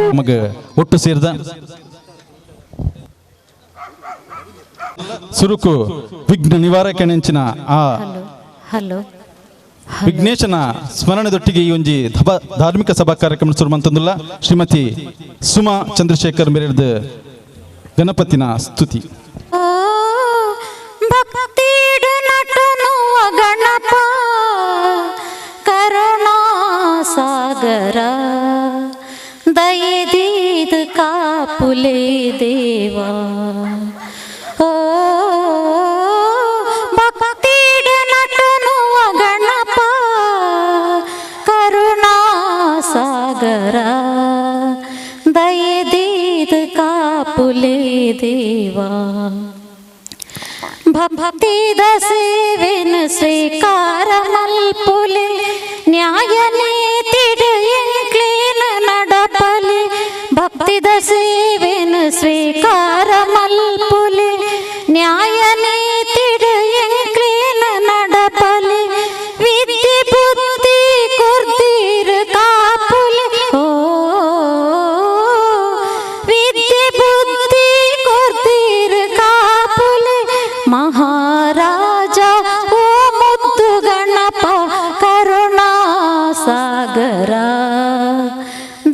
ನಮಗೆ ಒಟ್ಟು ಸೇರಿದ ಸುರುಕು ವಿಘ್ನ ನಿವಾರಕ ನೆಂಚಿನ ಆ ವಿಘ್ನೇಶನ ಸ್ಮರಣದೊಟ್ಟಿಗೆ ಈ ಒಂಜಿ ಧಾರ್ಮಿಕ ಸಭಾ ಕಾರ್ಯಕ್ರಮ ಸುರುಮಂತಂದುಲ್ಲ ಶ್ರೀಮತಿ ಸುಮಾ ಚಂದ್ರಶೇಖರ್ ಮೇರೆದ ಗಣಪತಿನ ಸ್ತುತಿ. ಗಣಪ ಕರುಣಾ ಸಾಗರ ದಯದೀದ ಕಾಪುಲೆ ದೇವಾ ಓ ಭಕ್ತಿಡ ನಟನುವ ಗಣಪ ಕರುಣಾ ಸಾಗರ ದಯದೀದ ಕಾಪುಲೆ ದೇವಾ ಭಕ್ತಿದ ಸೇವೆನ ಸ್ವೀಕಾರ ಮಲ್ಪುಲೆ ನ್ಯಾಯ ನೀತಿಡ ಎಂಕ್ಲೇನ ನಡಪಲೆ ಭಕ್ತಿದ ಸೇವೆನ ಸ್ವೀಕಾರ ಮಲ್ಪುಲೆ ನ್ಯಾಯ ನೀತಿಡ ಎಂಕ್ಲೇನ ನಡಪಲೆ ವಿದ್ಯೆ ಬುದ್ಧಿ ಕೊರ್ದೀರ ಕಾಪುಲೆ ಓ ವಿದ್ಯೆ ಬುದ್ಧಿ ಕೊರ್ದೀರ ಕಾಪುಲೆ ಮಹಾರಾಜ ಓ ಮುದ್ದು ಗಣಪ ಕರುಣಾ ಸಾಗರ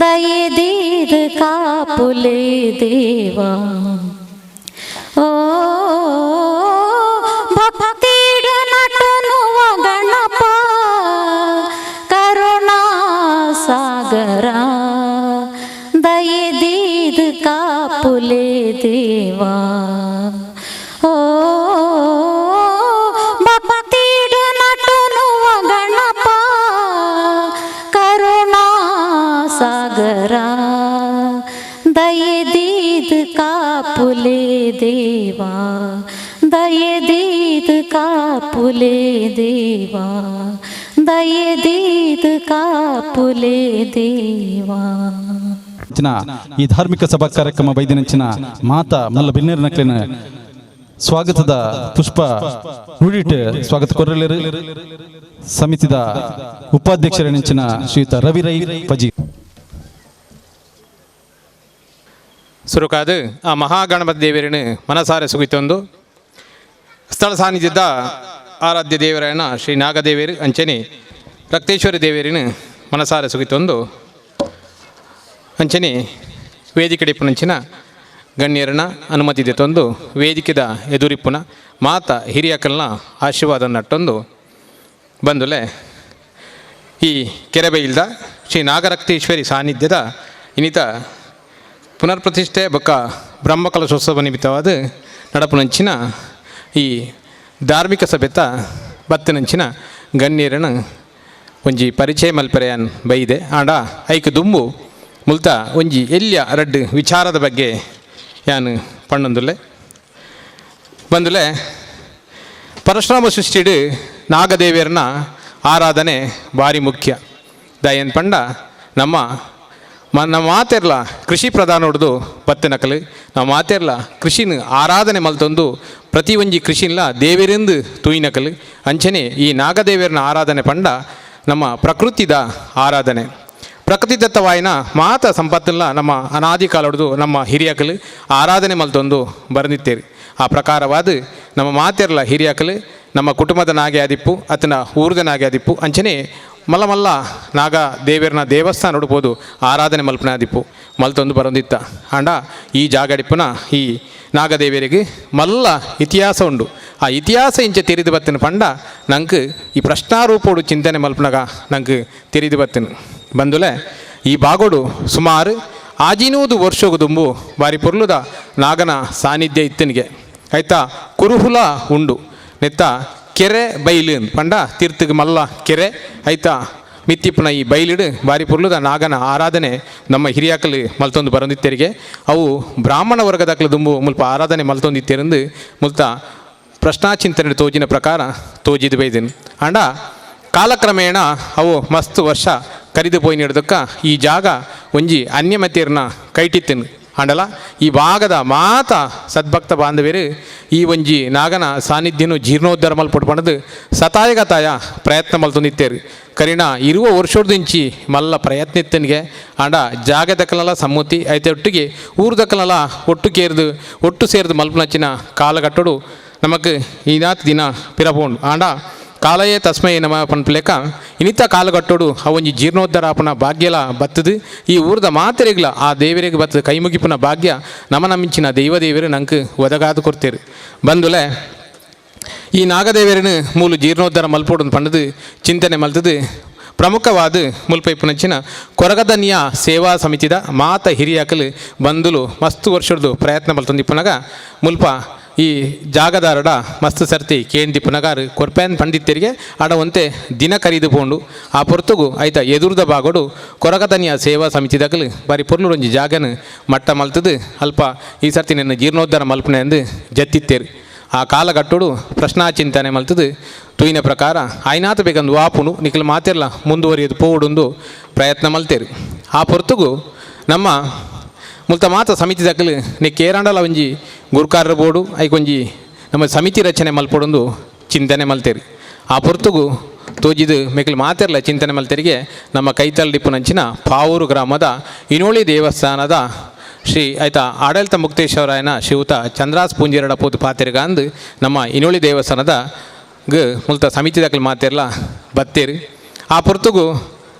ದಯದೀದ ಕಾಪುಲೆ ದೇವಾ ಓ ಭಕ್ತಿಡ ನಟನುವ ಗಣಪ ಕರುಣಾ ಸಾಗರ ದಯದೀದ ಕಾಪುಲೆ ದೇವಾ ಓ ಭಕ್ತಿಡ ನಟನುವ ಗಣಪ ಕರುಣಾ ಸಾಗರ ದಯದೀದ ಕಾಪುಲೆ ದೇವಾ ದಯದೀದ ಕಾಪುಲೆ ದೇವಾ ದಯದೀದ ಕಾಪುಲೆ ದೇವಾ. ಈ ಧಾರ್ಮಿಕ ಸಭಾ ಕಾರ್ಯಕ್ರಮ ಬೈದಿನಂಚಿನ ಮಾತಾ ಮಲ್ಲ ಬಿನ್ನೇರ ನಕ್ಲಿನ ಸ್ವಾಗತದ ಪುಷ್ಪ ನುಡಿಟ್ ಸ್ವಾಗತ ಕೊರಲೇರು ಸಮಿತಿದ ಉಪಾಧ್ಯಕ್ಷರ ನೆಂಚಿನ ಶ್ರೀಯುತ ರವಿ ರೈ ಪಜಿ ಸುರುಕಾದ ಆ ಮಹಾಗಣಪತಿ ದೇವರನ್ನು ಮನಸಾರೆ ಸುಗಿತೊಂದು ಸ್ಥಳ ಸಾನ್ನಿಧ್ಯದ ಆರಾಧ್ಯ ದೇವರಾಯನ ಶ್ರೀ ನಾಗದೇವರು ಅಂಚನೆ ರಕ್ತೇಶ್ವರಿ ದೇವರಿನ ಮನಸಾರೆ ಸುಗಿತೊಂದು ಅಂಚನೆ ವೇದಿಕೆ ಡಿಪ್ಪುನಂಚಿನ ಗಣ್ಯರನ್ನ ಅನುಮತಿ ತಂದು ವೇದಿಕೆದ ಎದುರಿಪ್ಪುನ ಮಾತ ಹಿರಿಯಕಲ್ನ ಆಶೀರ್ವಾದ ನಟ್ಟೊಂದು ಬಂದುಲೆ ಈ ಕೆರೆಬೈಲ್ದ ಶ್ರೀ ನಾಗರಕ್ತೇಶ್ವರಿ ಸಾನ್ನಿಧ್ಯದ ಇನ್ನಿತ ಪುನರ್ಪ್ರತಿಷ್ಠೆ ಬೊಕ್ಕ ಬ್ರಹ್ಮಕಲಶೋತ್ಸವ ನಿಮಿತ್ತವಾದ ನಡಪುನಂಚಿನ ಈ ಧಾರ್ಮಿಕ ಸಭೆತ ಬತ್ತನಂಚಿನ ಗಣ್ಯರನ್ನು ಒಂಜಿ ಪರಿಚಯ ಮಲ್ಪರೆಯನ್ ಬೈದೆ ಆಂಡ ಐಕ್ ದುಂಬು ಮುಲ್ತ ಒಂಜಿ ಎಲ್ಯ ರಡ್ಡು ವಿಚಾರದ ಬಗ್ಗೆ ಯಾನು ಪಣ್ಣೊಂದುಲ್ಲೆ ಬಂದುಲೆ ಪರಶುರಾಮ ಸೃಷ್ಟಿಡು ನಾಗದೇವಿಯರನ್ನ ಆರಾಧನೆ ಭಾರಿ ಮುಖ್ಯ ದಯನ್ ಪಂಡ ನಮ್ಮ ಮಾತೆರ್ಲ ಕೃಷಿ ಪ್ರಧಾನ ಹೊಡೆದು ಬತ್ತನಕಲು ನಾವು ಮಾತೆರ್ಲ ಕೃಷಿನ ಆರಾಧನೆ ಮಲ್ತೊಂದು ಪ್ರತಿ ಒಂಜಿ ಕೃಷಿನ್ಲ ದೇವರೆಂದು ತೂಯಿನಕಲು ಅಂಚನೆ ಈ ನಾಗದೇವಿಯರನ್ನ ಆರಾಧನೆ ಪಂಡ ನಮ್ಮ ಪ್ರಕೃತಿದ ಆರಾಧನೆ ಪ್ರಕೃತಿದತ್ತವಾಯಿನ ಮಾತ ಸಂಪತ್ತಲ್ಲ ನಮ್ಮ ಅನಾದಿ ಕಾಲ ಹೊಡೆದು ನಮ್ಮ ಹಿರಿಯಕಲು ಆರಾಧನೆ ಮಲ್ತೊಂದು ಬರೆದಿತ್ತೇರಿ ಆ ಪ್ರಕಾರವಾದ ನಮ್ಮ ಮಾತೆರ್ಲ ಹಿರಿಯಕಲು ನಮ್ಮ ಕುಟುಂಬದ ನಾಗೆ ಆದಿಪ್ಪು ಅತನ ಊರದ ನಾಗೆ ಆದಿಪ್ಪು ಅಂಚನೆ ಮಲ್ಲ ಮಲ್ಲ ನಾಗ ದೇವರನ್ನ ದೇವಸ್ಥಾನ ನೋಡ್ಬೋದು ಆರಾಧನೆ ಮಲ್ಪನ ಆದಿಪ್ಪು ಮಲ್ತೊಂದು ಬರೋದಿತ್ತ ಆಂಡ ಈ ಜಾಗಡಿಪ್ಪುನ ಈ ನಾಗದೇವಿಯರಿಗೆ ಮಲ್ಲ ಇತಿಹಾಸ ಉಂಡು ಆ ಇತಿಹಾಸ ಇಂಚೆ ತಿರಿದು ಬತ್ತನು ಪಂಡ ನಂಗೆ ಈ ಪ್ರಶ್ನಾರೂಪೋಡು ಚಿಂತನೆ ಮಲ್ಪನಾಗ ನಂಗೆ ತಿರಿದು ಬತ್ತನು ಬಂದುಲೆ ಈ ಬಾಗೋಡು ಸುಮಾರು ಆಜಿನೂದು ವರ್ಷಗೂ ದುಂಬು ಬಾರಿ ಪೊರ್ಲುದ ನಾಗನ ಸಾನ್ನಿಧ್ಯ ಇತ್ತನಿಗೆ ಆಯ್ತಾ ಕುರುಹುಲ ಉಂಡು ನೆತ್ತ ಕೆರೆ ಬೈಲು ಪಂಡ ತೀರ್ಥಗೆ ಮಲ್ಲ ಕೆರೆ ಆಯ್ತಾ ಮಿತ್ತಿಪ್ಪನ ಈ ಬೈಲಿಡು ಬಾರಿ ಪೊರ್ಲುದ ನಾಗನ ಆರಾಧನೆ ನಮ್ಮ ಹಿರಿಯಾಕಲು ಮಲ್ತೊಂದು ಬರೋದಿತ್ತೇರಿಗೆ ಅವು ಬ್ರಾಹ್ಮಣ ವರ್ಗದಾಕಲು ದುಂಬು ಮುಲ್ಪ ಆರಾಧನೆ ಮಲ್ತೊಂದಿತ್ತೇರಂದು ಮುಲ್ತ ಪ್ರಶ್ನಾಚಿಂತನೆ ತೋಜಿನ ಪ್ರಕಾರ ತೋಜಿದು ಬೈದನು ಆಂಡ ಕಾಲಕ್ರಮೇಣ ಅವು ಮಸ್ತ್ ವರ್ಷ ಕರಿದು ಪೋಯಿ ನೀಡೋದಕ್ಕ ಈ ಜಾಗ ಒಂಜಿ ಅನ್ಯಮತಿಯರನ್ನ ಕೈಟಿತ್ತನು ಆಂಡಲ ಈ ಭಾಗದ ಮಾತ ಸದ್ಭಕ್ತ ಬಾಂಧವ್ಯರು ಈ ಒಂಜಿ ನಾಗನ ಸಾನ್ನಿಧ್ಯನು ಜೀರ್ಣೋದ್ಧಾರ ಮಲ್ಪಡ್ಪಣದು ಸತಾಯಗತಾಯ ಪ್ರಯತ್ನ ಮಲ್ತೊಂದಿತ್ತೇರು ಕರಿಣ ಇರುವ ವರ್ಷೋಡ್ದಿಂಚಿ ಮಲ್ಲ ಪ್ರಯತ್ನ ಇತ್ತನಿಗೆ ಆಂಡ ಜಾಗದಕ್ಕಲೆಲ್ಲ ಸಮ್ಮತಿ ಐತೆ ಒಟ್ಟಿಗೆ ಊರ್ದಕ್ಕಲೆಲ್ಲ ಒಟ್ಟು ಸೇರಿದು ಮಲ್ಪನಚ್ಚಿನ ಕಾಲಗಟ್ಟೋಡು ನಮಗೆ ಈನಾತ್ ದಿನ ಪಿರಪೋಂಡು ಆಂಡ ಕಾಲಯೇ ತಸ್ಮೈ ನಮ ಪನ್ಪಲೇಕ ಇನಿತ ಕಾಲಗಟ್ಟೋಡು ಅವೊಂಜಿ ಜೀರ್ಣೋದ್ಧಾರ ಆಪನ ಭಾಗ್ಯಲ ಬತ್ತದು ಈ ಊರದ ಮಾತೆರೆಗ್ಲ ಆ ದೇವರಿಗೆ ಬತ್ತದ ಕೈ ಮುಗಿಪುನ ಭಾಗ್ಯ ನಮನ ಮಿಂಚಿನ ದೇವರು ನಂಗೆ ಒದಗಾದು ಕೊಡ್ತೇರು ಬಂದುಲೆ ಈ ನಾಗದೇವರನ್ನು ಮೂಲು ಜೀರ್ಣೋದ್ಧಾರ ಮಲ್ಪೋಡು ಪಂಡದು ಚಿಂತನೆ ಮಲ್ತದು ಪ್ರಮುಖವಾದ ಮುಲ್ಪೈಪುನಂಚಿನ ಕೊರಗದನಿಯ ಸೇವಾ ಸಮಿತಿದ ಮಾತ ಹಿರಿಯಾಕಲು ಬಂದುಲು ಮಸ್ತು ವರ್ಷದ್ದು ಪ್ರಯತ್ನ ಮಲ್ತೊಂದಿಪ್ಪನಾಗ ಮುಲ್ಪ ಈ ಜಾಗದಾರಡ ಮಸ್ತ್ ಸರ್ತಿ ಕೇಂದಿಪ್ಪನಗಾರು ಕೊರ್ಪ್ಯಾನ್ ಪಂಡಿತರಿಗೆ ಆಡವಂತೆ ದಿನ ಕರೀದು ಪೋಂಡು ಆ ಪೊರ್ತುಗು ಆಯ್ತಾ ಎದುರ್ದ ಬಾಗೋಡು ಕೊರಗತನಿಯ ಸೇವಾ ಸಮಿತಿದಾಗಲು ಬಾರಿ ಪೊರ್ಲುಡೊಂಜಿ ಜಾಗನ ಮಟ್ಟ ಮಲ್ತದು ಅಲ್ಪ ಈ ಸರ್ತಿ ನನ್ನ ಜೀರ್ಣೋದ್ಧಾರ ಮಲ್ಪನೆ ಎಂದು ಜತ್ತಿತ್ತೇರು ಆ ಕಾಲಗಟ್ಟೋಡು ಪ್ರಶ್ನಾಚಿಂತನೆ ಮಲ್ತದು ತುಯಿನ ಪ್ರಕಾರ ಆಯ್ನಾತ ಬೇಕಂದು ವಾಪುನು ನಿಖಲ್ ಮಾತೆಲ್ಲ ಮುಂದುವರಿಯೋದು ಪೋವುಡೊಂದು ಪ್ರಯತ್ನ ಮಲ್ತೇರು ಆ ಪೊರ್ತುಗು ನಮ್ಮ ಮುಲ್ತ ಮಾತ ಸಮಿತಿ ದಾಖಲು ನಿ ಕೇರಾಂಡಲ ಒಂಜಿ ಗುರ್ಕಾರರ ಬೋರ್ಡು ಐಕೊಂಜಿ ನಮ್ಮ ಸಮಿತಿ ರಚನೆ ಮಲ್ಪಡೊಂದು ಚಿಂತನೆ ಮಲ್ತೇರಿ ಆ ಪೊರ್ತುಗು ತೋಜಿದು ಮೆಕ್ಲು ಮಾತೆರ್ಲ ಚಿಂತನೆ ಮಲ್ತೇರಿಗೆ ನಮ್ಮ ಕೈತಲ್ಡಿಪ್ಪುನಂಚಿನ ಪಾವೂರು ಗ್ರಾಮದ ಇನೋಳಿ ದೇವಸ್ಥಾನದ ಶ್ರೀ ಆಯ್ತಾ ಆಡಳಿತ ಮುಕ್ತೇಶ್ವರಾಯನ ಶಿವತ ಚಂದ್ರಾಸ್ ಪೂಂಜಿರಡ ಪೋತು ಪಾತೆರಿಗಂದು ನಮ್ಮ ಇನೋಳಿ ದೇವಸ್ಥಾನದ ಮುಲ್ತ ಸಮಿತಿ ದಾಖಲು ಮಾತೆರ್ಲ ಬತ್ತೇರಿ ಆ ಪೊರ್ತುಗು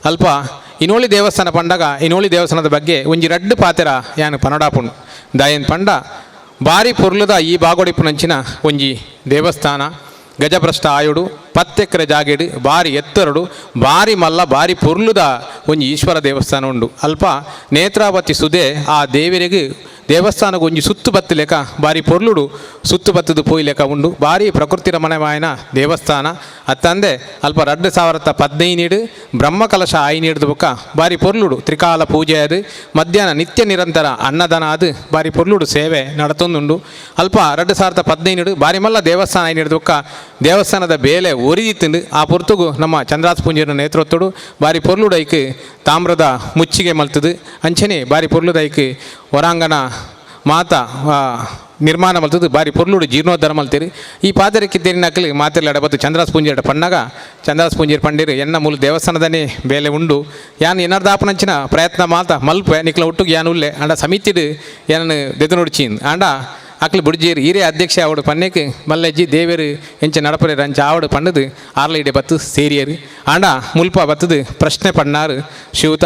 ಅಲ್ಪ ಇನೋಳಿ ದೇವಸ್ಥಾನ ಪಂಡಗ ಇನೋಳಿ ದೇವಸ್ಥಾನದ ಬಗ್ಗೆ ಒಂಜಿ ರಡ್ಡು ಪಾತೆರ ಯಾನು ಪನಡಾಪುಂಡು ದಾಯನ್ ಪಂಡ ಭಾರಿ ಪೊರ್ಲುದ ಈ ಬಾಗೋಡಿಪ್ಪುನಂಚಿನ ಒಂಜಿ ದೇವಸ್ಥಾನ ಗಜಭ್ರಷ್ಟ ಆಯುಡು 10 ಎಕರೆ ಜಾಗೇಡು ಭಾರಿ ಎತ್ತರಡು ಭಾರಿ ಮಲ್ಲ ಭಾರಿ ಪೊರ್ಲುದ ಒಂಜಿ ಈಶ್ವರ ದೇವಸ್ಥಾನ ಉಂಡು ಅಲ್ಪ ನೇತ್ರಾವತಿ ಸುದೆ ಆ ದೇವರಿಗೆ ದೇವಸ್ಥಾನಕ್ಕೆ ಒಂಜಿ ಸುತ್ತು ಬತ್ತು ಲೆಕ್ಕ ಭಾರಿ ಪೊರ್ಲುಡು ಸುತ್ತು ಬತ್ತದು ಪೋಯಿ ಲೆಕ್ಕ ಉಂಡು ಭಾರಿ ಪ್ರಕೃತಿ ರಮಣೀಯವಾಯಿನ ದೇವಸ್ಥಾನ ಅತ್ತಂದೆ ಅಲ್ಪ 2015 ಬ್ರಹ್ಮಕಲಶ ಆಯಿ ನೀಡಿದ ಬೊಕ್ಕ ಭಾರಿ ಪೊರ್ಲುಡು ತ್ರಿಕಾಲ ಪೂಜೆ ಅದು ಮಧ್ಯಾಹ್ನ ನಿತ್ಯ ನಿರಂತರ ಅನ್ನದಾನ ಅದು ಭಾರಿ ಪೊರ್ಲುಡು ಸೇವೆ ನಡತೊಂದುಂಡು ಅಲ್ಪ 2015 ಭಾರಿ ಮಲ್ಲ ದೇವಸ್ಥಾನ ಆಯಿ ನೀಡಿದ ಬೊಕ್ಕ ದೇವಸ್ಥಾನದ ಬೇಲೆ ಒರಿದಿತ್ತುಂಡು ಆ ಪೊರ್ತುಗು ನಮ್ಮ ಚಂದ್ರಾಸ್ ಪೂಂಜಿನ ನೇತೃತ್ವಡು ಭಾರಿ ಪೊರ್ಲುಡು ಐಕ್ ತಾಮ್ರದ ಮುಚ್ಚಿಗೆ ಮಲ್ತದು ಅಂಚನೆ ಭಾರಿ ಪೊರ್ಲುದ ಐಕ್ ಹೊರಾಂಗಣ ಮಾತ ನಿರ್ಮಾಣ ಮಲ್ತದು ಭಾರಿ ಪೊರ್ಲುಡು ಜೀರ್ಣೋದ್ಧಾರ ಮಲ್ತೇರಿ ಈ ಪಾದರಿಕ್ಕಿದ್ದೇರಿ ನಕಲಿ ಮಾತೆಲ್ಲ ಎಡಬತ್ತು ಚಂದ್ರಾಸ್ ಪೂಂಜಿರ ಪಣ್ಣಗ ಚಂದ್ರಾಸ್ ಪೂಂಜಿರ್ ಪಂಡಿರು ಎನ್ನ ಮೂಲ ದೇವಸ್ಥಾನದನೇ ಬೇಲೆ ಉಂಡು ಯಾನು ಎನ್ನರ್ದಾಪನಂಚಿನ ಪ್ರಯತ್ನ ಮಾತ ಮಲ್ಪೆ ನಿಕ್ಲ ಒಟ್ಟಿಗೆ ಯಾನು ಉಲ್ಲೆ ಅಂಡ ಸಮಿತಿಡು ಏನನ್ನು ದೆದು ನೋಡ್ಚೀನ್ ಅಂಡ ಅಕ್ಲು ಬುಡ್ಜೀರು ಹಿರೇ ಅಧ್ಯಕ್ಷ ಆವಡು ಪನ್ನೆಕ್ ಮಲ್ಲಜ್ಜಿ ದೇವೇರು ಎಂಚ ನಡಪರೆ ರಂಚ ಆವಡು ಪಣ್ಣದು ಆರ್ಲೈಡೆ ಬತ್ತು ಸೇರಿಯರು ಆಂಡ ಮುಲ್ಪ ಬತ್ತದು ಪ್ರಶ್ನೆ ಪಣ್ಣಾರು ಶಿವತ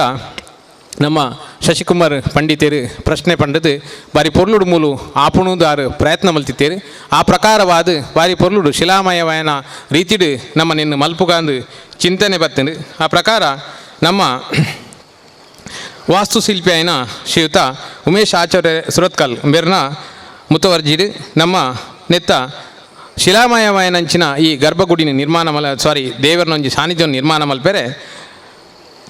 ನಮ್ಮ ಶಶಿಕುಮಾರ್ ಪಂಡಿತರು ಪ್ರಶ್ನೆ ಪಂಡದು ಬಾರಿ ಪೊರ್ಲುಡು ಮೂಲು ಆಪುಣುದಾರು ಪ್ರಯತ್ನ ಮಲ್ತಿತ್ತೇರು ಆ ಪ್ರಕಾರವಾದ ಬಾರಿ ಪೊರ್ಲುಡು ಶಿಲಾಮಯವಾಯನ ರೀತಿಡು ನಮ್ಮ ನಿನ್ನ ಮಲ್ಪುಗಾಂದು ಚಿಂತನೆ ಬತ್ತಂಡು ಆ ಪ್ರಕಾರ ನಮ್ಮ ವಾಸ್ತುಶಿಲ್ಪಿ ಆಯ್ನ ಶ್ರೀಯುತ ಉಮೇಶ್ ಆಚಾರ್ಯ ಸುರತ್ಕಲ್ ಬೇರ್ನ ಮುತುವರ್ಜಿಡು ನಮ್ಮ ನೆತ್ತ ಶಿಲಾಮಯವಾಯನಂಚಿನ ಈ ಗರ್ಭಗುಡಿನ ನಿರ್ಮಾಣ ದೇವರನ ಒಂಜಿ ಸಾನ್ನಿಧ್ಯವನ್ನು ನಿರ್ಮಾಣ ಮಲ್ಪೆರೆ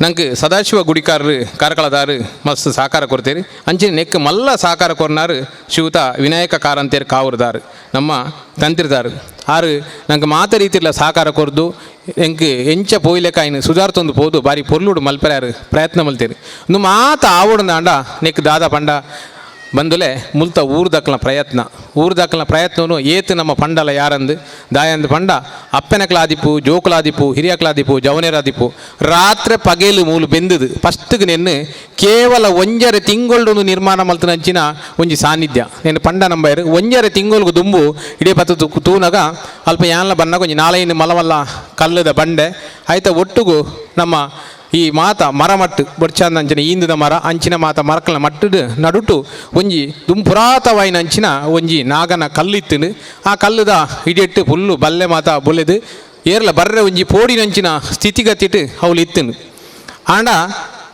ನಂಗೆ ಸದಾಶಿವ ಗುಡಿಕಾರರು ಕಾರ್ಕಳದಾರು ಮಸ್ತ್ ಸಹಕಾರ ಕೊಡ್ತೇರಿ ಅಂಚಿನ ನೆಕ್ ಮಲ್ಲ ಸಹಕಾರ ಕೊರ್ನಾರು ಶಿವತ ವಿನಾಯಕ ಕಾರಂತೇರು ಕಾವೂರ್ದಾರು ನಮ್ಮ ತಂತ್ರಿದಾರು ಆರು ನಂಗೆ ಮಾತ ರೀತಿಲ್ಲ ಸಹಕಾರ ಕೊರ್ದು ಎಂಕ್ ಎಂಚ ಪೋಯ್ಲೆಕಾಯಿನ ಸುಧಾರ್ತೊಂದು ಪೋದು ಬಾರಿ ಪೊರ್ಲುಡು ಮಲ್ಪರ್ಯಾರು ಪ್ರಯತ್ನ ಮಲ್ತೇರಿ ಇನ್ನು ಮಾತ ಆವಡಂದ ನೆಕ್ ದಾದ ಪಂಡ ಬಂದುಲೆ ಮುಲ್ತ ಊರ್ದಕ್ಕಲ ಪ್ರಯತ್ನವನ್ನು ಏತು ನಮ್ಮ ಪಂಡಲ ಯಾರಂದು ದಾಯಂದು ಪಂಡ ಅಪ್ಪೆನಕ್ಲಾದಿಪ್ಪು ಜೋಕುಲಾದಿಪ್ಪು ಹಿರಿಯಕ್ಲಾದಿಪ್ಪು ಜವನೇರಾದಿಪ್ಪು ರಾತ್ರಿ ಪಗೇಲು ಮೂಲು ಬೆಂದದು ಫಸ್ಟ್ಗೆ ನೆನ್ನು ಕೇವಲ ಒಂಜರೆ ತಿಂಗಳು ನಿರ್ಮಾಣ ಮಲ್ತನಂಚಿನ ಒಂಜಿ ಸಾನ್ನಿಧ್ಯ నేను ಪಂಡ ನಂಬರು ಒಂಜರೆ ತಿಂಗಳು ದುಂಬು ಇಡೀ ಪತ್ತು ತೂನಗ ಅಲ್ಪ ಯಾನ್ಲ ಬನ್ನಾಗ ಒಂಜಿ ನಾಳೆಯನ್ನು ಮಲವಲ್ಲ ಕಲ್ಲದ ಬಂಡೆ ಆಯ್ತಾ ಒಟ್ಟುಗು ನಮ್ಮ ಈ ಮಾತ ಮರ ಮಟ್ಟು ಬೊಡ್ಚಂದ ಅಂಚಿನ ಈಂದದ ಮರ ಅಂಚಿನ ಮಾತ ಮರಕಲ ಮಟ್ಟದು ನಡುಟು ಒಂಜಿ ದುಂಪುರಾತವಾಯಿನ ಅಂಚಿನ ಒಂಜಿ ನಾಗನ ಕಲ್ಲಿತ್ತು ಆ ಕಲ್ಲುದ ಹಿಡಿಯಟ್ಟು ಫುಲ್ಲು ಬಲ್ಲೆ ಮಾತ ಬೊಲೆದು ಏರ್ಲ ಬರ್ರೆ ಒಂಜಿ ಪೋಡಿನಂಚಿನ ಸ್ಥಿತಿಗತಿಟ್ಟು ಅವಳು ಇತ್ತನು ಆಂಡ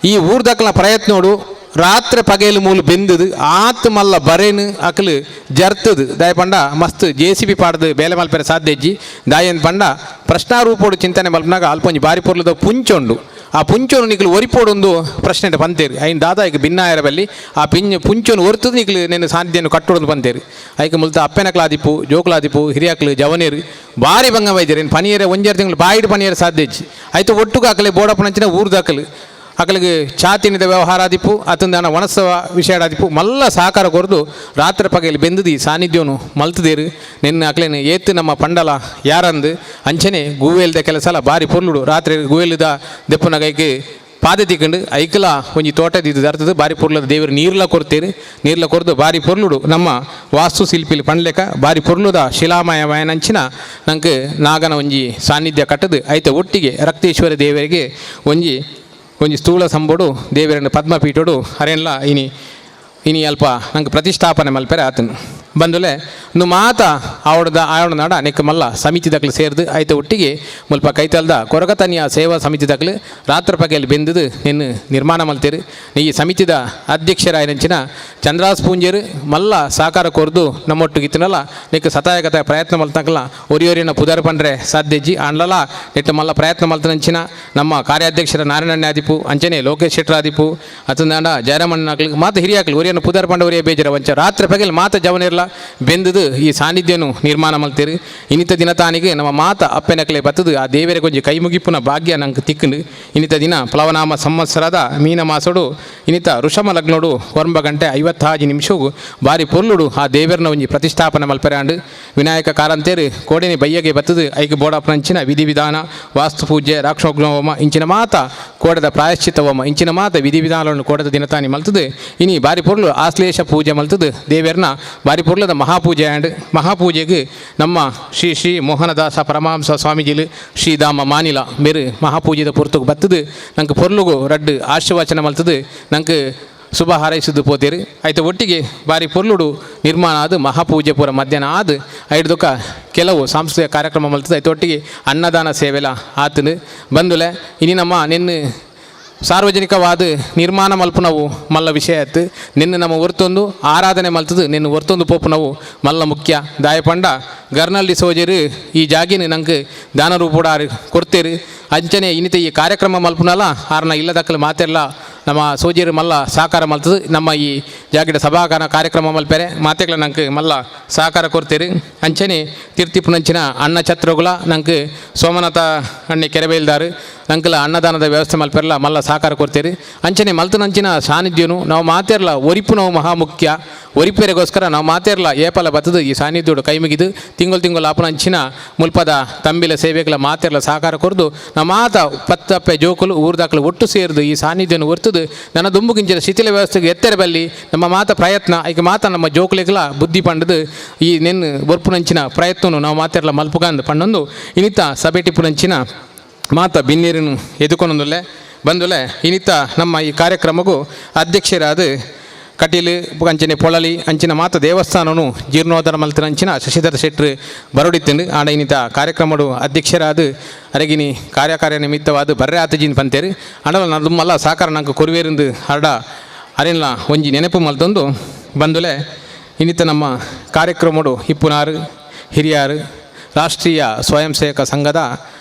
ಈ ಊರ್ದಕ್ಕಲ ಪ್ರಯತ್ನೋಡು ರಾತ್ರಿ ಪಗೇಲು ಮೂಲು ಬೆಂದದು ಆತು ಮಲ್ಲ ಬರೇನು ಅಕಲು ಜರ್ತದು ದಾಯ ಪಂಡ ಮಸ್ತ್ JCB ಪಾಡ್ದು ಬೇಲೆ ಮಲ್ಪೆರೆ ಸಾಧ್ಯಜ್ಜಿ ದಾಯನ್ ಪಂಡ ಪ್ರಶ್ನಾರೂಪೋಡು ಚಿಂತನೆ ಮಲ್ಪನಾಗ ಅಲ್ಪೊಂಜಿ ಬಾರಿ ಪೊರ್ಲದ ಪುಂಚೊಂಡು ಆ ಪುಂಚೋನು ನಿಕ್ಲು ಒರಿಪೋಡೊಂದು ಪ್ರಶ್ನೆ ಬಂತೇರಿ ಐನ್ ದಾದಾಯಿಗೆ ಭಿನ್ನಾಯರ ಬಲ್ಲಿ ಆ ಪುಂಚೋನು ಹೊರ್ತದು ನಿಕ್ಲು నేను ಸಾಧ್ಯವನ್ನು ಕಟ್ಟೋದು ಬಂತೇರಿ ಐಕೆ ಮುಲ್ತ ಅಪ್ಪೆನಕ್ಲಾದಿಪ್ಪು ಜೋಕುಲಾದಿಪ್ಪು ಹಿರಿಯಕ್ಲು ಜವನೇರು ಭಾರಿ ಭಂಗ ವೈದ್ಯರು ಪನಿಯರೆ ಒಂಜೆರಡು ತಿಂಗಳು ಬಾಯಿಡು ಪನಿಯರ ಸಾಧ್ಯಜ್ಜಿ ಆಯ್ತು ಒಟ್ಟುಗ ಅಕಲೆ ಬೋಡಪ್ಪನಂಚಿನ ಊರ್ದಾಕಲು ಅಕಲಿಗೆ ಚಾತಿನಿದ ವ್ಯವಹಾರ ಆದಿಪ್ಪು ಅತಂದಾನ ಒಣಸವ ವಿಷಯ ಆದಿಪ್ಪು ಮಲ್ಲ ಸಹಕಾರ ಕೊರ್ದು ರಾತ್ರಿ ಪಗಲಿ ಬೆಂದದಿ ಸಾನ್ನಿಧ್ಯವನ್ನು ಮಲ್ತದೇರು ನಿನ್ನ ಅಕ್ಲೇನು ಏತು ನಮ್ಮ ಪಂಡಲ ಯಾರಂದು ಅಂಚನೆ ಗೂವೆಲ್ದ ಕೆಲಸಲ ಬಾರಿ ಪೊರ್ಲುಡು ರಾತ್ರಿ ಗೂವೆಲ್ದ ದೆಪ್ಪನ ಕೈಗೆ ಪಾದ ತಿಕ್ಕೊಂಡು ಐಕಲ ಒಂಜಿ ತೋಟದಿದ್ದು ದರ್ತದ ಬಾರಿ ಪೊರ್ಲದ ದೇವರು ನೀರ್ಲ ಕೊಡ್ತೇರಿ ನೀರ್ಲ ಕೊರ್ದು ಬಾರಿ ಪೊರ್ಲುಡು ನಮ್ಮ ವಾಸ್ತು ಶಿಲ್ಪಿಲಿ ಪಂಡ್ಲೆಕ ಬಾರಿ ಪೊರ್ಲುದ ಶಿಲಾಮಯನಂಚಿನ ನಂಗೆ ನಾಗನ ಒಂಜಿ ಸಾನ್ನಿಧ್ಯ ಕಟ್ಟದು ಐತೆ ಒಟ್ಟಿಗೆ ರಕ್ತೇಶ್ವರ ದೇವರಿಗೆ ಒಂಜಿ ಸ್ಥೂಲ ಸಂಬೋಡು ದೇವರನ್ನು ಪದ್ಮಪೀಠೋಡು ಅರೆಲ್ಲ ಇನಿ ಅಲ್ಪ ನಂಗೆ ಪ್ರತಿಷ್ಠಾಪನೆ ಮಲ್ಪೆರೆ ಆತನು ಬಂದುಲೆ ಇನ್ನು ಮಾತ ಆವಡ ನಾಡ ನೆಕ್ಕ ಮಲ್ಲ ಸಮಿತಿ ದಕ್ಲು ಸೇರಿದು ಆಯ್ತು ಒಟ್ಟಿಗೆ ಮುಲ್ಪ ಕೈತಲ್ದ ಕೊರಗತನಿಯ ಸೇವಾ ಸಮಿತಿ ದಕ್ಲು ರಾತ್ರಿ ಪಗೆಯಲ್ಲಿ ಬೆಂದದು ನಿನ್ನ ನಿರ್ಮಾಣ ಮಲ್ತೇರು ಈ ಸಮಿತಿದ ಅಧ್ಯಕ್ಷರಾಯನಂಚಿನ ಚಂದ್ರಾಸ್ ಪೂಂಜೇರು ಮಲ್ಲ ಸಹಕಾರ ಕೊರ್ದು ನಮ್ಮೊಟ್ಟಿಗಿತ್ತನಲ್ಲ ನೆಕ್ಕ ಸತಾಯಗತ ಪ್ರಯತ್ನ ಮಲ್ತಂಕಲ್ಲ ಒರಿಯೋರಿನ ಪುದರ್ ಪಂಡ್ರೆ ಸಾಧ್ಯಜ್ಜಿ ಅಂಡ್ಲಲ್ಲ ನೆಟ್ಟು ಮಲ್ಲ ಪ್ರಯತ್ನ ಮಲ್ತನಂಚಿನ ನಮ್ಮ ಕಾರ್ಯಾಧ್ಯಕ್ಷರ ನಾರಾಯಣಣ್ಣ ಆದಿಪ್ಪು ಅಂಚನೆ ಲೋಕೇಶ್ ಶೆಟ್ಟರ್ ಆದಿಪ್ಪು ಅತಂದಾಂಡ ಜಯರಾಮಣ್ಣಕ್ಲಿಗೆ ಮಾತು ಹಿರಿಯಾಕ್ಲಿ ಒರಿಯನ್ನು ಪುದರ್ ಪಂಡ ಒರಿಯ ಬೇಜರ ವಂಚ ರಾತ್ರಿ ಪಗೆಯಲ್ಲಿ ಮಾತ ಜವನಿರ್ಲ ಬೆಂದದು ಈ ಸಾನ್ನಿಧ್ಯನು ನಿರ್ಮಾಣ ಮಲ್ತೇರಿ ಇನ್ನಿತ ದಿನ ತಾನಿಗೆ ನಮ್ಮ ಮಾತ ಅಪ್ಪೆನಕಲೆ ಬತ್ತದು ಆ ದೇವರ ಕೊಂಚ ಕೈ ಮುಗಿಪುನ ಭಾಗ್ಯ ನಂಗೆ ತಿಕ್ಕಂಡು ಇನ್ನಿತ ದಿನ ಪ್ಲವನಾಮ ಸಂವತ್ಸರದ ಮೀನ ಮಾಸೋಡು ಇನ್ನಿತ ಋಷಮ ಲಗ್ನೋಡು 9:55 ನಿಮಿಷವು ಬಾರಿ ಪೊರ್ಲುಡು ಆ ದೇವರನ ಒಂಜಿ ಪ್ರತಿಷ್ಠಾಪನೆ ಮಲ್ಪೆರಾಂಡು ವಿನಾಯಕ ಕಾರಂತೇರು ಕೋಡೆನಿ ಬಯ್ಯಗೆ ಬತ್ತದು ಐಕೆ ಬೋಡಪ್ಪನಂಚಿನ ವಿಧಿವಿಧಾನ ವಾಸ್ತು ಪೂಜೆ ರಾಕ್ಷೋಗ್ನ ಹೋಮ ಇಂಚಿನ ಮಾತ ಕೋಡದ ಪ್ರಾಯಶ್ಚಿತ್ತ ಹೋಮ ಇಂಚಿನ ಮಾತ ವಿಧಿವಿಧಾನಗಳನ್ನು ಕೋಡದ ದಿನತಾನಿ ಮಲ್ತದು ಇನಿ ಬಾರಿ ಪೊರ್ಲು ಆಶ್ಲೇಷ ಪೂಜೆ ಮಲ್ತದು ದೇವರನ ಬಾರಿ ಪೊರ್ಲದ ಮಹಾಪೂಜೆ ಆ್ಯಂಡ್ ಮಹಾಪೂಜೆಗೆ ನಮ್ಮ ಶ್ರೀ ಮೋಹನದಾಸ ಪರಮಹಂಸ ಸ್ವಾಮೀಜಿಲು ಶ್ರೀಧಾಮ ಮಾನಿಲ ಮೇರು ಮಹಾಪೂಜೆದ ಪೊರ್ತುಗೆ ಬತ್ತದು ನಂಗೆ ಪೊರ್ಲುಗು ರಡ್ಡು ಆಶೀರ್ವಚನ ಮಲ್ತದು ನಂಗೆ ಶುಭ ಹಾರೈಸಿದ್ದು ಪೋತೇರು ಆಯ್ತು ಒಟ್ಟಿಗೆ ಬಾರಿ ಪೊರ್ಲುಡು ನಿರ್ಮಾಣ ಆದ ಮಹಾಪೂಜೆ ಪೂರ ಮಧ್ಯಾಹ್ನ ಆದ ಐಡ್ದೊಕ್ಕ ಕೆಲವು ಸಾಂಸ್ಕೃತಿಕ ಕಾರ್ಯಕ್ರಮ ಮಲ್ತದೆ ಆಯ್ತು ಒಟ್ಟಿಗೆ ಅನ್ನದಾನ ಸೇವೆಲ ಆತನು ಬಂದುಲೆ ಇನಿ ನಮ್ಮ ನಿನ್ನ ಸಾರ್ವಜನಿಕವಾದ ನಿರ್ಮಾಣ ಮಲ್ಪನವು ಮಲ್ಲ ವಿಷಯ ಆಯ್ತು ನಿನ್ನ ನಮ್ಮ ಹೊರ್ತೊಂದು ಆರಾಧನೆ ಮಲ್ತದು ನಿನ್ನ ಹೊರ್ತೊಂದು ಪೋಪನವು ಮಲ್ಲ ಮುಖ್ಯ ದಾಯಪಂಡ ಗರ್ನಲ್ಲಿ ಸೋಜರು ಈ ಜಾಗಿನ ನಂಗೆ ದಾನ ರೂಪೋಡ ಕೊಡ್ತೇರಿ ಅಂಚನೆ ಇನ್ನಿತ ಈ ಕಾರ್ಯಕ್ರಮ ಮಲ್ಪನಲ್ಲ ಆರ್ನ ಇಲ್ಲದಕ್ಕಲು ಮಾತೆಲ್ಲ ನಮ್ಮ ಸೋಜಿಯರು ಮಲ್ಲ ಸಹಕಾರ ಮಲ್ತದು ನಮ್ಮ ಈ ಜಾಗಿಡ ಸಭಾಗಾನ ಕಾರ್ಯಕ್ರಮ ಮಲ್ಪೆರೆ ಮಾತೆಗಳ ನಂಗೆ ಮಲ್ಲ ಸಹಕಾರ ಕೊಡ್ತೇರಿ ಅಂಚನೆ ತೀರ್ಥಿಪುನಂಚಿನ ಅನ್ನ ಛತ್ರಗುಲ ನಂಗೆ ಸೋಮನಾಥ ಅಣ್ಣೆ ಕೆರೆಬೇಲ್ದಾರು ನಂಕಲ ಅನ್ನದಾನದ ವ್ಯವಸ್ಥೆ ಮಲ್ಪೆರಲ್ಲ ಮಲ್ಲ ಸಹಕಾರ ಕೊಡ್ತೇರಿ ಅಂಚನೆ ಮಲ್ತನಂಚಿನ ಸಾನ್ನಿಧ್ಯನು ನಾವು ಮಾತೇರ್ಲ ಒರಿಪು ನಾವು ಮಹಾ ಮುಖ್ಯ ಒರಿಪೆರೆಗೋಸ್ಕರ ನಾವು ಮಾತೇರ್ಲ ಏಪಲ ಬತ್ತದು ಈ ಸಾನ್ನಿಧ್ಯೋಡು ಕೈ ಮುಗಿದು ತಿಂಗಳು ಆಪನಂಚಿನ ಮುಲ್ಪದ ತಂಬಿಲ ಸೇವೆಗಳ ಮಾತೇರ್ಲ ಸಹಕಾರ ಕೊರ್ದು ನಾವು ಮಾತ ಪತ್ತಪ್ಪೆ ಜೋಕುಲು ಊರ್ದಾಕಲು ಒಟ್ಟು ಸೇರಿದು ಈ ಸಾನ್ನಿಧ್ಯನು ಹೊರ್ತದು ನನ್ನ ದುಂಬುಗಿಂಚಿನ ಶಿಥಿಲ ವ್ಯವಸ್ಥೆಗೆ ಎತ್ತರ ಬಲ್ಲಿ ನಮ್ಮ ಮಾತ ಪ್ರಯತ್ನ ಈಗ ಮಾತ ನಮ್ಮ ಜೋಕುಲೆಗಳ ಬುದ್ಧಿ ಪಂಡದು ಈ ನೆನ್ನು ಒರ್ಪುನಂಚಿನ ಪ್ರಯತ್ನನು ನಾವು ಮಾತೇರ್ಲ ಮಲ್ಪುಗಂದು ಪಂಡೊಂದು ಇನ್ನಿತ ಸಭೆಟಿಪುನಂಚಿನ ಮಾತ ಬಿನ್ನೀರನ್ನು ಎದುಕೊಂಡೊಂದುಲ್ಲೆ ಬಂದುಲೆ ಇನ್ನಿತ ನಮ್ಮ ಈ ಕಾರ್ಯಕ್ರಮಗೂ ಅಧ್ಯಕ್ಷರಾದ ಕಟೀಲು ಅಂಚನೆ ಪೊಳಲಿ ಅಂಚಿನ ಮಾತ ದೇವಸ್ಥಾನನು ಜೀರ್ಣೋದ್ಧಾರ ಮಲ್ತನಂಚಿನ ಶಶಿಧರ ಶೆಟ್ರು ಬರೋಡಿತ್ತಂಡು ಆಂಡ ಇನ್ನಿತ ಕಾರ್ಯಕ್ರಮಡು ಅಧ್ಯಕ್ಷರಾದ ಅರಗಿನಿ ಕಾರ್ಯಕಾರ್ಯ ನಿಮಿತ್ತವಾದ ಬರ್ರೆ ಆತಜಿನ ಪಂತೇರು ಅಂಡಲ ನಮ್ಮಲ್ಲ ಸಹಕಾರ ನಂಗೆ ಕೊರುವೇರಿಂದು ಹರಡ ಅರೆಲ್ಲ ಒಂಜಿ ನೆನಪು ಮಲ್ತೊಂದು ಬಂದುಲೆ ಇನ್ನಿತ ನಮ್ಮ ಕಾರ್ಯಕ್ರಮಡು ಇಪ್ಪುನಾರು ಹಿರಿಯರು ರಾಷ್ಟ್ರೀಯ ಸ್ವಯಂ ಸೇವಕ ಸಂಘದ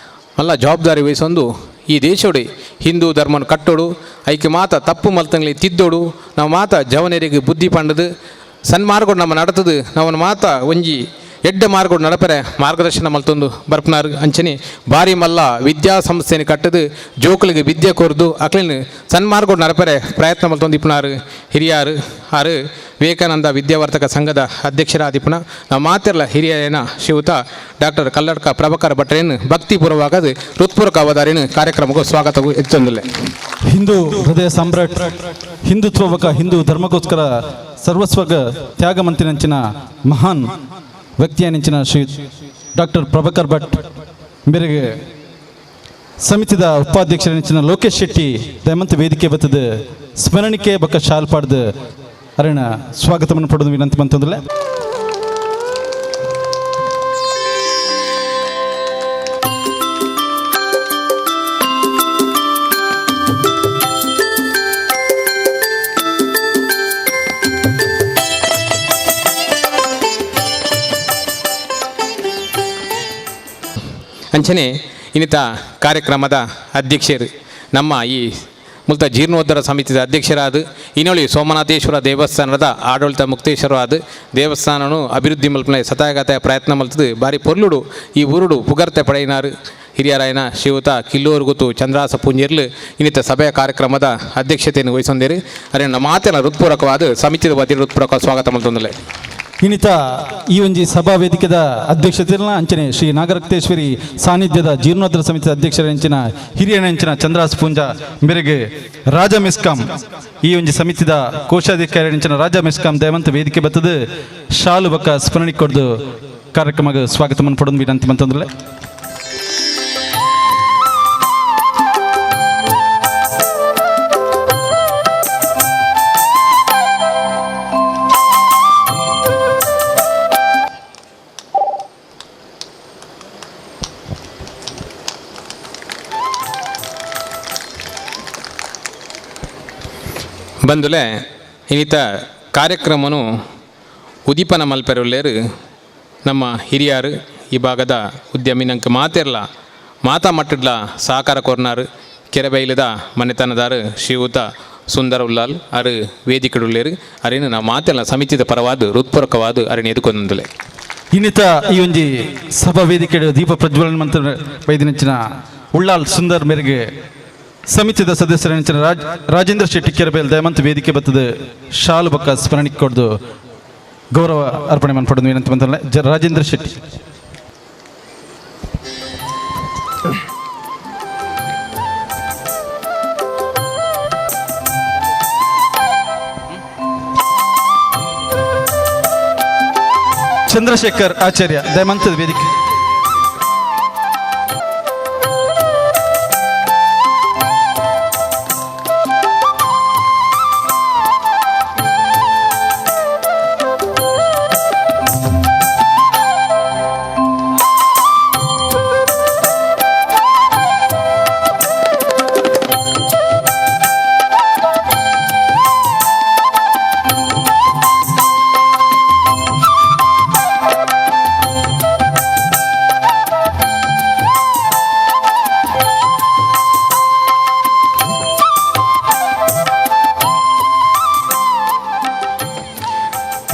ಎಲ್ಲ ಜವಾಬ್ದಾರಿ ವಹಿಸೊಂದು ಈ ದೇಶೋಡು ಹಿಂದೂ ಧರ್ಮನ ಕಟ್ಟೋಡು ಐಕೆ ಮಾತ ತಪ್ಪು ಮಲ್ತಂಗ್ಲಿ ತಿದ್ದೋಡು ನಾವು ಮಾತ ಜವನರಿಗೆ ಬುದ್ಧಿ ಪಂಡದು ಸನ್ಮಾರ್ಗೋಡು ನಮ್ಮ ನಡತದು ನಾವು ಮಾತ ಒಂಜಿ ಎಡ್ಡ ಮಾರ್ಗೋಡು ನಡಪರೆ ಮಾರ್ಗದರ್ಶನ ಮಲ್ತೊಂದು ಬರ್ಪನಾರು ಅಂಚನೆ ಭಾರಿ ಮಲ್ಲ ವಿದ್ಯಾಸಂಸ್ಥೆನ ಕಟ್ಟದು ಜೋಕುಲಿಗೆ ವಿದ್ಯೆ ಕೊರ್ದು ಅಕ್ಲಿನ ಸನ್ಮಾರ್ಗೋಡು ನಡಪರೆ ಪ್ರಯತ್ನ ಮಲ್ತೊಂದು ಇಪ್ಪುನಾರು ಹಿರಿಯರು ಆರು ವಿವೇಕಾನಂದ ವಿದ್ಯಾವರ್ತಕ ಸಂಘದ ಅಧ್ಯಕ್ಷರಾದಿಪುನ ನಾವು ಮಾತಿರಲ್ಲ ಹಿರಿಯನ ಶ್ರೀಯುತ ಡಾಕ್ಟರ್ ಕಲ್ಲಡ್ಕ ಪ್ರಭಾಕರ್ ಭಟ್ರೇನು ಭಕ್ತಿಪೂರ್ವವಾಗದು ಹೃತ್ಪೂರ್ವಕ ಅವಧಾರಿನ ಕಾರ್ಯಕ್ರಮಕ್ಕೂ ಸ್ವಾಗತವು ಎತ್ತೊಂದಿಲ್ಲ. ಹಿಂದೂ ಹೃದಯ ಸಾಮ್ರಾಟ್ ಹಿಂದುತ್ವಕ ಹಿಂದೂ ಧರ್ಮಕ್ಕೋಸ್ಕರ ಸರ್ವಸ್ವಗ ತ್ಯಾಗ ಮಂತಿನಂಚಿನ ಮಹಾನ್ ವ್ಯಕ್ತಿಯನಿಂಚಿನ ಶ್ರೀ ಡಾಕ್ಟರ್ ಪ್ರಭಾಕರ್ ಭಟ್ ಮೇರೆಗೆ ಸಮಿತಿದ ಉಪಾಧ್ಯಕ್ಷರನಿಂಚಿನ ಲೋಕೇಶ್ ಶೆಟ್ಟಿ ದಯಮಂತ ವೇದಿಕೆ ಬತ್ತದ ಸ್ಮರಣಿಕೆ ಬಕ್ಕ ಶಾಲ್ ಪಾಡ್ದು ಅರಣ ಸ್ವಾಗತವನ್ನು ಪಡೆದು ವಿನಂತಿ ಬಂತಂದ್ರೆ ಅಂಚನೆ ಇನ್ನಿತ ಕಾರ್ಯಕ್ರಮದ ಅಧ್ಯಕ್ಷರು ನಮ್ಮ ಈ ಮೂಲತಃ ಜೀರ್ಣೋದ್ಧಾರ ಸಮಿತಿಯ ಅಧ್ಯಕ್ಷರಾದ ಇನ್ನೊಳಿ ಸೋಮನಾಥೇಶ್ವರ ದೇವಸ್ಥಾನದ ಆಡಳಿತ ಮುಕ್ತೇಶ್ವರವಾದ ದೇವಸ್ಥಾನನು ಅಭಿವೃದ್ಧಿ ಮಲ್ಪನೆ ಸತಾಯಗತಾಯ ಪ್ರಯತ್ನ ಮಲ್ತದು ಬಾರಿ ಪೊರ್ಲುಡು ಈ ಊರುಡು ಪುಗರ್ತೆ ಪಡೆಯಿನಾರು ಹಿರಿಯರಾಯನ ಶ್ರೀಯುತ ಕಿಲ್ಲೂರು ಗುತ್ತು ಚಂದ್ರಾಸ ಪುಂಜರ್ಲು ಇನ್ನಿತ ಸಭೆಯ ಕಾರ್ಯಕ್ರಮದ ಅಧ್ಯಕ್ಷತೆಯನ್ನು ವಹಿಸೊಂದಿರಿ ಅರೆ ಮಾತಿನ ಹೃತ್ಪೂರ್ವಕವಾದ ಸಮಿತಿಯ ವತಿಯ ಹೃತ್ಪೂರ್ವಕ ಸ್ವಾಗತ ಮಲ್ತೊಂದಲೆ. ಇನ್ನಿತ ಈ ಒಂಜಿ ಸಭಾ ವೇದಿಕೆದ ಅಧ್ಯಕ್ಷತೆಯಲ್ಲ ಅಂಚನೆ ಶ್ರೀ ನಾಗರಕ್ತೇಶ್ವರಿ ಸಾನ್ನಿಧ್ಯದ ಜೀರ್ಣೋದ್ಧಾರ ಸಮಿತಿಯ ಅಧ್ಯಕ್ಷರಂಚಿನ ಹಿರಿಯನಂಚಿನ ಚಂದ್ರಾಸ್ ಪೂಂಜ ಮೇರೆಗೆ ರಾಜ ಮೆಸ್ಕಾಂ ಈ ಒಂಜಿ ಸಮಿತಿದ ಕೋಶಾಧಿಕಾರಿಯಂಚಿನ ರಾಜ ಮೆಸ್ಕಾಂ ದಯವಂತ ವೇದಿಕೆ ಬತ್ತದು ಶಾಲು ಬಕ್ಕ ಸ್ಮರಣಿ ಕೊಡ್ದು ಕಾರ್ಯಕ್ರಮಕ್ಕೆ ಸ್ವಾಗತವನ್ನು ಪಡೆದು ವಿನಂತಿ ಬಂತಂದ್ರೆ ಬಂದುಲೆ ಇನ್ನಿತ ಕಾರ್ಯಕ್ರಮನು ಉದೀಪನ ಮಲ್ಪೆರುಲ್ಲೇರು ನಮ್ಮ ಹಿರಿಯರು ಈ ಭಾಗದ ಉದ್ಯಮಿ ನಂಗೆ ಮಾತಿರಲ್ಲ ಮಾತಾ ಮಟ್ಟಿಡ್ಲ ಸಹಕಾರ ಕೊರ್ನಾರು ಕೆರೆಬೈಲದ ಮನೆತನದಾರು ಶ್ರೀಯುತ ಸುಂದರ ಉಲ್ಲಾಲ್ ಅರು ವೇದಿಕೆಡುಲ್ಲೇರು ಅರೇನು ನಾವು ಮಾತೆಲ್ಲ ಸಮಿತಿದ ಪರವಾದ ಹೃತ್ಪೂರ್ವಕವಾದ ಅರೇನು ಎದುಕೊಂದಲೆ. ಇನ್ನಿತ ಈ ಒಂಜಿ ಸಭಾ ವೇದಿಕೆ ದೀಪ ಪ್ರಜ್ವಲನ ಮಂತ್ರ ವೈದ್ಯನಂಚಿನ ಉಳ್ಳಾಲ್ ಸುಂದರ್ ಮೇರೆಗೆ ಸಮಿತಿದ ಸದಸ್ಯರ ರಾಜೇಂದ್ರ ಶೆಟ್ಟಿ ಕೆರಬೇಲ್ ದಯಮಂತ ವೇದಿಕೆ ಬತ್ತದ ಶಾಲು ಬಕ್ಕ ಸ್ಮರಣಿ ಕೊಡ್ದು ಗೌರವ ಅರ್ಪಣೆ ಮಾಡ್ಪಡೋದು ಏನಂತ ಬಂತಲ್ಲ ರಾಜೇಂದ್ರ ಶೆಟ್ಟಿ. ಚಂದ್ರಶೇಖರ್ ಆಚಾರ್ಯ ದಯಮಂತದ ವೇದಿಕೆ.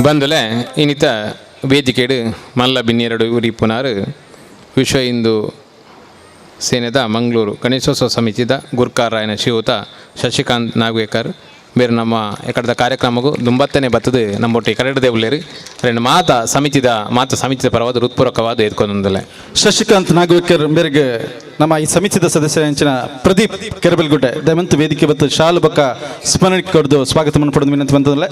ಬಂದುಲೆ ಇನ್ನಿತ ವೇದಿಕೆಡು ಮಲ್ಲ ಬಿನ್ನೆರಡು ಉರಿಪುನಾರು ವಿಶ್ವ ಹಿಂದೂ ಸೇನೆದ ಮಂಗಳೂರು ಗಣೇಶೋತ್ಸವ ಸಮಿತಿದ ಗುರ್ಕಾರಾಯನ ಶ್ರೀಯುತ ಶಶಿಕಾಂತ್ ನಾಗವೇಕರ್ ಬೇರೆ ನಮ್ಮ ಎಕಡದ ಕಾರ್ಯಕ್ರಮಗೂ ದುಂಬತ್ತನೇ ಬತ್ತದು ನಮ್ಮೊಟ್ಟಿಗೆ ಕರೆಡದೆ ಉಳ್ಳೇರು రెండు ಮಾತ ಸಮಿತಿದ ಪರವಾದ ಹೃತ್ಪೂರ್ವಕವಾದ ಎದ್ಕೊಂದಲೆ. ಶಶಿಕಾಂತ್ ನಾಗವೇಕರ್ ಮೇರೆಗೆ ನಮ್ಮ ಈ ಸಮಿತಿದ ಸದಸ್ಯರಂಚಿನ ಪ್ರದೀಪ್ ಕೆರಬಲ್ಗುಡ್ಡೆ ದಯಮಂತ ವೇದಿಕೆ ಬತ್ತು ಶಾಲು ಬಕ್ಕ ಸ್ಮರಣೆ ಕೊಡ್ದು ಸ್ವಾಗತವನ್ನು ಪಡೆದು ವಿನಂತಿ ಬಂತಂದ್ರೆ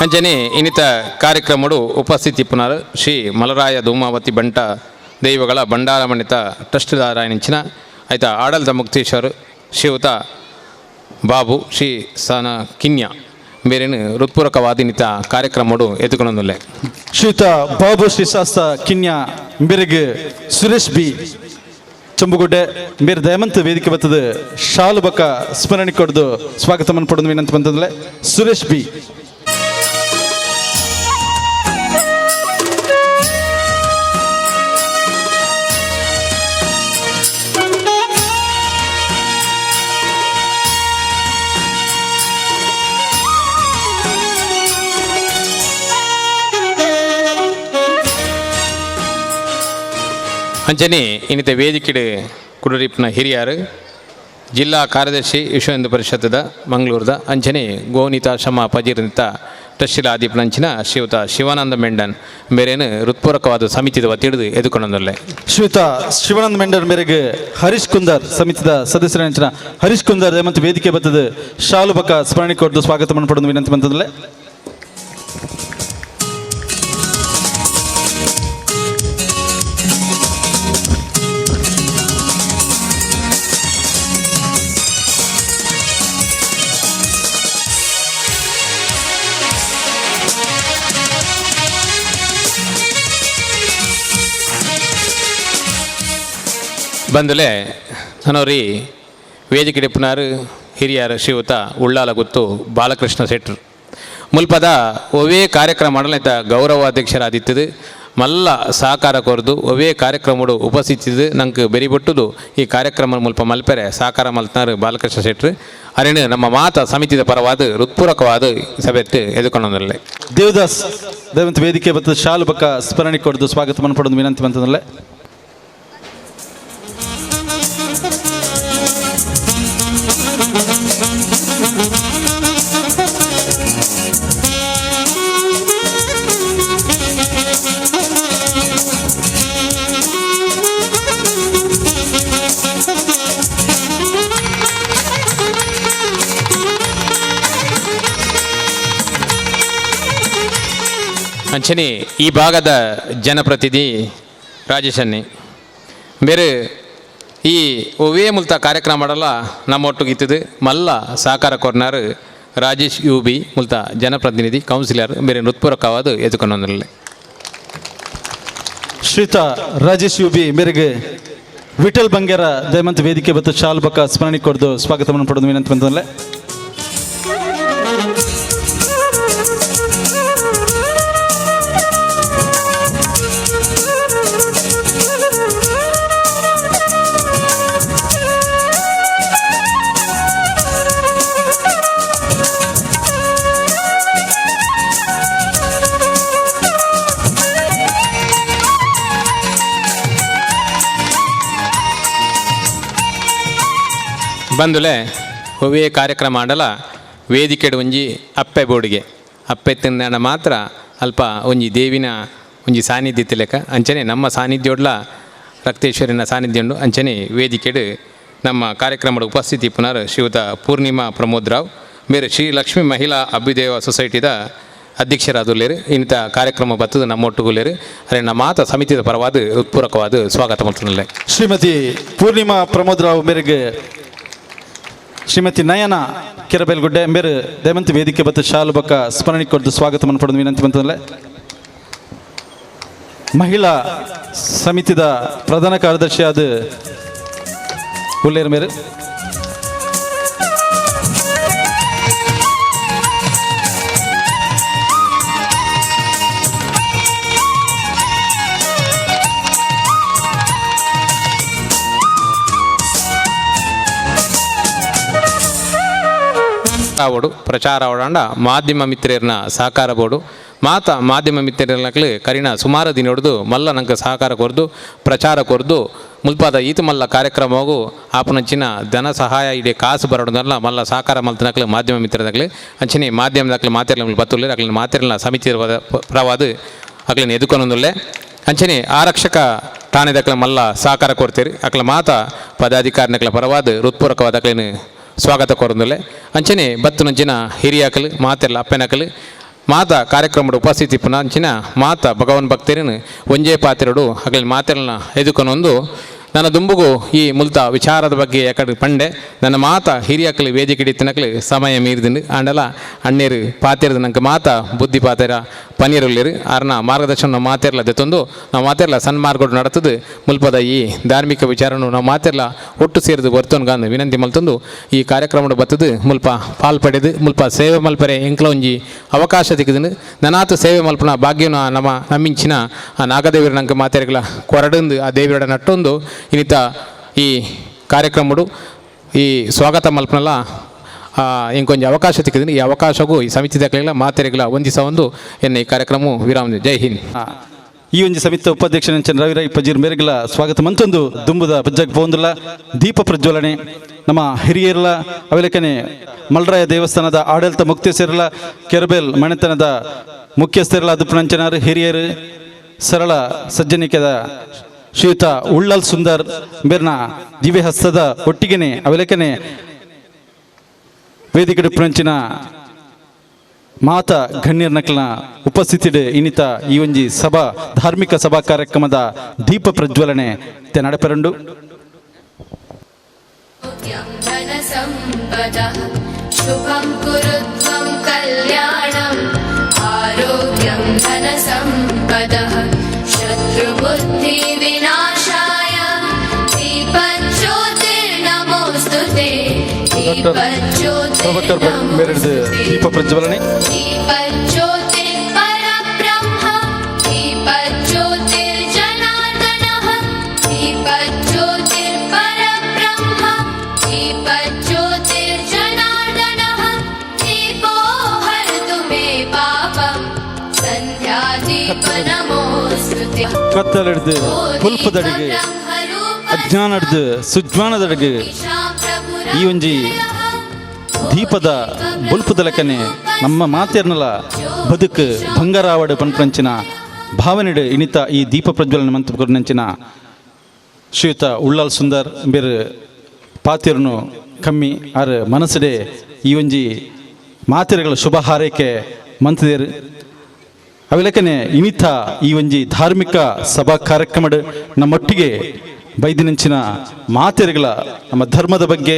ಅಂಚನೆ ಇನ್ನಿತ ಕಾರ್ಯಕ್ರಮಡು ಉಪಸ್ಥಿತಿ ಪುನರ್ ಶ್ರೀ ಮಲರಾಯ ಧೂಮಾವತಿ ಬಂಟ ದೈವಗಳ ಭಂಡಾರ ಮಣಿತ ಟ್ರಸ್ಟ್ದಾರಾಯನಿಂಚಿನ ಆಯ್ತಾ ಆಡಳಿತ ಮುಕ್ತೇಶ್ವರ್ ಶ್ರೀಯುತ ಬಾಬು ಶ್ರೀ ಸನ ಕಿನ್ಯ ಬೇರೇನು ಹೃತ್ಪೂರ್ವಕವಾದಿನಿತ ಕಾರ್ಯಕ್ರಮಡು ಎತ್ತುಕೊಂಡೊಂದುಲ್ಲೆ ಶ್ರೀಯುತ ಬಾಬು ಶ್ರೀ ಶಾಸ್ತ್ರ ಕಿನ್ಯ ಮೇರೆಗೆ ಸುರೇಶ್ ಬಿ ಚಂಬುಗುಡ್ಡೆ ಬೇರೆ ದಯಮಂತ ವೇದಿಕೆ ಬರ್ತದೆ ಶಾಲು ಬಕ್ಕ ಸ್ಮರಣೆ ಕೊಡ್ದು ಸ್ವಾಗತ ಪಡೆದು ವಿನಂತಿ ಬಂತಂದ್ರೆ ಸುರೇಶ್ ಬಿ. ಅಂಚನೆ ಇನ್ನಿತ ವೇದಿಕೆ ಕುಡರಿಪ್ನ ಹಿರಿಯರು ಜಿಲ್ಲಾ ಕಾರ್ಯದರ್ಶಿ ವಿಶ್ವ ಹಿಂದೂ ಪರಿಷತ್ತದ ಮಂಗಳೂರದ ಅಂಚನೆ ಗೋನಿತಾಶ್ರಮ ಪಜಿರ್ನಿತ ಟ್ರಸ್ಟಿಲಾದಿಪ್ನಂಚಿನ ಶ್ರೀಯುತ ಶಿವಾನಂದ ಮೆಂಡನ್ ಬೇರೇನು ಹೃತ್ಪೂರ್ವಕವಾದ ಸಮಿತಿದ ಒತ್ತಿಡಿದು ಎದುಕೊಂಡೊಂದಲ್ಲೇ ಶ್ರೀಯುತ ಶಿವಾನಂದ ಮೆಂಡನ್ ಮೇರೆಗೆ ಹರೀಶ್ ಕುಂದರ್ ಸಮಿತಿದ ಸದಸ್ಯರ ಹರೀಶ್ ಕುಂದರ್ ಮತ್ತು ವೇದಿಕೆ ಬರ್ತದೆ ಶಾಲು ಬಕ್ಕ ಸ್ಮರಣೆ ಕೊಡ್ದು ಸ್ವಾಗತ ಪಡೆದು ವಿನಂತಿ ಬಂತಂದ್ರೆ ಬಂದಲೇ ನನವ್ರಿ ವೇದಿಕೆ ಡಿಪ್ಪನಾರು ಹಿರಿಯರ ಶ್ರೀಯುತ ಉಳ್ಳಾಲ ಗುತ್ತು ಬಾಲಕೃಷ್ಣ ಶೆಟ್ಟರು ಮುಲ್ಪದ ಒವೇ ಕಾರ್ಯಕ್ರಮ ಮಾಡಲಿಂತ ಗೌರವಾಧ್ಯಕ್ಷರಾದಿತ್ತದು ಮಲ್ಲ ಸಹಕಾರ ಕೊರದು ಒವೇ ಕಾರ್ಯಕ್ರಮಡು ಉಪಸ್ಥಿತಿದ್ದು ನಂಗೆ ಬೆರಿಬಿಟ್ಟುದು ಈ ಕಾರ್ಯಕ್ರಮ ಮುಲ್ಪ ಮಲ್ಪೆರೆ ಸಹಕಾರ ಮಲ್ತನಾರು ಬಾಲಕೃಷ್ಣ ಶೆಟ್ಟರು ಅರೇನು ನಮ್ಮ ಮಾತ ಸಮಿತಿದ ಪರವಾದ ಹೃತ್ಪೂರ್ವಕವಾದ ಸಭೆಟ್ಟು ಎದುಕೊಂಡೊಂದಲ್ಲೇ ದೇವದಾಸ್ ದಯವಂತ ವೇದಿಕೆ ಬರ್ತದೆ ಶಾಲು ಬಕ್ಕ ಸ್ಮರಣೆ ಕೊಡ್ದು ಸ್ವಾಗತ ಪಡೆದು ವಿನಂತಿ ಬಂತಂದ್ರೆ ಅಂಚನೆ ಈ ಭಾಗದ ಜನಪ್ರತಿನಿಧಿ ರಾಜೇಶ್ ಅನ್ನಿ ಬೇರೆ ಈ ಒವೇ ಮುಲ್ತ ಕಾರ್ಯಕ್ರಮ ಮಾಡಲ್ಲ ನಮ್ಮೊಟ್ಟಿಗೆ ಇತ್ತದು ಮಲ್ಲ ಸಹಕಾರ ಕೊರ್ನಾರು ರಾಜೇಶ್ ಯು ಬಿ ಮುಲ್ತ ಜನಪ್ರತಿನಿಧಿ ಕೌನ್ಸಿಲರ್ ಬೇರೆ ಹೃತ್ಪೂರ್ವಕವಾದ ಎದುಕೊಂಡೊಂದರಲ್ಲಿ ಶ್ರೀಯುತ ರಾಜೇಶ್ ಯು ಬಿ ಮೇರೆಗೆ ವಿಠಲ್ ಬಂಗೇರ ದಯಮಂತ ವೇದಿಕೆ ಬತ್ತು ಶಾಲು ಬಕ್ಕ ಸ್ಮರಣೆ ಕೊಡ್ದು ಸ್ವಾಗತ ಪಡೆದು ವಿನಂತಿ ಬಂತಂದ್ರೆ ಬಂದುಲೆ ಒವೇ ಕಾರ್ಯಕ್ರಮ ಮಾಡಲ ವೇದಿಕೆಡು ಒಂಜಿ ಅಪ್ಪೆ ಬೋರ್ಡಿಗೆ ಅಪ್ಪೆ ತಿಂದ ಮಾತ್ರ ಅಲ್ಪ ಒಂಜಿ ದೇವಿನ ಒಂಜಿ ಸಾನ್ನಿಧ್ಯ ತಿಲಕ ಅಂಚನೆ ನಮ್ಮ ಸಾನ್ನಿಧ್ಯೋಡ್ಲ ರಕ್ತೇಶ್ವರಿನ ಸಾನ್ನಿಧ್ಯ ಉಂಡು ಅಂಚನೆ ವೇದಿಕೆಡು ನಮ್ಮ ಕಾರ್ಯಕ್ರಮದ ಉಪಸ್ಥಿತಿ ಪುನರ್ ಶ್ರೀಯುತ ಪೂರ್ಣಿಮಾ ಪ್ರಮೋದ್ ರಾವ್ ಬೇರೆ ಶ್ರೀ ಲಕ್ಷ್ಮೀ ಮಹಿಳಾ ಅಭ್ಯುದಯ ಸೊಸೈಟಿದ ಅಧ್ಯಕ್ಷರಾದುಲ್ಲೇರು ಇಂಥ ಕಾರ್ಯಕ್ರಮ ಬತ್ತದು ನಮ್ಮೊಟ್ಟುಗುಲ್ಲೇರು ಅರೆ ನಮ್ಮ ಮಾತ ಸಮಿತಿಯ ಪರವಾದ ಹೃತ್ಪೂರ್ವಕವಾದ ಸ್ವಾಗತ ಮಾಡ್ತಾನಲ್ಲೇ ಶ್ರೀಮತಿ ಪೂರ್ಣಿಮಾ ಪ್ರಮೋದ್ ರಾವ್ ಮೇರೆಗೆ ಶ್ರೀಮತಿ ನಯನ ಕೆರಬೇಲ್ಗುಡ್ಡೆ ಬೇರೆ ದಯಮಂತ ವೇದಿಕೆ ಬತ್ತು ಶಾಲು ಬಕ್ಕ ಸ್ಮರಣೆ ಕೊಡ್ದು ಸ್ವಾಗತ ಪಡೆದು ವಿನಂತಿ ಬಂತಂದ್ರೆ ಮಹಿಳಾ ಸಮಿತಿದ ಪ್ರಧಾನ ಕಾರ್ಯದರ್ಶಿ ಆದ ಹುಲ್ಲೇರು ಮೇರೆ ಬೋಡು ಪ್ರಚಾರ ಅವಡಂಡ ಮಾಧ್ಯಮ ಮಿತ್ರರನ್ನ ಸಹಕಾರ ಬೋಡು ಮಾಧ್ಯಮ ಮಿತ್ರರ್ನಕ್ಲು ಕರಿನ ಸುಮಾರು ದಿನ ಹೊಡೆದು ಮಲ್ಲ ನಂಗೆ ಸಹಕಾರ ಕೊರ್ದು ಪ್ರಚಾರ ಕೊರ್ದು ಮುಲ್ಪಾದ ಈತ ಮಲ್ಲ ಕಾರ್ಯಕ್ರಮವು ಆಪನಂಚಿನ ಧನ ಸಹಾಯ ಇಡೀ ಕಾಸು ಬರೋದಲ್ಲ ಮಲ್ಲ ಸಹಕಾರ ಮಲ್ತನಕ್ಲು ಮಾಧ್ಯಮ ಮಿತ್ರದಾಗ್ಲಿ ಅಂಚಿನ ಮಾಧ್ಯಮದಾಗ್ಲಿ ಮಾತಿರ್ಲ ಬತ್ತುಲ್ಲೆ ಅಗ್ಲಿನ ಮಾತಿರ್ಲ ಸಮಿತಿ ಪ್ರವಾದ ಅಗ್ಲಿನ ಎದುಕೊಂದೊಂದುಲ್ಲೆ ಅಂಚನೆ ಆರಕ್ಷಕ ಠಾಣೆದಕ್ಲ ಮಲ್ಲ ಸಹಕಾರ ಕೊಡ್ತೀರಿ ಅಕ್ಲ ಮಾತ ಪದಾಧಿಕಾರಿನಕ್ಲ ಪರವಾದ ಹೃತ್ಪೂರ್ವಕವಾದ ಅಕ್ಲಿನ ಸ್ವಾಗತ ಕೊರೊಂದುಲ್ಲೆ ಅಂಚನೆ ಬತ್ತು ನಂಚಿನ ಹಿರಿಯಾಕಲು ಮಾತೆಲ್ಲ ಅಪ್ಪೆನಕಲು ಮಾತ ಕಾರ್ಯಕ್ರಮದ ಉಪಸ್ಥಿತಿ ಪುನಂಚಿನ ಮಾತ ಭಗವನ್ ಭಕ್ತರಿನ ಒಂಜೇ ಪಾತ್ರೆಡು ಅಗ್ಲಿ ಮಾತೆಲ್ಲ ಎದುಕೊಂಡೊಂದು ನನ್ನ ದುಂಬುಗೂ ಈ ಮುಲ್ತ ವಿಚಾರದ ಬಗ್ಗೆ ಯಾಕಡೆ ಪಂಡೆ ನನ್ನ ಮಾತ ಹಿರಿಯಕ್ಕಳು ವೇದಿಕೆ ಹಿಡಿತಿನಕ್ಲು ಸಮಯ ಮೀರಿದಿಂಡು ಆಂಡಲ ಅಣ್ಣೇರು ಪಾತಿರದ ನಂಗೆ ಮಾತ ಬುದ್ಧಿ ಪಾತೆರ ಪನೀರುಲ್ಲಿರು ಆರ್ನ ಮಾರ್ಗದರ್ಶನ ನಾವು ಮಾತಿರಲ್ಲ ದೆತ್ತೊಂದು ನಾವು ಮಾತಿರಲ್ಲ ಸನ್ಮಾರ್ಗೋಡು ನಡೆತದು ಮುಲ್ಪದ ಈ ಧಾರ್ಮಿಕ ವಿಚಾರನು ನಾವು ಮಾತಿರಲ್ಲ ಒಟ್ಟು ಸೇರಿದು ಬರ್ತೋನ್ಗಾಂದು ವಿನಂತಿ ಮಲ್ತೊಂದು ಈ ಕಾರ್ಯಕ್ರಮದ ಬತ್ತದು ಮುಲ್ಪ ಪಾಲ್ಪಡೆದು ಮುಲ್ಪ ಸೇವೆ ಮಲ್ಪರೆ ಎಂಕ್ಲ ಒಂಜಿ ಅವಕಾಶ ತೆಗೆದು ನನಾತು ಸೇವೆ ಮಲ್ಪನ ಭಾಗ್ಯನ ನಮ್ಮಿಂಚಿನ ಆ ನಾಗದೇವಿರ ನಂಗೆ ಮಾತೆರೆಗಳ ಕೊರಡಂದು ಆ ದೇವಿರ ನಟ್ಟೊಂದು ಇನ್ನಿತ ಈ ಕಾರ್ಯಕ್ರಮಡು ಈ ಸ್ವಾಗತ ಮಲ್ಪನಲ್ಲ ಇಂಕೊಂದು ಅವಕಾಶ ತೆಗೆದು ಈ ಅವಕಾಶಗೂ ಈ ಸಮಿತಿ ದಾಖಲೆಗಳ ಮಾತೆರೆಗಳ ಒಂದಿಸ ಒಂದು ಎನ್ನ ಈ ಕಾರ್ಯಕ್ರಮ ವಿರಾಮ. ಜೈ ಹಿಂದ್. ಈ ಒಂದು ಸಮಿತಿ ಉಪಾಧ್ಯಕ್ಷ ರವಿರಾಯ್ ಪಜೀರ್ ಮೇರೆಗಳ ಸ್ವಾಗತ ಮಂತೊಂದು ದುಂಬುದ ಪಜ್ಜಾಗ ಪೋಂದುಲ್ಲ ದೀಪ ಪ್ರಜ್ವಲನೆ ನಮ್ಮ ಹಿರಿಯರ್ಲ ಅವೆಲೆಕನೆ ಮಲ್ರಾಯ ದೇವಸ್ಥಾನದ ಆಡಳಿತ ಮುಕ್ತೇಸರಲ ಕೆರಬೇಲ್ ಮನೆತನದ ಮುಖ್ಯಸ್ಥರಲ ಅದು ಪ್ರಂಚನಾರು ಹಿರಿಯರು ಸರಳ ಸಜ್ಜನಿಕೆದ ಶ್ರೀಯುತ ಉಳ್ಳಲ್ ಸುಂದರ್ ಬೇರ್ನ ದಿವ್ಯ ಹಸ್ತದ ಒಟ್ಟಿಗೆನೆ ಅವೆಲೆಕನೆ ವೇದಿಕೆ ಪ್ರಂಚಿನ ಮಾತ ಗಣ್ಯರ ನಕಲ್ನ ಉಪಸ್ಥಿತಿಡ್ ಇನ್ನಿತ ಈ ಒಂಜಿ ಸಭಾ ಧಾರ್ಮಿಕ ಸಭಾ ಕಾರ್ಯಕ್ರಮದ ದೀಪ ಪ್ರಜ್ವಲನೆ ನಡೆಪೆರಂಡು. ಶುಭಂ ಕುರುತ್ವಂ ಕಲ್ಯಾಣಂ ಆರೋಗ್ಯಂ ಧನ ಸಂಪದಃ ಶತ್ರುಬುದ್ಧಿ ವಿನಾಶಾಯ ದೀಪಜ್ಯೋತಿರ್ನಮೋಸ್ತುತೇ ದೀಪಜ್ಯೋತಿರ್ನಮೋಸ್ತುತೇ ದೀಪ ಪ್ರಜ್ವಲನೆ ದೀಪಜ್ಯೋತಿರ್ ಪರಬ್ರಹ್ಮ ದೀಪಜ್ಯೋತಿರ್ಜನಾರ್ದನಃ ದೀಪಜ್ಯೋತಿರ್ ಪರಬ್ರಹ್ಮ ದೀಪಜ್ಯೋತಿರ್ಜನಾರ್ದನಃ ದೀಪೋ ಹರತು ಮೇ ಪಾಪಂ ಸಂಧ್ಯಾ ದೀಪ ನಮೋಸ್ತುತೇ. ಕತ್ತಲಡ್ದು ಪುಲ್ಪದಡಿಗೆ ಅಜ್ಞಾನಡ್ದು ಸುಜ್ಞಾನದಡಿಗೆ ಈ ಒಂಜಿ ದೀಪದ ಬುಲ್ಪದ ಲೆಕ್ಕನೆ ನಮ್ಮ ಮಾತೇರ್ನಲ ಬದುಕು ಬಂಗಾರಾವಡು ಪಂಪ್ರಂಚಿನ ಭಾವನೆಡು ಇನಿತ ಈ ದೀಪ ಪ್ರಜ್ವಲನೆ ಮಂತ್ಪುರ್ನಂಚಿನ ಶ್ರೀಯುತ ಉಳ್ಳಲ್ ಸುಂದರ್ ಬೇರೆ ಪಾತಿರ್ನು ಕಮ್ಮಿ ಆರು ಮನಸ್ಸಡೆ ಈ ಒಂಜಿ ಮಾತಿರೆಗಳ ಶುಭ ಹಾರೈಕೆ ಮಂತದೇರು ಅವೆಲೆಕ್ಕನೆ ಇನಿತ ಈ ಒಂಜಿ ಧಾರ್ಮಿಕ ಸಭಾ ಕಾರ್ಯಕ್ರಮಡು ನಮ್ಮೊಟ್ಟಿಗೆ ಬೈದಿನಂಚಿನ ಮಾತೆರೆಗಳ ನಮ್ಮ ಧರ್ಮದ ಬಗ್ಗೆ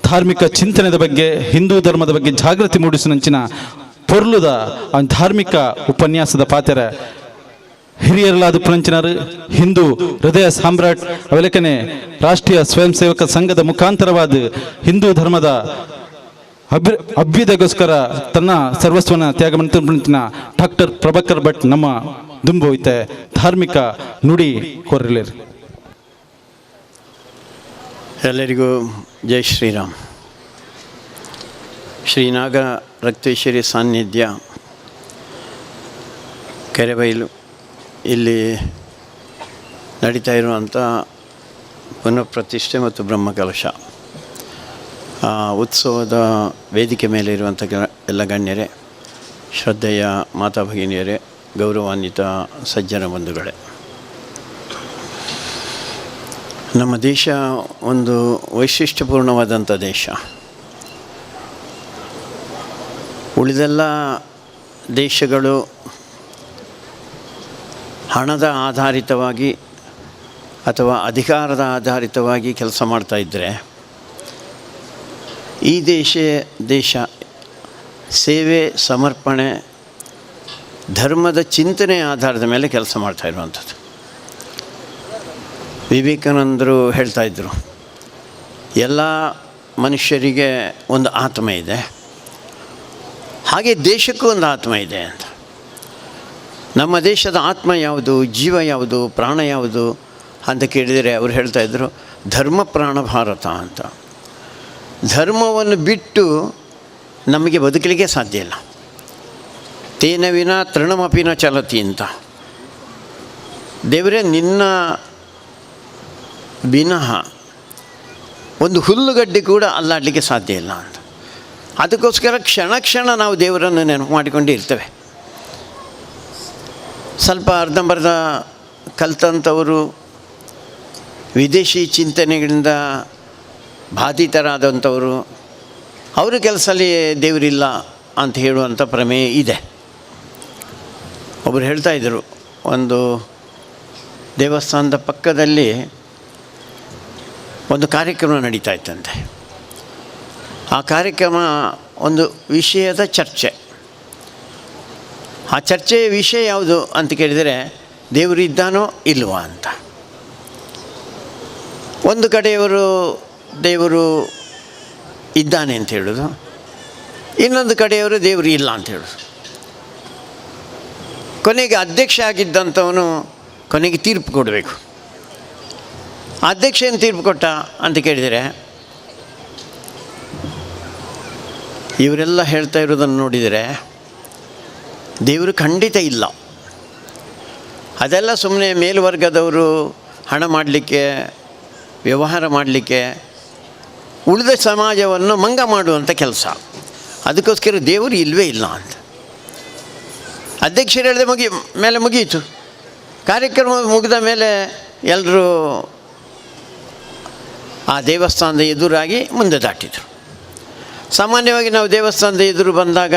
ಧಾರ್ಮಿಕ ಚಿಂತನೆದ ಬಗ್ಗೆ ಹಿಂದೂ ಧರ್ಮದ ಬಗ್ಗೆ ಜಾಗೃತಿ ಮೂಡಿಸಿನಂಚಿನ ಪೊರ್ಲುದ ಧಾರ್ಮಿಕ ಉಪನ್ಯಾಸದ ಪಾತೆರ ಹಿರಿಯರಲಾದ ಪುಣಂಚಿನರು ಹಿಂದೂ ಹೃದಯ ಸಾಮ್ರಾಟ್ ಅವೆಲೆಕ್ಕನೆ ರಾಷ್ಟ್ರೀಯ ಸ್ವಯಂ ಸೇವಕ ಸಂಘದ ಮುಖಾಂತರವಾದ ಹಿಂದೂ ಧರ್ಮದ ಅಭ್ಯುದಯಗೋಸ್ಕರ ತನ್ನ ಸರ್ವಸ್ವನ ತ್ಯಾಗ ಮಾಡಿನ ಡಾಕ್ಟರ್ ಪ್ರಭಾಕರ್ ಭಟ್ ನಮ್ಮ ದುಂಬು ಐತೆ ಧಾರ್ಮಿಕ ನುಡಿ ಕೋರಿಲೇರು. ಎಲ್ಲರಿಗೂ ಜೈ ಶ್ರೀರಾಮ್. ಶ್ರೀನಾಗ ರಕ್ತೇಶ್ವರಿ ಸಾನ್ನಿಧ್ಯ ಕೆರೆಬೈಲು ಇಲ್ಲಿ ನಡೀತಾ ಇರುವಂಥ ಪುನಃಪ್ರತಿಷ್ಠೆ ಮತ್ತು ಬ್ರಹ್ಮಕಲಶ ಉತ್ಸವದ ವೇದಿಕೆ ಮೇಲೆ ಇರುವಂಥ ಎಲ್ಲ ಗಣ್ಯರೇ, ಶ್ರದ್ಧೆಯ ಮಾತಾ ಭಗಿನಿಯರೇ, ಗೌರವಾನ್ವಿತ ಸಜ್ಜನ ಬಂಧುಗಳೇ, ನಮ್ಮ ದೇಶ ಒಂದು ವೈಶಿಷ್ಟ್ಯಪೂರ್ಣವಾದಂಥ ದೇಶ. ಉಳಿದೆಲ್ಲ ದೇಶಗಳು ಹಣದ ಆಧಾರಿತವಾಗಿ ಅಥವಾ ಅಧಿಕಾರದ ಆಧಾರಿತವಾಗಿ ಕೆಲಸ ಮಾಡ್ತಾಯಿದ್ದರೆ, ಈ ದೇಶ ಸೇವೆ, ಸಮರ್ಪಣೆ, ಧರ್ಮದ ಚಿಂತನೆ ಆಧಾರದ ಮೇಲೆ ಕೆಲಸ ಮಾಡ್ತಾ ಇರುವಂಥದ್ದು. ವಿವೇಕಾನಂದರು ಹೇಳ್ತಾಯಿದ್ರು, ಎಲ್ಲ ಮನುಷ್ಯರಿಗೆ ಒಂದು ಆತ್ಮ ಇದೆ, ಹಾಗೆ ದೇಶಕ್ಕೂ ಒಂದು ಆತ್ಮ ಇದೆ ಅಂತ. ನಮ್ಮ ದೇಶದ ಆತ್ಮ ಯಾವುದು, ಜೀವ ಯಾವುದು, ಪ್ರಾಣ ಯಾವುದು ಅಂತ ಕೇಳಿದರೆ ಅವರು ಹೇಳ್ತಾಯಿದ್ರು, ಧರ್ಮ ಪ್ರಾಣ ಭಾರತ ಅಂತ. ಧರ್ಮವನ್ನು ಬಿಟ್ಟು ನಮಗೆ ಬದುಕಲಿಕ್ಕೆ ಸಾಧ್ಯ ಇಲ್ಲ. ತೇನ ವಿನ ತೃಣಮಪಿನ ಚಲತಿ ಅಂತ. ದೇವರೇ, ನಿನ್ನ ವಿನಃ ಒಂದು ಹುಲ್ಲುಗಡ್ಡೆ ಕೂಡ ಅಲ್ಲಾಡಲಿಕ್ಕೆ ಸಾಧ್ಯ ಇಲ್ಲ ಅಂತ. ಅದಕ್ಕೋಸ್ಕರ ಕ್ಷಣ ಕ್ಷಣ ನಾವು ದೇವರನ್ನು ನೆನಪು ಮಾಡಿಕೊಂಡು ಇರ್ತೇವೆ. ಸ್ವಲ್ಪ ಅರ್ಧಂಬರ್ಧ ಕಲ್ತಂಥವರು, ವಿದೇಶಿ ಚಿಂತನೆಗಳಿಂದ ಬಾಧಿತರಾದಂಥವರು, ಅವರ ಕೆಲಸದಲ್ಲಿ ದೇವರಿಲ್ಲ ಅಂತ ಹೇಳುವಂಥ ಪ್ರಮೇಯ ಇದೆ. ಒಬ್ಬರು ಹೇಳ್ತಾಯಿದ್ರು, ಒಂದು ದೇವಸ್ಥಾನದ ಪಕ್ಕದಲ್ಲಿ ಒಂದು ಕಾರ್ಯಕ್ರಮ ನಡೀತಾ ಇತ್ತಂತೆ. ಆ ಕಾರ್ಯಕ್ರಮ ಒಂದು ವಿಷಯದ ಚರ್ಚೆ. ಆ ಚರ್ಚೆಯ ವಿಷಯ ಯಾವುದು ಅಂತ ಕೇಳಿದರೆ ದೇವರು ಇದ್ದಾನೋ ಇಲ್ವಾ ಅಂತ. ಒಂದು ಕಡೆಯವರು ದೇವರು ಇದ್ದಾನೆ ಅಂತ ಹೇಳೋದು, ಇನ್ನೊಂದು ಕಡೆಯವರು ದೇವರು ಇಲ್ಲ ಅಂತ ಹೇಳೋದು. ಕೊನೆಗೆ ಅಧ್ಯಕ್ಷ ಆಗಿದ್ದಂಥವನು ಕೊನೆಗೆ ತೀರ್ಪು ಕೊಡಬೇಕು. ಅಧ್ಯಕ್ಷ ಏನು ತೀರ್ಪು ಕೊಟ್ಟ ಅಂತ ಕೇಳಿದರೆ, ಇವರೆಲ್ಲ ಹೇಳ್ತಾ ಇರೋದನ್ನು ನೋಡಿದರೆ ದೇವರು ಖಂಡಿತ ಇಲ್ಲ. ಅದೆಲ್ಲ ಸುಮ್ಮನೆ ಮೇಲ್ವರ್ಗದವರು ಹಣ ಮಾಡಲಿಕ್ಕೆ, ವ್ಯವಹಾರ ಮಾಡಲಿಕ್ಕೆ, ಉಳಿದ ಸಮಾಜವನ್ನು ಮಂಗ ಮಾಡುವಂಥ ಕೆಲಸ. ಅದಕ್ಕೋಸ್ಕರ ದೇವರು ಇಲ್ಲವೇ ಇಲ್ಲ ಅಂತ ಅಧ್ಯಕ್ಷರು ಹೇಳಿದೆ. ಮೇಲೆ ಮುಗಿಯಿತು. ಕಾರ್ಯಕ್ರಮ ಮುಗಿದ ಮೇಲೆ ಎಲ್ಲರೂ ಆ ದೇವಸ್ಥಾನದ ಎದುರಾಗಿ ಮುಂದೆ ದಾಟಿದರು. ಸಾಮಾನ್ಯವಾಗಿ ನಾವು ದೇವಸ್ಥಾನದ ಎದುರು ಬಂದಾಗ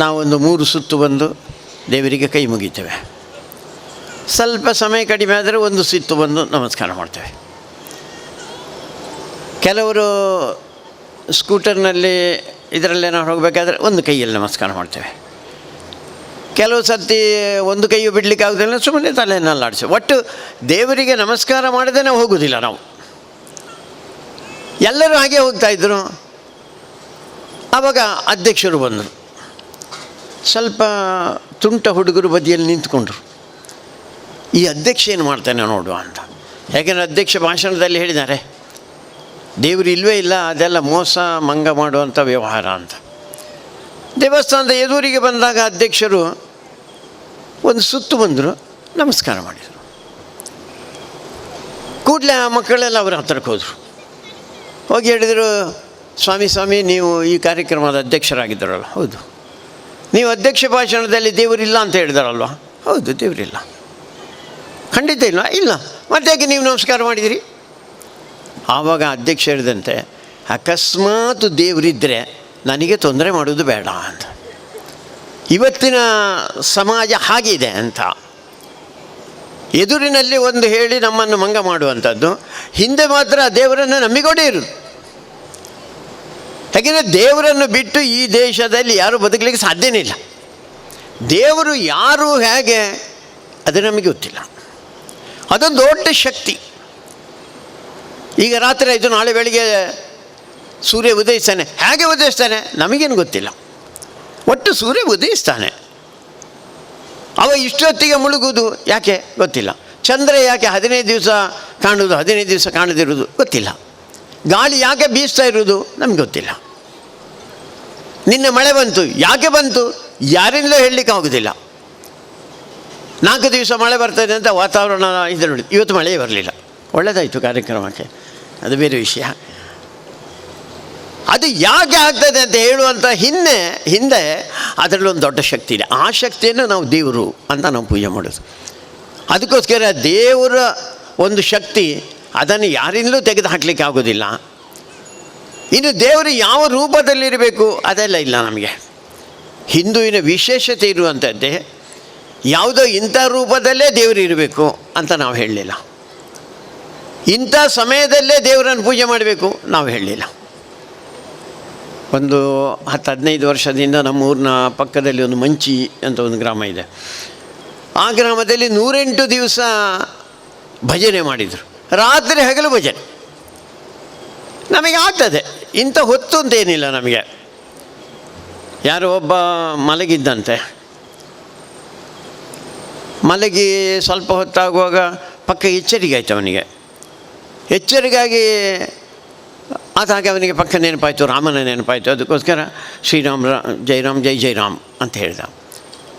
ನಾವೊಂದು 3 ಸುತ್ತು ಬಂದು ದೇವರಿಗೆ ಕೈ ಮುಗಿತೇವೆ. ಸ್ವಲ್ಪ ಸಮಯ ಕಡಿಮೆ ಆದರೆ 1 ಸುತ್ತು ಬಂದು ನಮಸ್ಕಾರ ಮಾಡ್ತೇವೆ. ಕೆಲವರು ಸ್ಕೂಟರ್ನಲ್ಲಿ ಇದರಲ್ಲೇ ನಾವು ಹೋಗಬೇಕಾದ್ರೆ 1 ಕೈಯಲ್ಲಿ ನಮಸ್ಕಾರ ಮಾಡ್ತೇವೆ. ಕೆಲವು ಸರ್ತಿ 1 ಕೈಯು ಬಿಡಲಿಕ್ಕೆ ಆಗೋದಿಲ್ಲ, ಸುಮ್ಮನೆ ತಲೆಯನ್ನೆಲ್ಲ ಆಡಿಸಿ. ಒಟ್ಟು ದೇವರಿಗೆ ನಮಸ್ಕಾರ ಮಾಡದೆ ನಾವು ಹೋಗೋದಿಲ್ಲ. ನಾವು ಎಲ್ಲರೂ ಹಾಗೆ ಹೋಗ್ತಾಯಿದ್ರು. ಆವಾಗ ಅಧ್ಯಕ್ಷರು ಬಂದರು. ಸ್ವಲ್ಪ ತುಂಟ ಹುಡುಗರು ಬದಿಯಲ್ಲಿ ನಿಂತ್ಕೊಂಡ್ರು. ಈ ಅಧ್ಯಕ್ಷ ಏನು ಮಾಡ್ತಾನೆ ನೋಡುವ ಅಂತ. ಯಾಕೆಂದರೆ ಅಧ್ಯಕ್ಷ ಭಾಷಣದಲ್ಲಿ ಹೇಳಿದ್ದಾರೆ, ದೇವರು ಇಲ್ಲವೇ ಇಲ್ಲ, ಅದೆಲ್ಲ ಮೋಸ ಮಂಗ ಮಾಡುವಂಥ ವ್ಯವಹಾರ ಅಂತ. ದೇವಸ್ಥಾನದ ಎದುರಿಗೆ ಬಂದಾಗ ಅಧ್ಯಕ್ಷರು 1 ಸುತ್ತು ಬಂದರು, ನಮಸ್ಕಾರ ಮಾಡಿದರು. ಕೂಡಲೇ ಆ ಮಕ್ಕಳೆಲ್ಲ ಅವರ ಹತ್ರಕ್ಕೆ ಹೋದರು. ಹೋಗಿ ಹೇಳಿದರು, ಸ್ವಾಮಿ ನೀವು ಈ ಕಾರ್ಯಕ್ರಮದ ಅಧ್ಯಕ್ಷರಾಗಿದ್ದಾರಲ್ಲ? ಹೌದು. ನೀವು ಅಧ್ಯಕ್ಷ ಭಾಷಣದಲ್ಲಿ ದೇವರಿಲ್ಲ ಅಂತ ಹೇಳಿದಾರಲ್ವ? ಹೌದು, ದೇವರಿಲ್ಲ. ಖಂಡಿತ ಇಲ್ಲ. ಇಲ್ಲ, ಮತ್ತೆ ಯಾಕೆ ನೀವು ನಮಸ್ಕಾರ ಮಾಡಿದಿರಿ? ಆವಾಗ ಅಧ್ಯಕ್ಷ ಹೇಳಿದಂತೆ, ಅಕಸ್ಮಾತ್ ದೇವರಿದ್ದರೆ ನನಗೆ ತೊಂದರೆ ಮಾಡೋದು ಬೇಡ ಅಂತ. ಇವತ್ತಿನ ಸಮಾಜ ಹಾಗಿದೆ ಅಂತ. ಎದುರಿನಲ್ಲಿ ಒಂದು ಹೇಳಿ ನಮ್ಮನ್ನು ಮಂಗ ಮಾಡುವಂಥದ್ದು, ಹಿಂದೆ ಮಾತ್ರ ದೇವರನ್ನು ನಂಬಿಕೊಂಡೇ ಇರೋದು. ಯಾಕೆಂದರೆ ದೇವರನ್ನು ಬಿಟ್ಟು ಈ ದೇಶದಲ್ಲಿ ಯಾರೂ ಬದುಕಲಿಕ್ಕೆ ಸಾಧ್ಯನೇ ಇಲ್ಲ. ದೇವರು ಯಾರು ಹೇಗೆ ಅದು ನಮಗೆ ಗೊತ್ತಿಲ್ಲ. ಅದೊಂದು ದೊಡ್ಡ ಶಕ್ತಿ. ಈಗ ರಾತ್ರಿ ಆಯಿತು, ನಾಳೆ ಬೆಳಿಗ್ಗೆ ಸೂರ್ಯ ಉದಯಿಸ್ತಾನೆ. ಹೇಗೆ ಉದಯಿಸ್ತಾನೆ ನಮಗೇನು ಗೊತ್ತಿಲ್ಲ. ಒಟ್ಟು ಸೂರ್ಯ ಉದಯಿಸ್ತಾನೆ. ಅವ ಇಷ್ಟೊತ್ತಿಗೆ ಮುಳುಗುವುದು ಯಾಕೆ ಗೊತ್ತಿಲ್ಲ. ಚಂದ್ರ ಯಾಕೆ 15 ದಿವಸ ಕಾಣುವುದು, 15 ದಿವಸ ಕಾಣದಿರುವುದು ಗೊತ್ತಿಲ್ಲ. ಗಾಳಿ ಯಾಕೆ ಬೀಸ್ತಾ ಇರುವುದು ನಮ್ಗೆ ಗೊತ್ತಿಲ್ಲ. ನಿನ್ನೆ ಮಳೆ ಬಂತು, ಯಾಕೆ ಬಂತು ಯಾರಿಂದಲೂ ಹೇಳಲಿಕ್ಕೆ ಆಗೋದಿಲ್ಲ. 4 ದಿವಸ ಮಳೆ ಬರ್ತದೆ ಅಂತ ವಾತಾವರಣ ಇದು ನೋಡಿ, ಇವತ್ತು ಮಳೆ ಬರಲಿಲ್ಲ. ಒಳ್ಳೆಯದಾಯಿತು ಕಾರ್ಯಕ್ರಮಕ್ಕೆ, ಅದು ಬೇರೆ ವಿಷಯ. ಅದು ಯಾಕೆ ಆಗ್ತದೆ ಅಂತ ಹೇಳುವಂಥ ಹಿಂದೆ ಅದರಲ್ಲೊಂದು ದೊಡ್ಡ ಶಕ್ತಿ ಇದೆ. ಆ ಶಕ್ತಿಯನ್ನು ನಾವು ದೇವರು ಅಂತ ನಾವು ಪೂಜೆ ಮಾಡೋದು. ಅದಕ್ಕೋಸ್ಕರ ದೇವರ ಒಂದು ಶಕ್ತಿ, ಅದನ್ನು ಯಾರಿಂದಲೂ ತೆಗೆದು ಹಾಕಲಿಕ್ಕೆ ಆಗೋದಿಲ್ಲ. ಇನ್ನು ದೇವರು ಯಾವ ರೂಪದಲ್ಲಿರಬೇಕು ಅದೆಲ್ಲ ಇಲ್ಲ ನಮಗೆ. ಹಿಂದುವಿನ ವಿಶೇಷತೆ ಇರುವಂಥದ್ದೇ, ಯಾವುದೋ ಇಂಥ ರೂಪದಲ್ಲೇ ದೇವರು ಇರಬೇಕು ಅಂತ ನಾವು ಹೇಳಲಿಲ್ಲ. ಇಂಥ ಸಮಯದಲ್ಲೇ ದೇವರನ್ನು ಪೂಜೆ ಮಾಡಬೇಕು ನಾವು ಹೇಳಲಿಲ್ಲ. ಒಂದು 10-15 ವರ್ಷದಿಂದ ನಮ್ಮ ಊರಿನ ಪಕ್ಕದಲ್ಲಿ ಒಂದು ಮಂಚಿ ಅಂತ ಒಂದು ಗ್ರಾಮ ಇದೆ. ಆ ಗ್ರಾಮದಲ್ಲಿ 108 ದಿವಸ ಭಜನೆ ಮಾಡಿದರು. ರಾತ್ರಿ ಹಗಲು ಭಜನೆ. ನಮಗೆ ಆಗ್ತದೆ, ಇಂಥ ಹೊತ್ತು ಅಂತೇನಿಲ್ಲ ನಮಗೆ. ಯಾರೋ ಒಬ್ಬ ಮಲಗಿದ್ದಂತೆ, ಮಲಗಿ ಸ್ವಲ್ಪ ಹೊತ್ತಾಗುವಾಗ ಪಕ್ಕ ಎಚ್ಚರಿಕೆ ಆಯಿತು ಅವನಿಗೆ. ಎಚ್ಚರಿಗಾಗಿ ಹಾಗೆ ಅವನಿಗೆ ಪಕ್ಕ ನೆನಪಾಯಿತು, ರಾಮನ ನೆನಪಾಯಿತು. ಅದಕ್ಕೋಸ್ಕರ ಶ್ರೀರಾಮ್ ಜೈರಾಮ್ ಜೈ ಜೈರಾಮ್ ಅಂತ ಹೇಳ್ದ.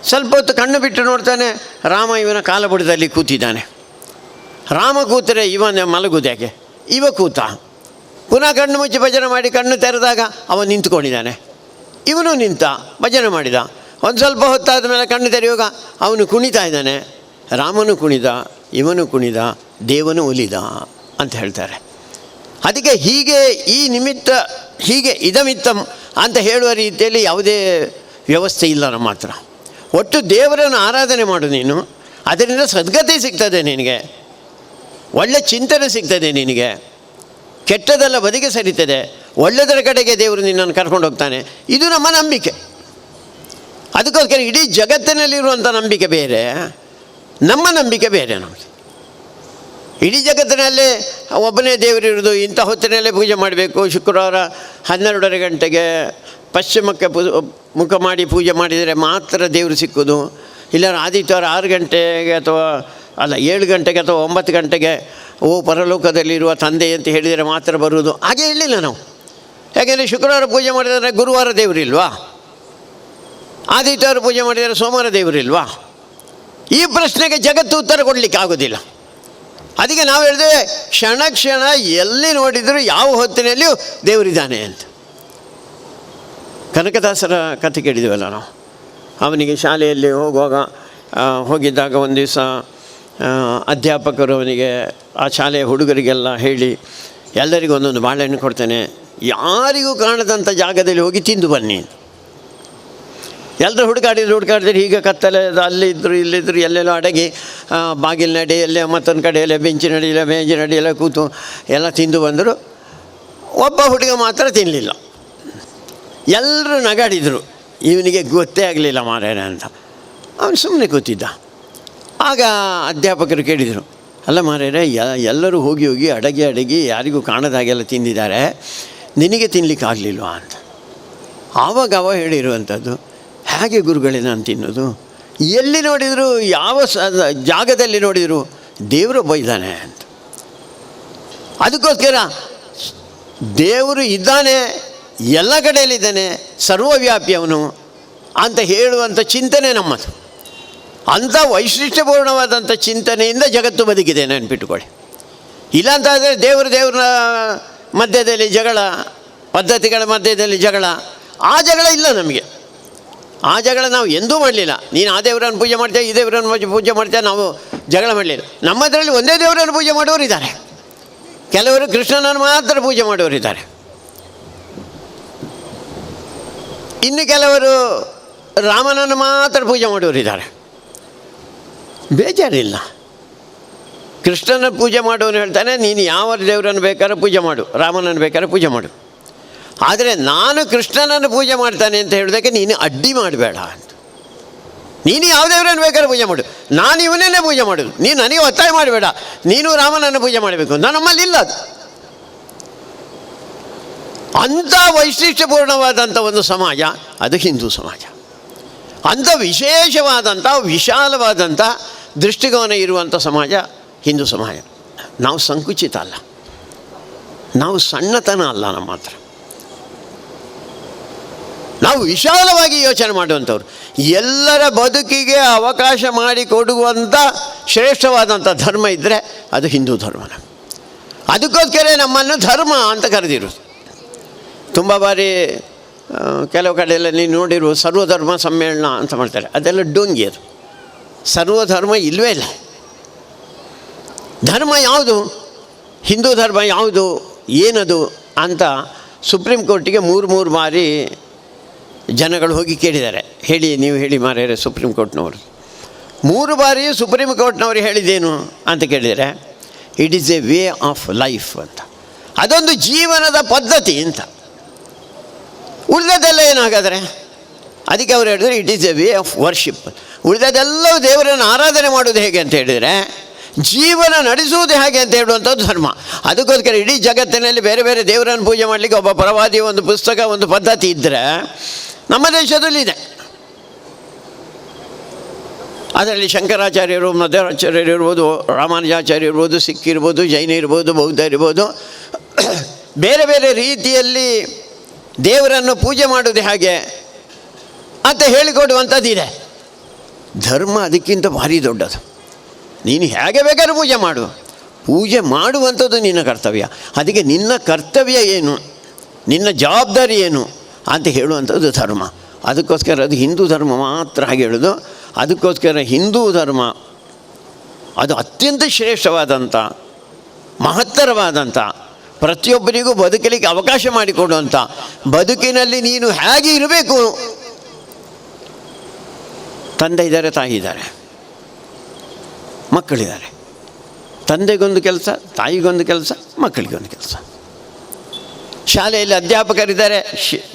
ಸ್ವಲ್ಪ ಹೊತ್ತು ಕಣ್ಣು ಬಿಟ್ಟು ನೋಡ್ತಾನೆ, ರಾಮ ಇವನ ಕಾಲಬುಡದಲ್ಲಿ ಕೂತಿದ್ದಾನೆ. ರಾಮ ಕೂತರೆ ಇವನ ಮಲಗುವುದು ಯಾಕೆ? ಇವ ಕೂತ. ಪುನಃ ಕಣ್ಣು ಮುಚ್ಚಿ ಭಜನೆ ಮಾಡಿ ಕಣ್ಣು ತೆರೆದಾಗ ಅವ ನಿಂತ್ಕೊಂಡಿದ್ದಾನೆ. ಇವನು ನಿಂತ ಭಜನೆ ಮಾಡಿದ. ಒಂದು ಸ್ವಲ್ಪ ಹೊತ್ತಾದ ಮೇಲೆ ಕಣ್ಣು ತೆರೆಯುವಾಗ ಅವನು ಕುಣಿತಾ ಇದ್ದಾನೆ. ರಾಮನು ಕುಣಿದ, ಇವನು ಕುಣಿದ, ದೇವನು ಒಲಿದ ಅಂತ ಹೇಳ್ತಾರೆ. ಅದಕ್ಕೆ ಹೀಗೆ ಈ ನಿಮಿತ್ತ, ಹೀಗೆ ಇದಮಿತ್ತಂ ಅಂತ ಹೇಳುವ ರೀತಿಯಲ್ಲಿ ಯಾವುದೇ ವ್ಯವಸ್ಥೆ ಇಲ್ಲ ನಮ್ಮ ಹತ್ರ. ಒಟ್ಟು ದೇವರನ್ನು ಆರಾಧನೆ ಮಾಡು ನೀನು, ಅದರಿಂದ ಸದ್ಗತಿ ಸಿಗ್ತದೆ ನಿನಗೆ. ಒಳ್ಳೆ ಚಿಂತನೆ ಸಿಗ್ತದೆ ನಿನಗೆ, ಕೆಟ್ಟದೆಲ್ಲ ಬದಿಗೆ ಸರಿತದೆ, ಒಳ್ಳೆಯದರ ಕಡೆಗೆ ದೇವರು ನಿನ್ನನ್ನು ಕರ್ಕೊಂಡು ಹೋಗ್ತಾನೆ. ಇದು ನಮ್ಮ ನಂಬಿಕೆ. ಅದಕ್ಕೋಸ್ಕರ ಇಡೀ ಜಗತ್ತಿನಲ್ಲಿರುವಂಥ ನಂಬಿಕೆ ಬೇರೆ, ನಮ್ಮ ನಂಬಿಕೆ ಬೇರೆ. ನಮಗೆ ಇಡೀ ಜಗತ್ತಿನಲ್ಲಿ ಒಬ್ಬನೇ ದೇವರಿರೋದು, ಇಂಥ ಹೊತ್ತಿನಲ್ಲೇ ಪೂಜೆ ಮಾಡಬೇಕು, ಶುಕ್ರವಾರ 12:30 ಗಂಟೆಗೆ ಪಶ್ಚಿಮಕ್ಕೆ ಮುಖ ಮಾಡಿ ಪೂಜೆ ಮಾಡಿದರೆ ಮಾತ್ರ ದೇವರು ಸಿಕ್ಕೋದು, ಇಲ್ಲ ಆದಿತ್ಯವಾರ 6 ಗಂಟೆಗೆ ಅಥವಾ 7 ಗಂಟೆಗೆ ಅಥವಾ 9 ಗಂಟೆಗೆ ಪರಲೋಕದಲ್ಲಿರುವ ತಂದೆ ಅಂತ ಹೇಳಿದರೆ ಮಾತ್ರ ಬರುವುದು, ಹಾಗೆ ಹೇಳಿಲ್ಲ ನಾವು. ಯಾಕೆಂದರೆ ಶುಕ್ರವಾರ ಪೂಜೆ ಮಾಡಿದರೆ ಗುರುವಾರ ದೇವರಿಲ್ವಾ? ಆದಿತ್ಯವಾರ ಪೂಜೆ ಮಾಡಿದರೆ ಸೋಮವಾರ ದೇವರಿಲ್ವಾ? ಈ ಪ್ರಶ್ನೆಗೆ ಜಗತ್ತು ಉತ್ತರ ಕೊಡಲಿಕ್ಕೆ ಆಗೋದಿಲ್ಲ. ಅದಕ್ಕೆ ನಾವು ಹೇಳಿದ್ರೆ ಕ್ಷಣ ಕ್ಷಣ ಎಲ್ಲಿ ನೋಡಿದರೂ ಯಾವ ಹೊತ್ತಿನಲ್ಲಿಯೂ ದೇವರಿದ್ದಾನೆ ಅಂತ. ಕನಕದಾಸರ ಕಥೆ ಕೇಳಿದ್ವಲ್ಲ ನಾವು. ಅವನಿಗೆ ಶಾಲೆಯಲ್ಲಿ ಹೋಗಿದ್ದಾಗ ಒಂದು ದಿವಸ ಅಧ್ಯಾಪಕರು ಅವನಿಗೆ ಆ ಶಾಲೆಯ ಹುಡುಗರಿಗೆಲ್ಲ ಹೇಳಿ ಎಲ್ಲರಿಗೂ ಒಂದೊಂದು ಬಾಳೆಹಣ್ಣು ಕೊಡ್ತೇನೆ, ಯಾರಿಗೂ ಕಾಣದಂಥ ಜಾಗದಲ್ಲಿ ಹೋಗಿ ತಿಂದು ಬನ್ನಿ. ಎಲ್ಲರೂ ಹುಡುಕಾಡಿದ್ರೆ ಹೀಗೆ ಕತ್ತಲೆ ಅಲ್ಲಿದ್ದರು ಇಲ್ಲಿದ್ದರು ಎಲ್ಲೆಲ್ಲೋ ಅಡಗಿ ಬಾಗಿಲಿನ ಅಡಿಯಲ್ಲೇ ಮತ್ತೊಂದು ಕಡೆಯಲ್ಲೇ ಬೆಂಚಿನ ಅಡಿಯಲ್ಲ ಮೇಜಿನ ಅಡಿಯಲ್ಲ ಕೂತು ಎಲ್ಲ ತಿಂದು ಬಂದರು. ಒಬ್ಬ ಹುಡುಗ ಮಾತ್ರ ತಿನ್ನಲಿಲ್ಲ. ಎಲ್ಲರೂ ನಗಾಡಿದರು, ಇವನಿಗೆ ಗೊತ್ತೇ ಆಗಲಿಲ್ಲ ಮಾರೇನೆ ಅಂತ. ಅವನು ಸುಮ್ಮನೆ ಕೂತಿದ್ದ. ಆಗ ಅಧ್ಯಾಪಕರು ಕೇಳಿದರು, ಅಲ್ಲ ಮಾರೇನೆ, ಎಲ್ಲರೂ ಹೋಗಿ ಅಡಗಿ ಯಾರಿಗೂ ಕಾಣದಾಗೆಲ್ಲ ತಿಂದಿದ್ದಾರೆ, ನಿನಗೆ ತಿನ್ನಲಿಕ್ಕೆ ಆಗಲಿಲ್ವಾ ಅಂತ. ಆವಾಗ ಹೇಳಿರುವಂಥದ್ದು, ಹೇಗೆ ಗುರುಗಳೇ ನಾನು ತಿನ್ನೋದು? ಎಲ್ಲಿ ನೋಡಿದರೂ ಯಾವ ಜಾಗದಲ್ಲಿ ನೋಡಿದರೂ ದೇವರು ಬೈದಾನೆ ಅಂತ. ಅದಕ್ಕೋಸ್ಕರ ದೇವರು ಇದ್ದಾನೆ, ಎಲ್ಲ ಕಡೆಯಲ್ಲಿದ್ದಾನೆ, ಸರ್ವವ್ಯಾಪಿ ಅವನು ಅಂತ ಹೇಳುವಂಥ ಚಿಂತನೆ ನಮ್ಮದು. ಅಂಥ ವೈಶಿಷ್ಟ್ಯಪೂರ್ಣವಾದಂಥ ಚಿಂತನೆಯಿಂದ ಜಗತ್ತು ಬದುಕಿದೆ, ನೆನಪಿಟ್ಟುಕೊಳ್ಳಿ. ಇಲ್ಲಾಂತಾದರೆ ದೇವ್ರ ಮಧ್ಯದಲ್ಲಿ ಜಗಳ, ಪದ್ಧತಿಗಳ ಮಧ್ಯದಲ್ಲಿ ಜಗಳ, ಆ ಜಗಳ ಇಲ್ಲ ನಮಗೆ. ಆ ಜಗಳ ನಾವು ಎಂದೂ ಮಾಡಲಿಲ್ಲ. ನೀನು ಆ ದೇವರನ್ನು ಪೂಜೆ ಮಾಡ್ತೇವೆ, ಈ ದೇವರನ್ನು ಪೂಜೆ ಮಾಡ್ತೇವೆ, ನಾವು ಜಗಳ ಮಾಡಲಿಲ್ಲ. ನಮ್ಮದರಲ್ಲಿ ಒಂದೇ ದೇವರನ್ನು ಪೂಜೆ ಮಾಡೋರು ಇದ್ದಾರೆ. ಕೆಲವರು ಕೃಷ್ಣನನ್ನು ಮಾತ್ರ ಪೂಜೆ ಮಾಡೋರಿದ್ದಾರೆ, ಇನ್ನು ಕೆಲವರು ರಾಮನನ್ನು ಮಾತ್ರ ಪೂಜೆ ಮಾಡೋರಿದ್ದಾರೆ. ಬೇಜಾರಿಲ್ಲ. ಕೃಷ್ಣನ ಪೂಜೆ ಮಾಡೋನು ಹೇಳ್ತಾನೆ, ನೀನು ಯಾವ ದೇವರನ್ನು ಬೇಕಾದ್ರೆ ಪೂಜೆ ಮಾಡು, ರಾಮನನ್ನು ಬೇಕಾದ್ರೆ ಪೂಜೆ ಮಾಡು, ಆದರೆ ನಾನು ಕೃಷ್ಣನನ್ನು ಪೂಜೆ ಮಾಡ್ತಾನೆ ಅಂತ ಹೇಳೋದಕ್ಕೆ ನೀನು ಅಡ್ಡಿ ಮಾಡಬೇಡ ಅಂತ. ನೀನು ಯಾವ ದೇವರನ್ನು ಬೇಕಾದ್ರೆ ಪೂಜೆ ಮಾಡು, ನಾನು ಇವನನ್ನೇ ಪೂಜೆ ಮಾಡೋದು, ನೀನು ನನಗೆ ಒತ್ತಾಯ ಮಾಡಬೇಡ, ನೀನು ರಾಮನನ್ನು ಪೂಜೆ ಮಾಡಬೇಕು ಅಂತ ನಮ್ಮಲ್ಲಿಲ್ಲ. ಅದು ಅಂಥ ವೈಶಿಷ್ಟ್ಯಪೂರ್ಣವಾದಂಥ ಒಂದು ಸಮಾಜ ಅದು ಹಿಂದೂ ಸಮಾಜ. ಅಂಥ ವಿಶೇಷವಾದಂಥ ವಿಶಾಲವಾದಂಥ ದೃಷ್ಟಿಕೋನ ಇರುವಂಥ ಸಮಾಜ ಹಿಂದೂ ಸಮಾಜ. ನಾವು ಸಂಕುಚಿತ ಅಲ್ಲ, ನಾವು ಸಣ್ಣತನ ಅಲ್ಲ, ನಮ್ಮ ಹತ್ರ ನಾವು ವಿಶಾಲವಾಗಿ ಯೋಚನೆ ಮಾಡುವಂಥವ್ರು. ಎಲ್ಲರ ಬದುಕಿಗೆ ಅವಕಾಶ ಮಾಡಿಕೊಡುವಂಥ ಶ್ರೇಷ್ಠವಾದಂಥ ಧರ್ಮ ಇದ್ದರೆ ಅದು ಹಿಂದೂ ಧರ್ಮನ. ಅದಕ್ಕೋಸ್ಕರ ನಮ್ಮನ್ನು ಧರ್ಮ ಅಂತ ಕರೆದಿರೋದು. ತುಂಬ ಬಾರಿ ಕೆಲವು ಕಡೆಯೆಲ್ಲ ನೀವು ನೋಡಿರುವ ಸರ್ವಧರ್ಮ ಸಮ್ಮೇಳನ ಅಂತ ಮಾಡ್ತಾರೆ, ಅದೆಲ್ಲ ಡೋಂಗಿ. ಅದು ಸರ್ವಧರ್ಮ ಇಲ್ಲವೇ ಇಲ್ಲ. ಧರ್ಮ ಯಾವುದು, ಹಿಂದೂ ಧರ್ಮ ಯಾವುದು, ಏನದು ಅಂತ ಸುಪ್ರೀಂ ಕೋರ್ಟಿಗೆ 3 ಬಾರಿ ಜನಗಳು ಹೋಗಿ ಕೇಳಿದ್ದಾರೆ. ನೀವು ಹೇಳಿ ಮಾರ್ಯಾರೆ ಸುಪ್ರೀಂ ಕೋರ್ಟ್ನವರು. 3 ಬಾರಿ ಸುಪ್ರೀಂ ಕೋರ್ಟ್ನವರು ಹೇಳಿದ್ದೇನು ಅಂತ ಕೇಳಿದರೆ, it is a way of life ಅಂತ, ಅದೊಂದು ಜೀವನದ ಪದ್ಧತಿ ಅಂತ. ಉಳಿದದೆಲ್ಲ ಏನಾಗಾದರೆ ಅದಕ್ಕೆ ಅವರು ಹೇಳಿದರೆ it is a way of worship. ಉಳಿದದೆಲ್ಲವೂ ದೇವರನ್ನು ಆರಾಧನೆ ಮಾಡೋದು ಹೇಗೆ ಅಂತ ಹೇಳಿದರೆ ಜೀವನ ನಡೆಸುವುದು ಹೇಗೆ ಅಂತ ಹೇಳುವಂಥದ್ದು ಧರ್ಮ. ಅದಕ್ಕೋಸ್ಕರ ಇಡೀ ಜಗತ್ತಿನಲ್ಲಿ ಬೇರೆ ಬೇರೆ ದೇವರನ್ನು ಪೂಜೆ ಮಾಡಲಿಕ್ಕೆ ಒಬ್ಬ ಪ್ರವಾದಿ, ಒಂದು ಪುಸ್ತಕ, ಒಂದು ಪದ್ಧತಿ ಇದ್ದರೆ ನಮ್ಮ ದೇಶದಲ್ಲಿದೆ. ಅದರಲ್ಲಿ ಶಂಕರಾಚಾರ್ಯರು, ಮಧ್ವಾಚಾರ್ಯರು ಇರ್ಬೋದು, ರಾಮಾನುಜಾಚಾರ್ಯ ಇರ್ಬೋದು, ಸಿಖ್ ಇರ್ಬೋದು, ಜೈನ ಇರ್ಬೋದು, ಬೌದ್ಧ ಇರ್ಬೋದು, ಬೇರೆ ಬೇರೆ ರೀತಿಯಲ್ಲಿ ದೇವರನ್ನು ಪೂಜೆ ಮಾಡೋದು ಹೇಗೆ ಅಂತ ಹೇಳಿಕೊಡುವಂಥದ್ದಿದೆ. ಧರ್ಮ ಅದಕ್ಕಿಂತ ಭಾರಿ ದೊಡ್ಡದು. ನೀನು ಹೇಗೆ ಬೇಕಾದ್ರೂ ಪೂಜೆ ಮಾಡು, ಪೂಜೆ ಮಾಡುವಂಥದ್ದು ನಿನ್ನ ಕರ್ತವ್ಯ. ಅದಕ್ಕೆ ನಿನ್ನ ಕರ್ತವ್ಯ ಏನು, ನಿನ್ನ ಜವಾಬ್ದಾರಿ ಏನು ಅಂತ ಹೇಳುವಂಥದ್ದು ಧರ್ಮ. ಅದಕ್ಕೋಸ್ಕರ ಅದು ಹಿಂದೂ ಧರ್ಮ ಮಾತ್ರ ಹಾಗೆ ಹೇಳೋದು. ಅದಕ್ಕೋಸ್ಕರ ಹಿಂದೂ ಧರ್ಮ ಅದು ಅತ್ಯಂತ ಶ್ರೇಷ್ಠವಾದಂಥ, ಮಹತ್ತರವಾದಂಥ, ಪ್ರತಿಯೊಬ್ಬರಿಗೂ ಬದುಕಲಿಕ್ಕೆ ಅವಕಾಶ ಮಾಡಿಕೊಡುವಂಥ, ಬದುಕಿನಲ್ಲಿ ನೀನು ಹೇಗೆ ಇರಬೇಕು, ತಂದೆ ಇದ್ದಾರೆ, ತಾಯಿ ಇದ್ದಾರೆ, ಮಕ್ಕಳಿದ್ದಾರೆ, ತಂದೆಗೊಂದು ಕೆಲಸ, ತಾಯಿಗೊಂದು ಕೆಲಸ, ಮಕ್ಕಳಿಗೊಂದು ಕೆಲಸ. ಶಾಲೆಯಲ್ಲಿ ಅಧ್ಯಾಪಕರಿದ್ದಾರೆ,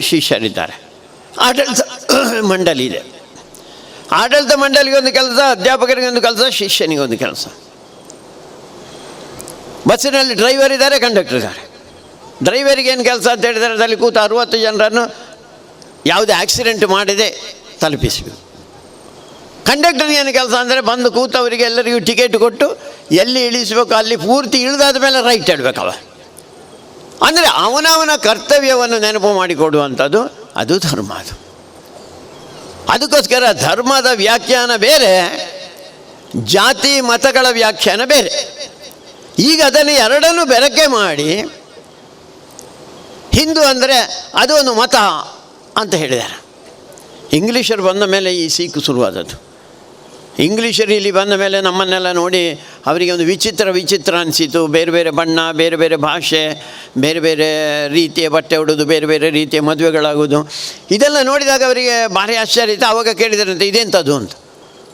ಶಿಷ್ಯರಿದ್ದಾರೆ, ಆಡಳಿತ ಮಂಡಳಿ ಇದೆ. ಆಡಳಿತ ಮಂಡಳಿಗೊಂದು ಕೆಲಸ, ಅಧ್ಯಾಪಕರಿಗೊಂದು ಕೆಲಸ, ಶಿಷ್ಯನಿಗೊಂದು ಕೆಲಸ. ಬಸ್ಸಿನಲ್ಲಿ ಡ್ರೈವರ್ ಇದ್ದಾರೆ, ಕಂಡಕ್ಟರ್ ಇದ್ದಾರೆ. ಡ್ರೈವರಿಗೆ ಏನು ಕೆಲಸ ಅಂತ ಹೇಳಿದರೆ ಅದರಲ್ಲಿ ಕೂತ 60 ಜನರನ್ನು ಯಾವುದೇ ಆಕ್ಸಿಡೆಂಟ್ ಮಾಡದೆ ತಲುಪಿಸಬೇಕು. ಕಂಡಕ್ಟರ್ಗೆ ಏನು ಕೆಲಸ ಅಂದರೆ ಬಂದು ಕೂತವರಿಗೆ ಎಲ್ಲರಿಗೂ ಟಿಕೆಟ್ ಕೊಟ್ಟು ಎಲ್ಲಿ ಇಳಿಸಬೇಕು ಅಲ್ಲಿ ಪೂರ್ತಿ ಇಳಿದಾದ ಮೇಲೆ ರೈಟ್ ಹೇಳಬೇಕವ. ಅಂದರೆ ಅವನವನ ಕರ್ತವ್ಯವನ್ನು ನೆನಪು ಮಾಡಿಕೊಡುವಂಥದ್ದು ಅದು ಧರ್ಮ. ಅದಕ್ಕೋಸ್ಕರ ಧರ್ಮದ ವ್ಯಾಖ್ಯಾನ ಬೇರೆ, ಜಾತಿ ಮತಗಳ ವ್ಯಾಖ್ಯಾನ ಬೇರೆ. ಈಗ ಅದನ್ನು ಎರಡನ್ನೂ ಬೆರಕೆ ಮಾಡಿ ಹಿಂದೂ ಅಂದರೆ ಅದು ಒಂದು ಮತ ಅಂತ ಹೇಳಿದ್ದಾರೆ. ಇಂಗ್ಲೀಷರು ಬಂದ ಮೇಲೆ ಈ ಸೀಕು ಶುರುವಾದದ್ದು. ಇಂಗ್ಲೀಷರು ಇಲ್ಲಿ ಬಂದ ಮೇಲೆ ನಮ್ಮನ್ನೆಲ್ಲ ನೋಡಿ ಅವರಿಗೆ ಒಂದು ವಿಚಿತ್ರ ಅನಿಸಿತು. ಬೇರೆ ಬೇರೆ ಬಣ್ಣ, ಬೇರೆ ಬೇರೆ ಭಾಷೆ, ಬೇರೆ ಬೇರೆ ರೀತಿಯ ಬಟ್ಟೆ ಉಡೋದು, ಬೇರೆ ಬೇರೆ ರೀತಿಯ ಮದುವೆಗಳಾಗೋದು, ಇದೆಲ್ಲ ನೋಡಿದಾಗ ಅವರಿಗೆ ಭಾರಿ ಆಶ್ಚರ್ಯ ಇತ್ತು. ಆವಾಗ ಕೇಳಿದರಂತೆ ಇದೆಂಥದ್ದು ಅಂತ.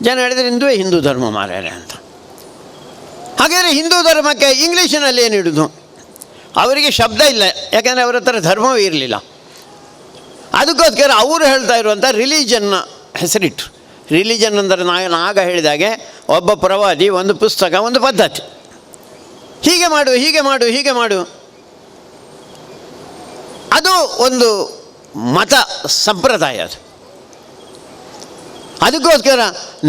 ಜನ ಹೇಳಿದರೆ ಹಿಂದೂ ಧರ್ಮ ಮಾರ್ಯಾರೆ ಅಂತ. ಹಾಗಾದರೆ ಹಿಂದೂ ಧರ್ಮಕ್ಕೆ ಇಂಗ್ಲೀಷಿನಲ್ಲಿ ಏನು ಇಡೋದು? ಅವರಿಗೆ ಶಬ್ದ ಇಲ್ಲ, ಯಾಕೆಂದರೆ ಅವರ ಹತ್ರ ಧರ್ಮವೇ ಇರಲಿಲ್ಲ. ಅದಕ್ಕೋಸ್ಕರ ಅವರು ಹೇಳ್ತಾ ಇರುವಂಥ ರಿಲಿಜನ್ನ ಹೆಸರಿಟ್ಟು. ರಿಲಿಜನ್ ಅಂದರೆ ನಾಗ ಹೇಳಿದಾಗೆ ಒಬ್ಬ ಪ್ರವಾದಿ, ಒಂದು ಪುಸ್ತಕ, ಒಂದು ಪದ್ಧತಿ. ಹೀಗೆ ಮಾಡು. ಅದು ಒಂದು ಮತ ಸಂಪ್ರದಾಯ. ಅದಕ್ಕೋಸ್ಕರ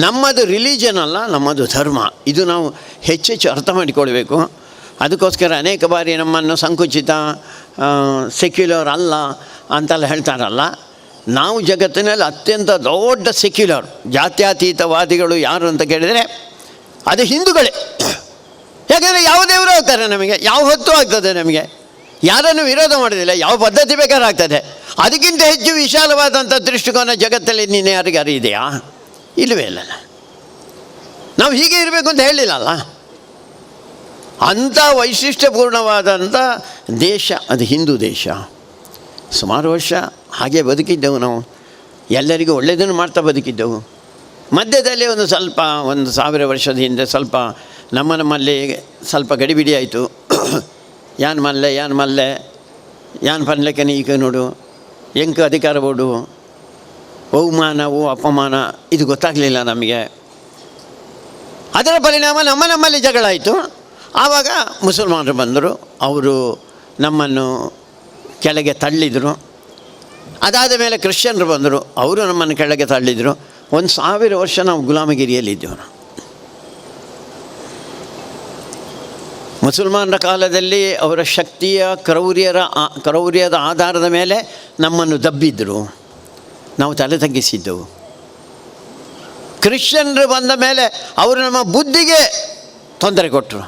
ನಮ್ಮದು ರಿಲಿಜನ್ ಅಲ್ಲ, ನಮ್ಮದು ಧರ್ಮ. ಇದು ನಾವು ಹೆಚ್ಚೆಚ್ಚು ಅರ್ಥ ಮಾಡಿಕೊಳ್ಬೇಕು. ಅದಕ್ಕೋಸ್ಕರ ಅನೇಕ ಬಾರಿ ನಮ್ಮನ್ನು ಸಂಕುಚಿತ, ಸೆಕ್ಯುಲರ್ ಅಲ್ಲ ಅಂತೆಲ್ಲ ಹೇಳ್ತಾರಲ್ಲ. ನಾವು ಜಗತ್ತಿನಲ್ಲಿ ಅತ್ಯಂತ ದೊಡ್ಡ ಸೆಕ್ಯುಲರ್ ಜಾತ್ಯತೀತವಾದಿಗಳು ಯಾರು ಅಂತ ಕೇಳಿದರೆ ಅದು ಹಿಂದೂಗಳೇ. ಯಾಕೆಂದರೆ ಯಾವ ದೇವರು ಆಗ್ತಾರೆ ನಮಗೆ, ಯಾವ ಹೊತ್ತು ಆಗ್ತದೆ ನಮಗೆ, ಯಾರನ್ನು ವಿರೋಧ ಮಾಡೋದಿಲ್ಲ, ಯಾವ ಪದ್ಧತಿ ಬೇಕಾದ್ರೆ ಆಗ್ತದೆ. ಅದಕ್ಕಿಂತ ಹೆಚ್ಚು ವಿಶಾಲವಾದಂಥ ದೃಷ್ಟಿಕೋನ ಜಗತ್ತಲ್ಲಿ ನೀನು ಯಾರಿಗಾರು ಇದೆಯಾ? ಇಲ್ಲವೇ ಇಲ್ಲ. ನಾವು ಹೀಗೆ ಇರಬೇಕು ಅಂತ ಹೇಳಿಲ್ಲಲ್ಲ. ಅಂಥ ವೈಶಿಷ್ಟ್ಯಪೂರ್ಣವಾದಂಥ ದೇಶ ಅದು ಹಿಂದೂ ದೇಶ. ಸುಮಾರು ವರ್ಷ ಹಾಗೆ ಬದುಕಿದ್ದೆವು ನಾವು. ಎಲ್ಲರಿಗೂ ಒಳ್ಳೆಯದನ್ನು ಮಾಡ್ತಾ ಬದುಕಿದ್ದೆವು. ಮಧ್ಯದಲ್ಲಿ ಒಂದು 1000 ವರ್ಷದ ಹಿಂದೆ ಸ್ವಲ್ಪ ನಮ್ಮಲ್ಲಿ ಸ್ವಲ್ಪ ಗಡಿಬಿಡಿ ಆಯಿತು. ಯಾನ್ ಮಲ್ಲೆ ಯಾನ್ ಪನ್ಲೆಕ್ಕ ನೀಕ ನೋಡು, ಎಂಕ ಅಧಿಕಾರ ಬೋಡು, ಬಹುಮಾನವು ಅಪಮಾನ ಇದು ಗೊತ್ತಾಗಲಿಲ್ಲ ನಮಗೆ. ಅದರ ಪರಿಣಾಮ ನಮ್ಮಲ್ಲಿ ಜಗಳ ಆಯಿತು. ಆವಾಗ ಮುಸಲ್ಮಾನರು ಬಂದರು, ಅವರು ನಮ್ಮನ್ನು ಕೆಳಗೆ ತಳ್ಳಿದರು. ಅದಾದ ಮೇಲೆ ಕ್ರಿಶ್ಚಿಯನ್ರು ಬಂದರು, ಅವರು ನಮ್ಮನ್ನು ಕೆಳಗೆ ತಳ್ಳಿದರು. 1000 ವರ್ಷ ನಾವು ಗುಲಾಮಗಿರಿಯಲ್ಲಿದ್ದೆವು. ಮುಸಲ್ಮಾನರ ಕಾಲದಲ್ಲಿ ಅವರ ಶಕ್ತಿಯ ಕ್ರೌರ್ಯದ ಆಧಾರದ ಮೇಲೆ ನಮ್ಮನ್ನು ದಬ್ಬಿದ್ದರು, ನಾವು ತಲೆ ತಗ್ಗಿಸಿದ್ದೆವು. ಕ್ರಿಶ್ಚಿಯನ್ರು ಬಂದ ಮೇಲೆ ಅವರು ನಮ್ಮ ಬುದ್ಧಿಗೆ ತೊಂದರೆ ಕೊಟ್ಟರು,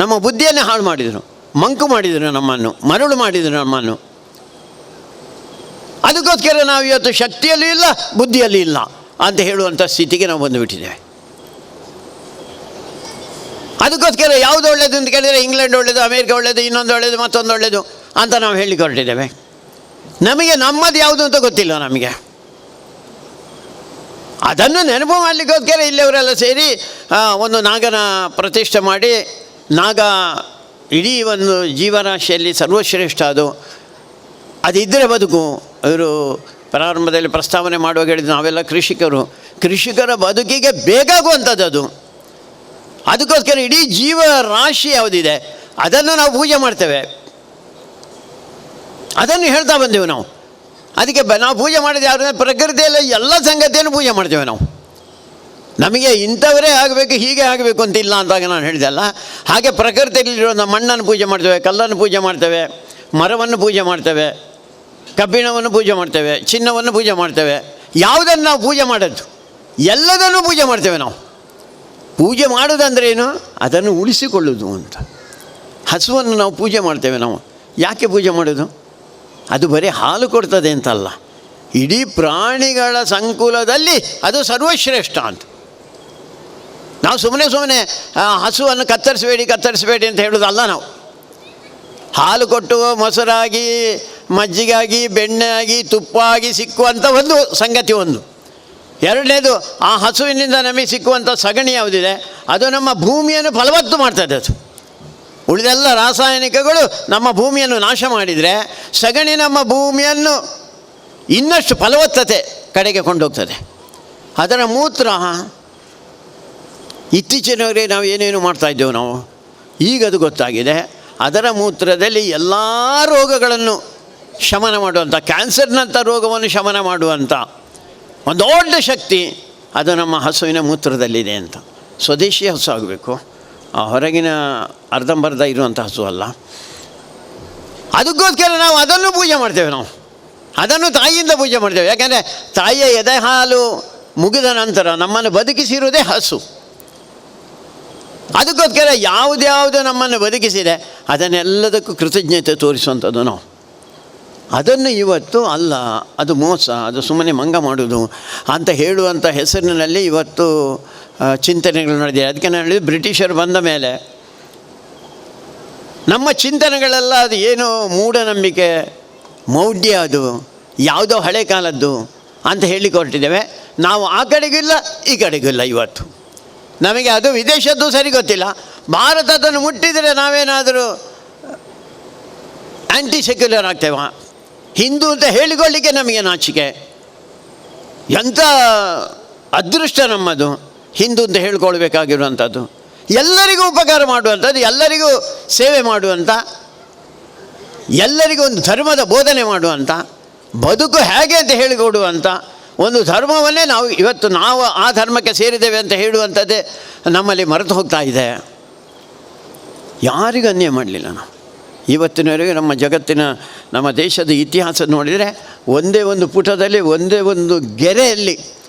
ನಮ್ಮ ಬುದ್ಧಿಯನ್ನೇ ಹಾಳು ಮಾಡಿದರು, ಮಂಕು ಮಾಡಿದರು ನಮ್ಮನ್ನು, ಮರಳು ಮಾಡಿದರು ನಮ್ಮನ್ನು. ಅದಕ್ಕೋಸ್ಕರ ನಾವು ಇವತ್ತು ಶಕ್ತಿಯಲ್ಲೂ ಇಲ್ಲ, ಬುದ್ಧಿಯಲ್ಲಿ ಇಲ್ಲ ಅಂತ ಹೇಳುವಂಥ ಸ್ಥಿತಿಗೆ ನಾವು ಬಂದುಬಿಟ್ಟಿದ್ದೇವೆ. ಅದಕ್ಕೋಸ್ಕರ ಯಾವುದು ಒಳ್ಳೆಯದು ಅಂತ ಕೇಳಿದರೆ ಇಂಗ್ಲೆಂಡ್ ಒಳ್ಳೆಯದು, ಅಮೇರಿಕ ಒಳ್ಳೆಯದು, ಇನ್ನೊಂದು ಒಳ್ಳೆಯದು, ಮತ್ತೊಂದು ಒಳ್ಳೆಯದು ಅಂತ ನಾವು ಹೇಳಲಿಕ್ಕೆ ಹೊರಟಿದ್ದೇವೆ. ನಮಗೆ ನಮ್ಮದು ಯಾವುದು ಅಂತ ಗೊತ್ತಿಲ್ಲ ನಮಗೆ. ಅದನ್ನು ನೆನಪು ಮಾಡಲಿಕ್ಕೋಸ್ಕರ ಇಲ್ಲಿಯವರೆಲ್ಲ ಸೇರಿ ಒಂದು ನಾಗನ ಪ್ರತಿಷ್ಠೆ ಮಾಡಿ, ನಾಗ ಇಡೀ ಒಂದು ಜೀವರಾಶಿಯಲ್ಲಿ ಸರ್ವಶ್ರೇಷ್ಠ ಅದಿದ್ದರೆ ಬದುಕು. ಇವರು ಪ್ರಾರಂಭದಲ್ಲಿ ಪ್ರಸ್ತಾವನೆ ಮಾಡುವಾಗ ಹೇಳಿದ್ರು, ನಾವೆಲ್ಲ ಕೃಷಿಕರ ಬದುಕಿಗೆ ಬೇಕಾಗುವಂಥದ್ದು ಅದು. ಅದಕ್ಕೋಸ್ಕರ ಇಡೀ ಜೀವರಾಶಿ ಯಾವುದಿದೆ ಅದನ್ನು ನಾವು ಪೂಜೆ ಮಾಡ್ತೇವೆ, ಅದನ್ನು ಹೇಳ್ತಾ ಬಂದೆವು ನಾವು. ಅದಕ್ಕೆ ನಾವು ಪೂಜೆ ಮಾಡಿದ ಯಾರು ಪ್ರಕೃತಿಯಲ್ಲ ಎಲ್ಲ ಸಂಗತಿಯನ್ನು ಪೂಜೆ ಮಾಡ್ತೇವೆ ನಾವು. ನಮಗೆ ಇಂಥವರೇ ಆಗಬೇಕು, ಹೀಗೆ ಆಗಬೇಕು ಅಂತಿಲ್ಲ ಅಂತಾಗ ನಾನು ಹೇಳಿದೆಲ್ಲ. ಹಾಗೆ ಪ್ರಕೃತಿಯಲ್ಲಿರೋ ನಮ್ಮ ಮಣ್ಣನ್ನು ಪೂಜೆ ಮಾಡ್ತೇವೆ, ಕಲ್ಲನ್ನು ಪೂಜೆ ಮಾಡ್ತೇವೆ, ಮರವನ್ನು ಪೂಜೆ ಮಾಡ್ತೇವೆ, ಕಬ್ಬಿಣವನ್ನು ಪೂಜೆ ಮಾಡ್ತೇವೆ, ಚಿನ್ನವನ್ನು ಪೂಜೆ ಮಾಡ್ತೇವೆ. ಯಾವುದನ್ನು ನಾವು ಪೂಜೆ ಮಾಡೋದು ಎಲ್ಲದನ್ನು ಪೂಜೆ ಮಾಡ್ತೇವೆ ನಾವು. ಪೂಜೆ ಮಾಡೋದಂದ್ರೆ ಏನು? ಅದನ್ನು ಉಳಿಸಿಕೊಳ್ಳೋದು ಅಂತ. ಹಸುವನ್ನು ನಾವು ಪೂಜೆ ಮಾಡ್ತೇವೆ ನಾವು. ಯಾಕೆ ಪೂಜೆ ಮಾಡೋದು? ಅದು ಬರೀ ಹಾಲು ಕೊಡ್ತದೆ ಅಂತಲ್ಲ, ಇಡೀ ಪ್ರಾಣಿಗಳ ಸಂಕುಲದಲ್ಲಿ ಅದು ಸರ್ವಶ್ರೇಷ್ಠ ಅಂತ. ನಾವು ಸುಮ್ಮನೆ ಹಸುವನ್ನು ಕತ್ತರಿಸಬೇಡಿ ಅಂತ ಹೇಳೋದಲ್ಲ. ನಾವು ಹಾಲು ಕೊಟ್ಟು ಮೊಸರಾಗಿ, ಮಜ್ಜಿಗಾಗಿ, ಬೆಣ್ಣೆ ಆಗಿ, ತುಪ್ಪ ಆಗಿ ಸಿಕ್ಕುವಂಥ ಒಂದು ಸಂಗತಿ ಒಂದು. ಎರಡನೇದು, ಆ ಹಸುವಿನಿಂದ ನಮಗೆ ಸಿಕ್ಕುವಂಥ ಸಗಣಿ ಯಾವುದಿದೆ ಅದು ನಮ್ಮ ಭೂಮಿಯನ್ನು ಫಲವತ್ತು ಮಾಡ್ತದೆ. ಅದು ಉಳಿದೆಲ್ಲ ರಾಸಾಯನಿಕಗಳು ನಮ್ಮ ಭೂಮಿಯನ್ನು ನಾಶ ಮಾಡಿದರೆ, ಸಗಣಿ ನಮ್ಮ ಭೂಮಿಯನ್ನು ಇನ್ನಷ್ಟು ಫಲವತ್ತತೆ ಕಡೆಗೆ ಕೊಂಡೋಗ್ತದೆ. ಅದರ ಮೂತ್ರ ಇತ್ತೀಚಿನವರೆಗೆ ನಾವು ಏನೇನು ಮಾಡ್ತಾಯಿದ್ದೆವು ನಾವು, ಈಗ ಅದು ಗೊತ್ತಾಗಿದೆ. ಅದರ ಮೂತ್ರದಲ್ಲಿ ಎಲ್ಲ ರೋಗಗಳನ್ನು ಶಮನ ಮಾಡುವಂಥ, ಕ್ಯಾನ್ಸರ್ನಂಥ ರೋಗವನ್ನು ಶಮನ ಮಾಡುವಂಥ ಒಂದು ದೊಡ್ಡ ಶಕ್ತಿ ಅದು ನಮ್ಮ ಹಸುವಿನ ಮೂತ್ರದಲ್ಲಿದೆ ಅಂತ. ಸ್ವದೇಶಿ ಹಸು ಆಗಬೇಕು, ಹೊರಗಿನ ಅರ್ಧಂಬರ್ಧ ಇರುವಂಥ ಹಸು ಅಲ್ಲ. ಅದಕ್ಕೋಸ್ಕರ ನಾವು ಅದನ್ನು ಪೂಜೆ ಮಾಡ್ತೇವೆ. ನಾವು ಅದನ್ನು ತಾಯಿಯಿಂದ ಪೂಜೆ ಮಾಡ್ತೇವೆ. ಯಾಕೆಂದರೆ ತಾಯಿಯ ಎದೆ ಹಾಲು ಮುಗಿದ ನಂತರ ನಮ್ಮನ್ನು ಬದುಕಿಸಿರುವುದೇ ಹಸು. ಅದಕ್ಕೋಸ್ಕರ ಯಾವುದ್ಯಾವುದು ನಮ್ಮನ್ನು ಬದುಕಿಸಿದೆ ಅದನ್ನೆಲ್ಲದಕ್ಕೂ ಕೃತಜ್ಞತೆ ತೋರಿಸುವಂಥದ್ದು ನಾವು. ಅದನ್ನು ಇವತ್ತು ಅಲ್ಲ, ಅದು ಮೋಸ, ಅದು ಸುಮ್ಮನೆ ಮಂಗ ಮಾಡೋದು ಅಂತ ಹೇಳುವಂಥ ಹೆಸರಿನಲ್ಲಿ ಇವತ್ತು ಚಿಂತನೆಗಳು ನಡೆದಿದೆ. ಅದಕ್ಕೆ ನಾನು ಹೇಳಿದ್ದು, ಬ್ರಿಟಿಷರು ಬಂದ ಮೇಲೆ ನಮ್ಮ ಚಿಂತನೆಗಳೆಲ್ಲ ಅದು ಏನೋ ಮೂಢನಂಬಿಕೆ, ಮೌಢ್ಯ, ಅದು ಯಾವುದೋ ಹಳೆ ಕಾಲದ್ದು ಅಂತ ಹೇಳಲಿಕ್ಕೆ ಹೊರಟಿದ್ದೇವೆ. ನಾವು ಆ ಕಡೆಗಿಲ್ಲ ಈ ಕಡೆಗಿಲ್ಲ. ಇವತ್ತು ನಮಗೆ ಅದು ವಿದೇಶದ್ದು ಸರಿ ಗೊತ್ತಿಲ್ಲ. ಭಾರತದನ್ನು ಮುಟ್ಟಿದರೆ ನಾವೇನಾದರೂ ಆ್ಯಂಟಿ ಸೆಕ್ಯುಲರ್ ಆಗ್ತೇವ? ಹಿಂದೂ ಅಂತ ಹೇಳಿಕೊಳ್ಳಿಕ್ಕೆ ನಮಗೆ ನಾಚಿಕೆ. ಎಂಥ ಅದೃಷ್ಟ ನಮ್ಮದು, ಹಿಂದೂ ಅಂತ ಹೇಳ್ಕೊಳ್ಬೇಕಾಗಿರುವಂಥದ್ದು. ಎಲ್ಲರಿಗೂ ಉಪಕಾರ ಮಾಡುವಂಥದ್ದು, ಎಲ್ಲರಿಗೂ ಸೇವೆ ಮಾಡುವಂಥ, ಎಲ್ಲರಿಗೂ ಒಂದು ಧರ್ಮದ ಬೋಧನೆ ಮಾಡುವಂಥ, ಬದುಕು ಹೇಗೆ ಅಂತ ಹೇಳಿಕೊಡುವಂಥ ಒಂದು ಧರ್ಮವನ್ನೇ ನಾವು ಆ ಧರ್ಮಕ್ಕೆ ಸೇರಿದ್ದೇವೆ ಅಂತ ಹೇಳುವಂಥದ್ದೇ ನಮ್ಮಲ್ಲಿ ಮರೆತು ಹೋಗ್ತಾ ಇದೆ. ಯಾರಿಗೂ ಅನ್ಯಾಯ ಮಾಡಲಿಲ್ಲ ನಾವು ಇವತ್ತಿನವರೆಗೆ. ನಮ್ಮ ದೇಶದ ಇತಿಹಾಸ ನೋಡಿದರೆ ಒಂದೇ ಒಂದು ಪುಟದಲ್ಲಿ, ಒಂದೇ ಒಂದು ಗೆರೆಯಲ್ಲಿ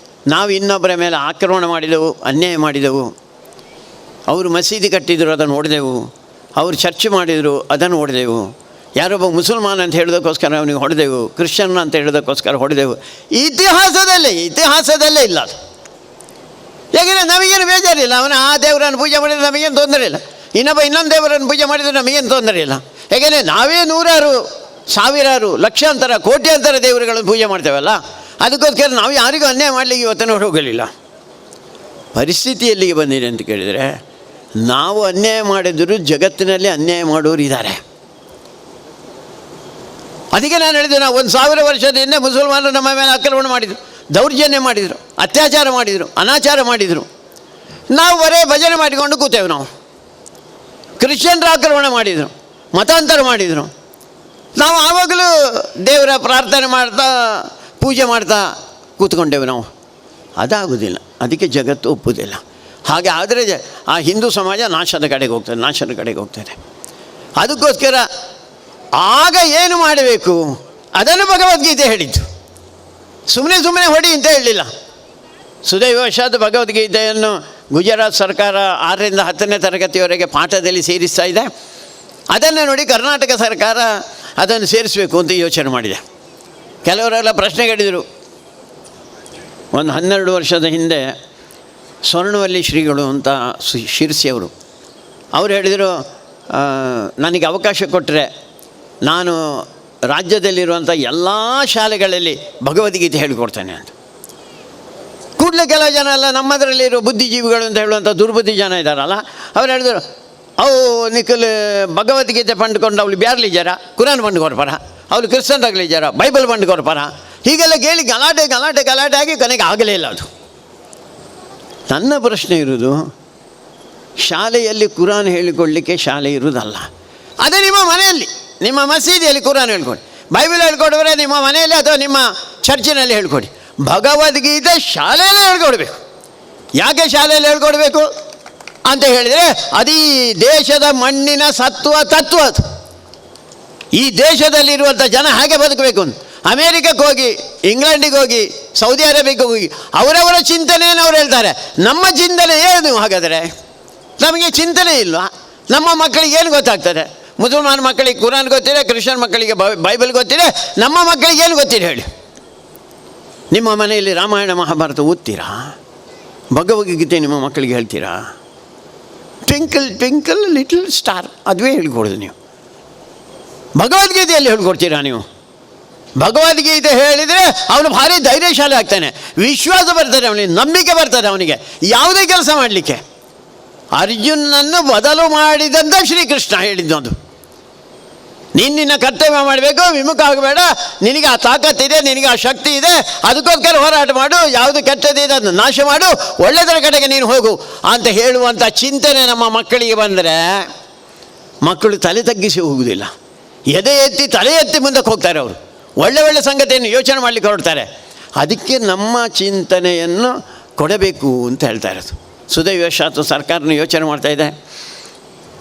ನಾವು ಇನ್ನೊಬ್ಬರ ಮೇಲೆ ಆಕ್ರಮಣ ಮಾಡಿದೆವು, ಅನ್ಯಾಯ ಮಾಡಿದೆವು. ಅವರು ಮಸೀದಿ ಕಟ್ಟಿದರು, ಅದನ್ನು ಹೊಡೆದೆವು. ಅವರು ಚರ್ಚ್ ಮಾಡಿದರು, ಅದನ್ನು ಹೊಡೆದೆವು. ಯಾರೊಬ್ಬ ಮುಸಲ್ಮಾನ್ ಅಂತ ಹೇಳೋದಕ್ಕೋಸ್ಕರ ಅವನಿಗೆ ಹೊಡೆದೆವು, ಕ್ರಿಶ್ಚಿಯನ್ ಅಂತ ಹೇಳೋದಕ್ಕೋಸ್ಕರ ಹೊಡೆದೆವು. ಇತಿಹಾಸದಲ್ಲೇ ಇಲ್ಲ ಅದು. ಯಾಕೆಂದರೆ ನಮಗೇನು ಬೇಜಾರಿಲ್ಲ. ಅವನು ಆ ದೇವರನ್ನು ಪೂಜೆ ಮಾಡಿದರೆ ನಮಗೇನು ತೊಂದರೆ ಇಲ್ಲ, ಇನ್ನೊಂದು ದೇವರನ್ನು ಪೂಜೆ ಮಾಡಿದರೆ ನಮಗೇನು ತೊಂದರೆ ಇಲ್ಲ. ಯಾಕೆಂದರೆ ನಾವೇ ನೂರಾರು, ಸಾವಿರಾರು, ಲಕ್ಷಾಂತರ, ಕೋಟ್ಯಾಂತರ ದೇವರುಗಳನ್ನು ಪೂಜೆ ಮಾಡ್ತೇವಲ್ಲ. ಅದಕ್ಕೋಸ್ಕರ ನಾವು ಯಾರಿಗೂ ಅನ್ಯಾಯ ಮಾಡಲಿಕ್ಕೆ ಇವತ್ತನ್ನು ಹೋಗಲಿಲ್ಲ. ಪರಿಸ್ಥಿತಿ ಎಲ್ಲಿಗೆ ಬಂದಿದೆ ಅಂತ ಕೇಳಿದರೆ, ನಾವು ಅನ್ಯಾಯ ಮಾಡಿದರೂ ಜಗತ್ತಿನಲ್ಲಿ ಅನ್ಯಾಯ ಮಾಡೋರು ಇದ್ದಾರೆ. ಅದಕ್ಕೆ ನಾನು ಹೇಳಿದೆ, ನಾವು 1000 ವರ್ಷದ ಹಿಂದೆ ಮುಸಲ್ಮಾನರು ನಮ್ಮ ಮೇಲೆ ಆಕ್ರಮಣ ಮಾಡಿದರು, ದೌರ್ಜನ್ಯ ಮಾಡಿದರು, ಅತ್ಯಾಚಾರ ಮಾಡಿದರು, ಅನಾಚಾರ ಮಾಡಿದರು. ನಾವು ಬರೇ ಭಜನೆ ಮಾಡಿಕೊಂಡು ಕೂತೇವೆ. ನಾವು ಕ್ರಿಶ್ಚಿಯನ್ರು ಆಕ್ರಮಣ ಮಾಡಿದರು, ಮತಾಂತರ ಮಾಡಿದರು. ನಾವು ಆವಾಗಲೂ ದೇವರ ಪ್ರಾರ್ಥನೆ ಮಾಡ್ತಾ, ಪೂಜೆ ಮಾಡ್ತಾ ಕೂತ್ಕೊಂಡೇವೆ. ನಾವು ಅದಾಗೋದಿಲ್ಲ. ಅದಕ್ಕೆ ಜಗತ್ತು ಒಪ್ಪುವುದಿಲ್ಲ. ಹಾಗೆ ಆದರೆ ಆ ಹಿಂದೂ ಸಮಾಜ ನಾಶದ ಕಡೆಗೆ ಹೋಗ್ತದೆ. ಅದಕ್ಕೋಸ್ಕರ ಆಗ ಏನು ಮಾಡಬೇಕು ಅದನ್ನು ಭಗವದ್ಗೀತೆ ಹೇಳಿದ್ದು. ಸುಮ್ಮನೆ ಹೊಡಿ ಅಂತ ಹೇಳಲಿಲ್ಲ. ಸುದೈವಶಾತ್ ಭಗವದ್ಗೀತೆಯನ್ನು ಗುಜರಾತ್ ಸರ್ಕಾರ 6ರಿಂದ 10ನೇ ತರಗತಿಯವರೆಗೆ ಪಾಠದಲ್ಲಿ ಸೇರಿಸ್ತಾ ಇದೆ. ಅದನ್ನು ನೋಡಿ ಕರ್ನಾಟಕ ಸರ್ಕಾರ ಅದನ್ನು ಸೇರಿಸಬೇಕು ಅಂತ ಯೋಚನೆ ಮಾಡಿದೆ. ಕೆಲವರೆಲ್ಲ ಪ್ರಶ್ನೆ ಕೇಳಿದರು. ಒಂದು 12 ವರ್ಷದ ಹಿಂದೆ ಸ್ವರ್ಣವಲ್ಲಿ ಶ್ರೀಗಳು ಅಂತ ಶಿರ್ಸಿಯವರು, ಅವರು ಹೇಳಿದರು, ನನಗೆ ಅವಕಾಶ ಕೊಟ್ಟರೆ ನಾನು ರಾಜ್ಯದಲ್ಲಿರುವಂಥ ಎಲ್ಲ ಶಾಲೆಗಳಲ್ಲಿ ಭಗವದ್ಗೀತೆ ಹೇಳಿಕೊಡ್ತೇನೆ ಅಂತ. ಕೂಡಲೇ ಕೆಲವು ಜನ ಎಲ್ಲ ನಮ್ಮದರಲ್ಲಿರೋ ಬುದ್ಧಿಜೀವಿಗಳು ಅಂತ ಹೇಳುವಂಥ ದುರ್ಬುದ್ಧಿ ಜನ ಇದ್ದಾರಲ್ಲ, ಅವ್ರು ಹೇಳಿದರು, ಅವು ನಿಖಲ್ ಭಗವದ್ಗೀತೆ ಪಂಡ್ಕೊಂಡು ಅವಳು ಬ್ಯಾರ್ಲಿದ್ದಾರ, ಕುರಾನ್ ಪಂಡು ಕೊಡ್ಪಾರ, ಅವಳು ಕ್ರಿಶ್ಚನ್ ಆಗಲಿದ್ದಾರ, ಬೈಬಲ್ ಪಂಡು ಕೊಡ್ಪಾರ, ಹೀಗೆಲ್ಲ ಕೇಳಿ ಗಲಾಟೆ ಆಗಿ ಕೊನೆಗೆ ಆಗಲೇ ಇಲ್ಲ ಅದು. ನನ್ನ ಪ್ರಶ್ನೆ ಇರೋದು, ಶಾಲೆಯಲ್ಲಿ ಕುರಾನ್ ಹೇಳಿಕೊಳ್ಳಲಿಕ್ಕೆ ಶಾಲೆ ಇರುವುದಲ್ಲ. ಅದೇ ನಿಮ್ಮ ಮನೆಯಲ್ಲಿ, ನಿಮ್ಮ ಮಸೀದಿಯಲ್ಲಿ ಕುರಾನ್ ಹೇಳ್ಕೊಡಿ. ಬೈಬಲ್ ಹೇಳ್ಕೊಡುವರೆ ನಿಮ್ಮ ಮನೆಯಲ್ಲಿ ಅಥವಾ ನಿಮ್ಮ ಚರ್ಚಿನಲ್ಲಿ ಹೇಳ್ಕೊಡಿ. ಭಗವದ್ಗೀತೆ ಶಾಲೆಯಲ್ಲೇ ಹೇಳ್ಕೊಡ್ಬೇಕು. ಯಾಕೆ ಶಾಲೆಯಲ್ಲಿ ಹೇಳ್ಕೊಡ್ಬೇಕು ಅಂತ ಹೇಳಿದರೆ, ಅದೀ ದೇಶದ ಮಣ್ಣಿನ ತತ್ವ ಅದು. ಈ ದೇಶದಲ್ಲಿರುವಂಥ ಜನ ಹಾಗೆ ಬದುಕಬೇಕು ಅಂತ. ಅಮೇರಿಕಕ್ಕೆ ಹೋಗಿ, ಇಂಗ್ಲೆಂಡಿಗೆ ಹೋಗಿ, ಸೌದಿ ಅರೇಬಿಯಾಗೆ ಹೋಗಿ ಅವರವರ ಚಿಂತನೆಯನ್ನು ಅವ್ರು ಹೇಳ್ತಾರೆ. ನಮ್ಮ ಚಿಂತನೆ ಏನು ಹಾಗಾದರೆ? ನಮಗೆ ಚಿಂತನೆ ಇಲ್ವಾ? ನಮ್ಮ ಮಕ್ಕಳಿಗೆ ಏನು ಗೊತ್ತಾಗ್ತದೆ? ಮುಸಲ್ಮಾನ್ ಮಕ್ಕಳಿಗೆ ಕುರಾನ್ ಗೊತ್ತಿದೆ, ಕ್ರಿಶ್ಚಿಯನ್ ಮಕ್ಕಳಿಗೆ ಬೈಬಲ್ ಗೊತ್ತಿದೆ, ನಮ್ಮ ಮಕ್ಕಳಿಗೆ ಏನು ಗೊತ್ತಿದೆ ಹೇಳಿ? ನಿಮ್ಮ ಮನೆಯಲ್ಲಿ ರಾಮಾಯಣ ಮಹಾಭಾರತ ಓದ್ತೀರಾ? ಭಗವದ್ಗೀತೆ ನಿಮ್ಮ ಮಕ್ಕಳಿಗೆ ಹೇಳ್ತೀರಾ? ಟ್ವಿಂಕಲ್ ಟ್ವಿಂಕಲ್ ಲಿಟಲ್ ಸ್ಟಾರ್ ಅದುವೇ ಹೇಳ್ಕೊಡೋದು ನೀವು. ಭಗವದ್ಗೀತೆಯಲ್ಲಿ ಹೇಳ್ಕೊಡ್ತೀರಾ ನೀವು? ಭಗವದ್ಗೀತೆ ಹೇಳಿದರೆ ಅವನು ಭಾರಿ ಧೈರ್ಯಶಾಲಿ ಆಗ್ತಾನೆ, ವಿಶ್ವಾಸ ಬರ್ತದೆ ಅವನಿಗೆ, ನಂಬಿಕೆ ಬರ್ತದೆ ಅವನಿಗೆ ಯಾವುದೇ ಕೆಲಸ ಮಾಡಲಿಕ್ಕೆ. ಅರ್ಜುನನ್ನು ಬದಲು ಮಾಡಿದಂಥ ಶ್ರೀಕೃಷ್ಣ ಹೇಳಿದ್ದು ಅದು. ನೀನು ನಿನ್ನ ಕರ್ತವ್ಯ ಮಾಡಬೇಕು, ವಿಮುಖ ಆಗಬೇಡ, ನಿನಗೆ ಆ ತಾಕತ್ತಿದೆ, ನಿನಗೆ ಆ ಶಕ್ತಿ ಇದೆ, ಅದಕ್ಕೋಸ್ಕರ ಹೋರಾಟ ಮಾಡು, ಯಾವುದು ಕೆಟ್ಟದಿದೆ ಅದನ್ನು ನಾಶ ಮಾಡು, ಒಳ್ಳೆಯದರ ಕಡೆಗೆ ನೀನು ಹೋಗು ಅಂತ ಹೇಳುವಂಥ ಚಿಂತನೆ ನಮ್ಮ ಮಕ್ಕಳಿಗೆ ಬಂದರೆ ಮಕ್ಕಳು ತಲೆ ತಗ್ಗಿಸಿ ಹೋಗುವುದಿಲ್ಲ. ಎದೆ ಎತ್ತಿ ತಲೆ ಎತ್ತಿ ಮುಂದಕ್ಕೆ ಹೋಗ್ತಾರೆ. ಅವರು ಒಳ್ಳೆ ಒಳ್ಳೆ ಸಂಗತಿಯನ್ನು ಯೋಚನೆ ಮಾಡಲಿಕ್ಕೆ ಹೊರಡ್ತಾರೆ. ಅದಕ್ಕೆ ನಮ್ಮ ಚಿಂತನೆಯನ್ನು ಕೊಡಬೇಕು ಅಂತ ಹೇಳ್ತಾ ಇರೋದು. ಸುದೈವಶಾತ್ ಸರ್ಕಾರನ ಯೋಚನೆ ಮಾಡ್ತಾಯಿದೆ.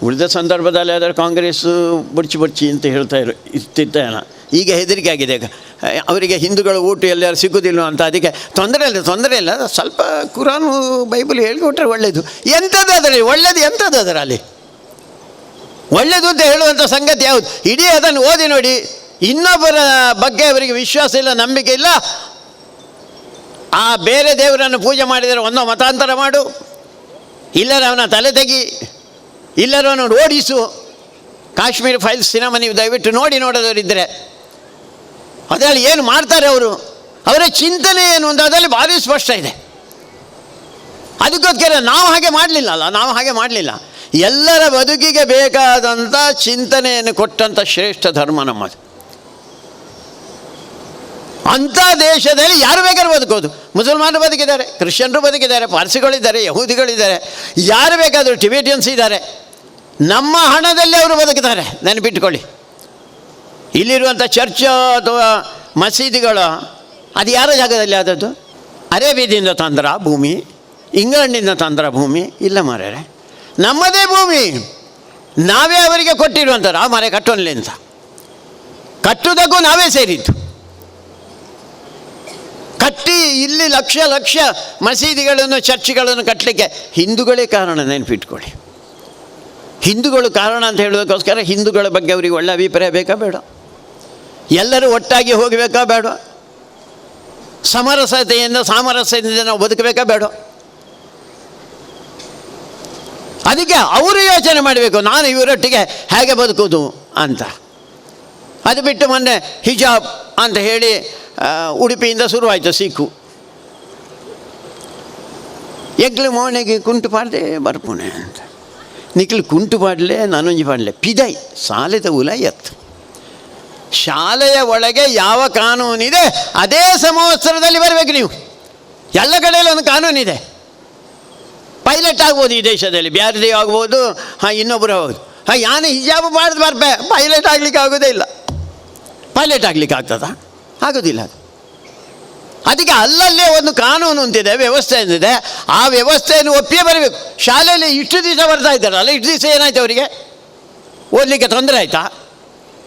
ಉಳಿದ ಸಂದರ್ಭದಲ್ಲಿ ಆದರೆ ಕಾಂಗ್ರೆಸ್ಸು ಬಡ್ಚಿ ಅಂತ ಇರ್ತಿದ್ದೇನ. ಈಗ ಹೆದರಿಕೆ ಆಗಿದೆ. ಅವರಿಗೆ ಹಿಂದೂಗಳು ಊಟ ಎಲ್ಲರೂ ಸಿಗೋದಿಲ್ಲ ಅಂತ. ಅದಕ್ಕೆ ತೊಂದರೆ ಇಲ್ಲ, ಸ್ವಲ್ಪ ಕುರಾನು ಬೈಬಲ್ ಹೇಳಿಕೊಟ್ರೆ ಒಳ್ಳೆಯದು. ಎಂಥದ್ದು ಅದರಲ್ಲಿ ಒಳ್ಳೆಯದು? ಎಂಥದ್ದು ಅದರಲ್ಲಿ ಒಳ್ಳೆಯದು ಅಂತ ಹೇಳುವಂಥ ಸಂಗತಿ ಯಾವುದು? ಇಡೀ ಅದನ್ನು ಓದಿ ನೋಡಿ. ಇನ್ನೊಬ್ಬರ ಬಗ್ಗೆ ಅವರಿಗೆ ವಿಶ್ವಾಸ ಇಲ್ಲ, ನಂಬಿಕೆ ಇಲ್ಲ. ಆ ಬೇರೆ ದೇವರನ್ನು ಪೂಜೆ ಮಾಡಿದರೆ ಒಂದೋ ಮತಾಂತರ ಮಾಡು, ಇಲ್ಲರ ಅವನ ತಲೆ ತೆಗಿ, ಇಲ್ಲರೂ ಅವನು ಓಡಿಸು. ಕಾಶ್ಮೀರ್ ಫೈಲ್ಸ್ ಸಿನಿಮಾ ನೀವು ದಯವಿಟ್ಟು ನೋಡೋದವರಿದ್ದರೆ ಅದರಲ್ಲಿ ಏನು ಮಾಡ್ತಾರೆ ಅವರು, ಅವರ ಚಿಂತನೆ ಏನು ಅಂತ ಅದರಲ್ಲಿ ಭಾರಿ ಸ್ಪಷ್ಟ ಇದೆ. ಅದಕ್ಕೋಸ್ಕರ ನಾವು ಹಾಗೆ ಮಾಡಲಿಲ್ಲ. ಎಲ್ಲರ ಬದುಕಿಗೆ ಬೇಕಾದಂಥ ಚಿಂತನೆಯನ್ನು ಕೊಟ್ಟಂಥ ಶ್ರೇಷ್ಠ ಧರ್ಮ ನಮ್ಮದು. ಅಂಥ ದೇಶದಲ್ಲಿ ಯಾರು ಬೇಕಾದ್ರೂ ಬದುಕೋದು. ಮುಸಲ್ಮಾನರು ಬದುಕಿದ್ದಾರೆ, ಕ್ರಿಶ್ಚಿಯನ್ರು ಬದುಕಿದ್ದಾರೆ, ಪಾರ್ಸಿಗಳಿದ್ದಾರೆ, ಯಹೂದಿಗಳಿದ್ದಾರೆ, ಯಾರು ಬೇಕಾದರೂ, ಟಿಬೇಟಿಯನ್ಸ್ ಇದ್ದಾರೆ. ನಮ್ಮ ಹಣದಲ್ಲಿ ಅವರು ಬದುಕ್ತಾರೆ. ನೆನಪಿಟ್ಕೊಳ್ಳಿ. ಇಲ್ಲಿರುವಂಥ ಚರ್ಚ್ ಅಥವಾ ಮಸೀದಿಗಳು ಅದು ಯಾರ ಜಾಗದಲ್ಲಿ ಆದದ್ದು? ಅರೇಬಿಯಾದಿಂದ ತಂದ್ರ ಭೂಮಿ, ಇಂಗ್ಲೆಂಡಿಂದ ತಂದ್ರ ಭೂಮಿ ಇಲ್ಲ ಮಾರ್ಯಾರೆ, ನಮ್ಮದೇ ಭೂಮಿ. ನಾವೇ ಅವರಿಗೆ ಕೊಟ್ಟಿರುವಂಥದ್ದು. ಆ ಮರೆ ಕಟ್ಟೋನ್ಲಿ ಅಂತ ಕಟ್ಟುವುದಕ್ಕೂ ನಾವೇ ಸೇರಿದ್ದು. ಕಟ್ಟಿ ಇಲ್ಲಿ ಲಕ್ಷ ಲಕ್ಷ ಮಸೀದಿಗಳನ್ನು ಚರ್ಚ್ಗಳನ್ನು ಕಟ್ಟಲಿಕ್ಕೆ ಹಿಂದೂಗಳೇ ಕಾರಣ. ನೆನಪಿಟ್ಕೊಳ್ಳಿ. ಹಿಂದೂಗಳು ಕಾರಣ ಅಂತ ಹೇಳೋದಕ್ಕೋಸ್ಕರ ಹಿಂದೂಗಳ ಬಗ್ಗೆ ಅವರಿಗೆ ಒಳ್ಳೆ ಅಭಿಪ್ರಾಯ ಬೇಕಾ ಬೇಡ? ಎಲ್ಲರೂ ಒಟ್ಟಾಗಿ ಹೋಗಬೇಕಾ ಬೇಡ? ಸಾಮರಸ್ಯದಿಂದ ನಾವು ಬದುಕಬೇಕಾ ಬೇಡ? ಅದಕ್ಕೆ ಅವರು ಯೋಚನೆ ಮಾಡಬೇಕು, ನಾನು ಇವರೊಟ್ಟಿಗೆ ಹೇಗೆ ಬದುಕೋದು ಅಂತ. ಅದು ಬಿಟ್ಟು ಮೊನ್ನೆ ಹಿಜಾಬ್ ಅಂತ ಹೇಳಿ ಉಡುಪಿಯಿಂದ ಶುರುವಾಯಿತು ಸಿಕ್ಕು. ಎಗ್ಲು ಮೋನೆಗೆ ಕುಂಟು ಪಾಡ್ದೆ ಬರ್ಪುಣೆ ಅಂತ ನಿಕ್ಲು ಕುಂಟು ಪಾಡಲೆ ನಾನೊಂಜಿ ಪಾಡಲೆ ಪಿದೈ ಶಾಲೆದ ಉಲಯತ್. ಶಾಲೆಯ ಒಳಗೆ ಯಾವ ಕಾನೂನಿದೆ ಅದೇ ಸಮವಸ್ತ್ರದಲ್ಲಿ ಬರಬೇಕು ನೀವು. ಎಲ್ಲ ಕಡೆಯಲ್ಲಿ ಒಂದು ಕಾನೂನಿದೆ. ಪೈಲಟ್ ಆಗ್ಬೋದು ಈ ದೇಶದಲ್ಲಿ, ಬ್ಯಾರದಿ ಆಗ್ಬೋದು, ಇನ್ನೊಬ್ಬರು ಆಗ್ಬೋದು. ಯಾನೇ ಹಿಜಾಬ್ ಮಾಡಿದ್ ಬರ್ಬೇ ಪೈಲಟ್ ಆಗಲಿಕ್ಕೆ ಆಗೋದೇ ಇಲ್ಲ. ಪೈಲಟ್ ಆಗಲಿಕ್ಕೆ ಆಗ್ತದ? ಆಗೋದಿಲ್ಲ. ಅದಕ್ಕೆ ಅಲ್ಲಲ್ಲೇ ಒಂದು ಕಾನೂನು ಅಂತಿದೆ, ವ್ಯವಸ್ಥೆ ಅಂತಿದೆ. ಆ ವ್ಯವಸ್ಥೆಯನ್ನು ಒಪ್ಪಿಯೇ ಬರಬೇಕು. ಶಾಲೆಯಲ್ಲಿ ಇಷ್ಟು ದಿವಸ ಬರ್ತಾ ಇದ್ದಾರಲ್ಲ, ಇಷ್ಟು ದಿವಸ ಏನಾಯ್ತು ಅವರಿಗೆ? ಓದಲಿಕ್ಕೆ ತೊಂದರೆ ಆಯಿತಾ?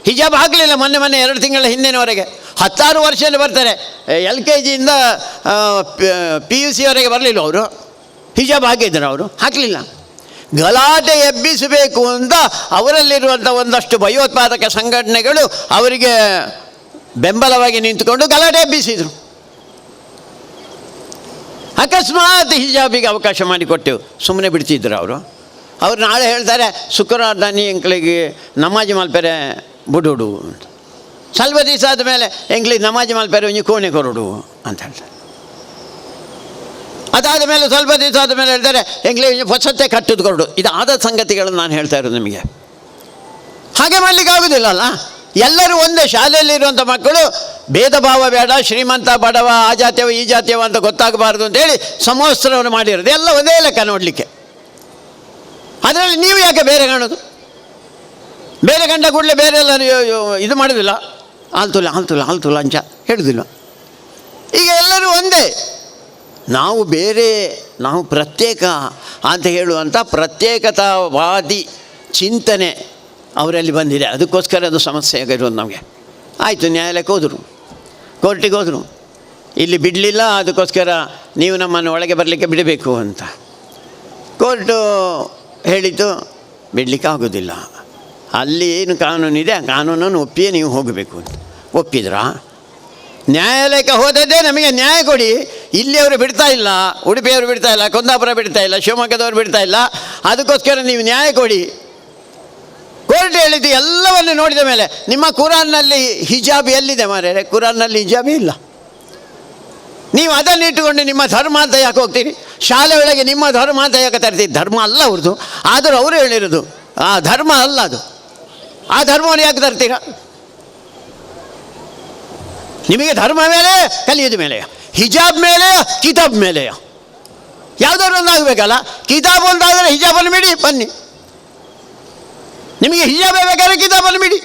ಹಿಜಾಬ್ ಆಗಲಿಲ್ಲ ಮೊನ್ನೆ 2 ತಿಂಗಳ ಹಿಂದಿನವರೆಗೆ. 16 ವರ್ಷದಲ್ಲಿ ಬರ್ತಾರೆ. LKG ಇಂದ PUC ವರೆಗೆ ಬರಲಿಲ್ಲ ಅವರು. ಹಿಜಾಬ್ ಹಾಕಿದ್ರು ಅವರು? ಹಾಕಲಿಲ್ಲ. ಗಲಾಟೆ ಎಬ್ಬಿಸಬೇಕು ಅಂತ ಅವರಲ್ಲಿರುವಂಥ ಒಂದಷ್ಟು ಭಯೋತ್ಪಾದಕ ಸಂಘಟನೆಗಳು ಅವರಿಗೆ ಬೆಂಬಲವಾಗಿ ನಿಂತುಕೊಂಡು ಗಲಾಟೆ ಎಬ್ಬಿಸಿದರು. ಅಕಸ್ಮಾತ್ ಹಿಜಾಬಿಗೆ ಅವಕಾಶ ಮಾಡಿಕೊಟ್ಟೆವು, ಸುಮ್ಮನೆ ಬಿಡ್ತಿದ್ರು ಅವರು. ನಾಳೆ ಹೇಳ್ತಾರೆ ಶುಕ್ರವಾರ ದಾನಿ ಎಂಕ್ಳಿಗೆ ನಮಾಜ್ ಮಲ್ಪೆರೆ ಬುಡುಡು ಅಂತ. ಸ್ವಲ್ಪ ದಿವಸ ಆದಮೇಲೆ ಎಂಕ್ಳಿಗೆ ನಮಾಜ್ ಮಲ್ಪೆರೆ ಒಂಜಿ ಕೋಣೆ ಕೊರಡು ಅಂತ ಹೇಳ್ತಾರೆ. ಅದಾದ ಮೇಲೆ ಸ್ವಲ್ಪ ದಿವಸ ಆದಮೇಲೆ ಹೇಳ್ತಾರೆ ಎಂಕ್ಳಿಗೆ ಹೊಸತ್ತೆ ಕಟ್ಟುದು ಕೊರಡು. ಇದು ಆದ ಸಂಗತಿಗಳನ್ನು ನಾನು ಹೇಳ್ತಾ ಇರೋದು ನಿಮಗೆ. ಹಾಗೆ ಮಾಡಲಿಕ್ಕೆ ಆಗೋದಿಲ್ಲ ಅಲ್ಲ. ಎಲ್ಲರೂ ಒಂದೇ. ಶಾಲೆಯಲ್ಲಿರುವಂಥ ಮಕ್ಕಳು ಭೇದ ಭಾವ ಬೇಡ, ಶ್ರೀಮಂತ ಬಡವ, ಆ ಜಾತಿಯವ ಈ ಜಾತಿಯವ ಅಂತ ಗೊತ್ತಾಗಬಾರ್ದು ಅಂತೇಳಿ ಸಮವಸ್ತ್ರವನ್ನು ಮಾಡಿರೋದು. ಎಲ್ಲ ಒಂದೇ ಲೆಕ್ಕ ನೋಡಲಿಕ್ಕೆ. ಅದರಲ್ಲಿ ನೀವು ಯಾಕೆ ಬೇರೆ ಕಾಣೋದು? ಬೇರೆ ಗಂಡ ಕೂಡಲೇ ಬೇರೆ ಎಲ್ಲ ಇದು ಮಾಡೋದಿಲ್ಲ. ಆಲ್ತುಲ ಅಂಚ ಹೇಳುವುದಿಲ್ಲ. ಈಗ ಎಲ್ಲರೂ ಒಂದೇ. ನಾವು ಬೇರೆ, ನಾವು ಪ್ರತ್ಯೇಕ ಅಂತ ಹೇಳುವಂಥ ಪ್ರತ್ಯೇಕತಾವಾದಿ ಚಿಂತನೆ ಅವರಲ್ಲಿ ಬಂದಿದೆ. ಅದಕ್ಕೋಸ್ಕರ ಅದು ಸಮಸ್ಯೆ ಆಗಿರೋದು ನಮಗೆ. ಆಯಿತು, ನ್ಯಾಯಾಲಯಕ್ಕೆ ಹೋದರು, ಕೋರ್ಟಿಗೆ ಹೋದರು, ಇಲ್ಲಿ ಬಿಡಲಿಲ್ಲ, ಅದಕ್ಕೋಸ್ಕರ ನೀವು ನಮ್ಮನ್ನು ಒಳಗೆ ಬರಲಿಕ್ಕೆ ಬಿಡಬೇಕು ಅಂತ. ಕೋರ್ಟು ಹೇಳಿತು ಬಿಡಲಿಕ್ಕೆ ಆಗೋದಿಲ್ಲ, ಅಲ್ಲಿ ಏನು ಕಾನೂನಿದೆ ಆ ಕಾನೂನನ್ನು ಒಪ್ಪಿಯೇ ನೀವು ಹೋಗಬೇಕು ಅಂತ. ಒಪ್ಪಿದ್ರಾ? ನ್ಯಾಯಾಲಯಕ್ಕೆ ಹೋದದ್ದೇ ನಮಗೆ ನ್ಯಾಯ ಕೊಡಿ. ಇಲ್ಲಿ ಅವರು ಬಿಡ್ತಾ ಇಲ್ಲ, ಉಡುಪಿಯವರು ಬಿಡ್ತಾ ಇಲ್ಲ, ಕುಂದಾಪುರ ಬಿಡ್ತಾ ಇಲ್ಲ, ಶಿವಮೊಗ್ಗದವರು ಬಿಡ್ತಾ ಇಲ್ಲ, ಅದಕ್ಕೋಸ್ಕರ ನೀವು ನ್ಯಾಯ ಕೊಡಿ. ಕೋರ್ಟ್ ಹೇಳಿದ್ದು ಎಲ್ಲವನ್ನು ನೋಡಿದ ಮೇಲೆ ನಿಮ್ಮ ಕುರಾನ್ನಲ್ಲಿ ಹಿಜಾಬ್ ಎಲ್ಲಿದೆ ಮಾರ್ಯಾರೆ? ಕುರಾನ್ನಲ್ಲಿ ಹಿಜಾಬೇ ಇಲ್ಲ. ನೀವು ಅದನ್ನು ಇಟ್ಟುಕೊಂಡು ನಿಮ್ಮ ಧರ್ಮ ಅಂತ ಯಾಕೆ ಹೋಗ್ತೀರಿ? ಶಾಲೆ ಒಳಗೆ ನಿಮ್ಮ ಧರ್ಮ ಅಂತ ಯಾಕೆ ತರ್ತೀರಿ? ಧರ್ಮ ಅಲ್ಲ ಅವ್ರದ್ದು, ಆದರೂ ಅವರು ಹೇಳಿರೋದು ಆ ಧರ್ಮ ಅಲ್ಲ ಅದು. ಆ ಧರ್ಮವನ್ನು ಯಾಕೆ ತರ್ತೀರಾ? ನಿಮಗೆ ಧರ್ಮ ಮೇಲೆ ಕಲಿಯೋದ ಮೇಲೆ, ಹಿಜಾಬ್ ಮೇಲೆ, ಕಿತಾಬ್ ಮೇಲೆ, ಯಾವುದಾದ್ರು ಒಂದು ಆಗಬೇಕಲ್ಲ. ಕಿತಾಬ್ ಒಂದಾದರೆ ಹಿಜಾಬಲ್ಲಿ ಬಿಡಿ, ಬನ್ನಿ. ನಿಮಗೆ ಹಿಜಾಬೇ ಬೇಕಾದ್ರೆ ಕಿತಾಬಲ್ಲಿ ಬಿಡಿ.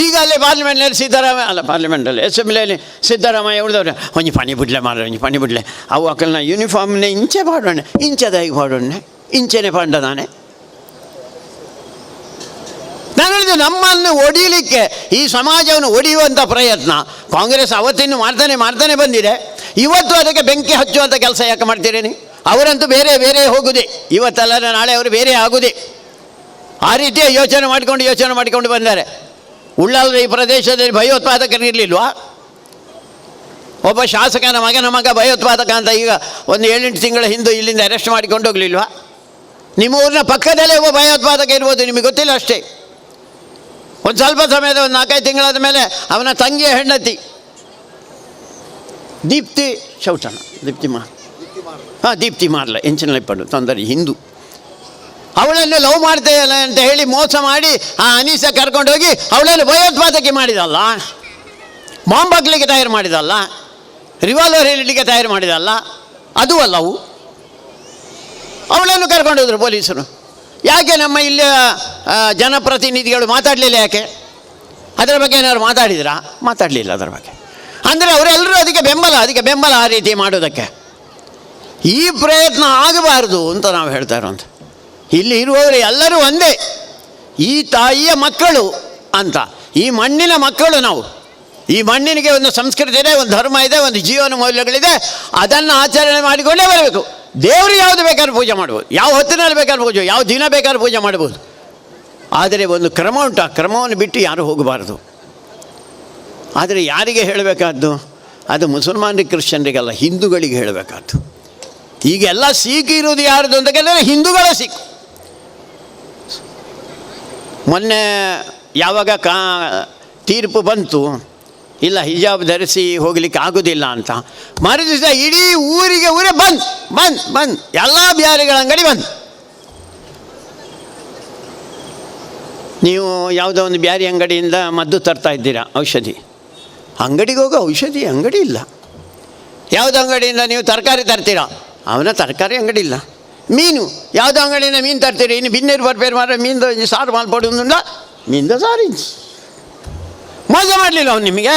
ಈಗ ಅಲ್ಲೇ ಪಾರ್ಲಿಮೆಂಟ್ನಲ್ಲಿ ಸಿದ್ದರಾಮಯ್ಯ ಅಲ್ಲ, ಪಾರ್ಲಿಮೆಂಟಲ್ಲಿ ಅಸೆಂಬ್ಲಿಯಲ್ಲಿ ಸಿದ್ದರಾಮಯ್ಯ ಉಳಿದವ್ರೆ ಒಂಜಿ ಪನಿ ಬಿಡ್ಲೆ ಮಾರ, ಒಂಜಿ ಪನಿ ಬಿಡ್ಲೆ ಅವು ಅಕ್ಕಲ್ನ ಯೂನಿಫಾರ್ಮ್ನೇ ಇಂಚೆ ಪಾಡೋಣ, ಇಂಚದಾಗಿ ಪಾಡೋಣ, ಇಂಚೆನೆ ಪಂಡ ನಾನೇ. ನಾನು ಹೇಳಿದೆ, ನಮ್ಮನ್ನು ಒಡಿಲಿಕ್ಕೆ, ಈ ಸಮಾಜವನ್ನು ಒಡೆಯುವಂಥ ಪ್ರಯತ್ನ ಕಾಂಗ್ರೆಸ್ ಅವತ್ತಿನ್ನು ಮಾಡ್ತಾನೆ ಬಂದಿದೆ. ಇವತ್ತು ಅದಕ್ಕೆ ಬೆಂಕಿ ಹಚ್ಚುವಂಥ ಕೆಲಸ ಯಾಕೆ ಮಾಡ್ತೀರೇನಿ? ಅವರಂತೂ ಬೇರೆ ಬೇರೆ ಹೋಗುದೇ, ಇವತ್ತಲ್ಲ ನಾಳೆ ಅವರು ಬೇರೆ ಆಗುದೇ. ಆ ರೀತಿಯ ಯೋಚನೆ ಮಾಡಿಕೊಂಡು ಬಂದ್ದಾರೆ. ಉಳ್ಳಾಲದ ಈ ಪ್ರದೇಶದಲ್ಲಿ ಭಯೋತ್ಪಾದಕರು ಇರಲಿಲ್ವಾ? ಒಬ್ಬ ಶಾಸಕನ ಮಗನ ಮಗ ಭಯೋತ್ಪಾದಕ ಅಂತ ಈಗ ಒಂದು 7-8 ತಿಂಗಳ ಹಿಂದೆ ಇಲ್ಲಿಂದ ಅರೆಸ್ಟ್ ಮಾಡಿಕೊಂಡು ಹೋಗಲಿಲ್ವಾ? ನಿಮ್ಮ ಊರಿನ ಪಕ್ಕದಲ್ಲೇ ಒಬ್ಬ ಭಯೋತ್ಪಾದಕ ಇರ್ಬೋದು, ನಿಮಗೆ ಗೊತ್ತಿಲ್ಲ ಅಷ್ಟೇ. ಒಂದು ಸ್ವಲ್ಪ ಸಮಯದ ಒಂದು 4-5 ತಿಂಗಳಾದ ಮೇಲೆ ಅವನ ತಂಗಿಯ ಹೆಂಡತಿ ದೀಪ್ತಿ ಶೌಟಣ, ದೀಪ್ತಿ ಮಾರ್ಲ ಎಂಚಿನ ಇಪ್ಪಡು ತೊಂದರೆ ಹಿಂದೂ, ಅವಳನ್ನು ಲವ್ ಮಾಡ್ತೇಯಲ್ಲ ಅಂತ ಹೇಳಿ ಮೋಸ ಮಾಡಿ ಆ ಅನೀಸ ಕರ್ಕೊಂಡೋಗಿ ಅವಳನ್ನು ಭಯೋತ್ಪಾದಕಿ ಮಾಡಿದಲ್ಲ, ಬಾಂಬ್ ಹಾಕ್ಲಿಕ್ಕೆ ತಯಾರು ಮಾಡಿದಲ್ಲ, ರಿವಾಲ್ವರ್ ಇಡಲಿಕ್ಕೆ ತಯಾರು ಮಾಡಿದಲ್ಲ, ಅದು ಅಲ್ಲ ಅವು. ಅವಳನ್ನು ಕರ್ಕೊಂಡೋದ್ರು ಪೊಲೀಸರು. ಯಾಕೆ ನಮ್ಮ ಇಲ್ಲಿ ಜನಪ್ರತಿನಿಧಿಗಳು ಮಾತಾಡಲಿಲ್ಲ? ಯಾಕೆ ಅದರ ಬಗ್ಗೆ ಏನಾದ್ರು ಮಾತಾಡಲಿಲ್ಲ ಅದರ ಬಗ್ಗೆ. ಅಂದರೆ ಅವರೆಲ್ಲರೂ ಅದಕ್ಕೆ ಬೆಂಬಲ ಆ ರೀತಿ ಮಾಡೋದಕ್ಕೆ. ಈ ಪ್ರಯತ್ನ ಆಗಬಾರ್ದು ಅಂತ ನಾವು ಹೇಳ್ತಾ ಇರೋಂಥ. ಇಲ್ಲಿ ಇರುವವರು ಎಲ್ಲರೂ ಒಂದೇ, ಈ ತಾಯಿಯ ಮಕ್ಕಳು ಅಂತ, ಈ ಮಣ್ಣಿನ ಮಕ್ಕಳು ನಾವು. ಈ ಮಣ್ಣಿನಿಗೆ ಒಂದು ಸಂಸ್ಕೃತಿ ಇದೆ, ಒಂದು ಧರ್ಮ ಇದೆ, ಒಂದು ಜೀವನ ಮೌಲ್ಯಗಳಿದೆ. ಅದನ್ನು ಆಚರಣೆ ಮಾಡಿಕೊಂಡೇ ಬರಬೇಕು. ದೇವರು ಯಾವುದು ಬೇಕಾದ್ರೂ ಪೂಜೆ ಮಾಡ್ಬೋದು, ಯಾವ ಹೊತ್ತಿನಲ್ಲಿ ಬೇಕಾದ್ರೂ ಪೂಜೆ, ಯಾವ ದಿನ ಬೇಕಾದ್ರೂ ಪೂಜೆ ಮಾಡ್ಬೋದು. ಆದರೆ ಒಂದು ಕ್ರಮ ಉಂಟು, ಆ ಕ್ರಮವನ್ನು ಬಿಟ್ಟು ಯಾರೂ ಹೋಗಬಾರ್ದು. ಆದರೆ ಯಾರಿಗೆ ಹೇಳಬೇಕಾದ್ದು? ಅದು ಮುಸಲ್ಮಾನರಿಗೆ, ಕ್ರಿಶ್ಚಿಯನ್ರಿಗೆಲ್ಲ, ಹಿಂದೂಗಳಿಗೆ ಹೇಳಬೇಕಾದ್ದು. ಈಗೆಲ್ಲ ಸಿಖ್ ಇರೋದು ಯಾರ್ದು ಅಂತ ಕೇಳಿದ್ರೆ ಹಿಂದೂಗಳ ಸಿಖ್. ಮೊನ್ನೆ ಯಾವಾಗ ತೀರ್ಪು ಬಂತು, ಇಲ್ಲ ಹಿಜಾಬ್ ಧರಿಸಿ ಹೋಗ್ಲಿಕ್ಕೆ ಆಗೋದಿಲ್ಲ ಅಂತ, ಮರುದಿವಸ ಇಡೀ ಊರೇ ಬಂದ್ ಎಲ್ಲ ಬ್ಯಾರಿಗಳ ಅಂಗಡಿ ಬಂದ್. ನೀವು ಯಾವುದೋ ಒಂದು ಬ್ಯಾರಿ ಅಂಗಡಿಯಿಂದ ಮದ್ದು ತರ್ತಾ ಇದ್ದೀರಾ, ಔಷಧಿ ಅಂಗಡಿಗೆ ಹೋಗೋ ಔಷಧಿ ಅಂಗಡಿ ಇಲ್ಲ. ಯಾವುದೋ ಅಂಗಡಿಯಿಂದ ನೀವು ತರಕಾರಿ ತರ್ತೀರಾ, ಅವನ ತರಕಾರಿ ಅಂಗಡಿ ಇಲ್ಲ. ಮೀನು ಯಾವುದೋ ಅಂಗಡಿಯಿಂದ ಮೀನು ತರ್ತೀರಿ, ಇನ್ನು ಬಿನ್ನೇರು ಬರ್ಬೇರು ಮಾರ ಮೀನ್ದು ಸಾರು ಮಾಲ್ಪಡುವುದಿಲ್ಲ, ಮೀನ್ದು ಸಾರು ಮೋಸ ಮಾಡಲಿಲ್ಲ ಅವನು ನಿಮಗೆ.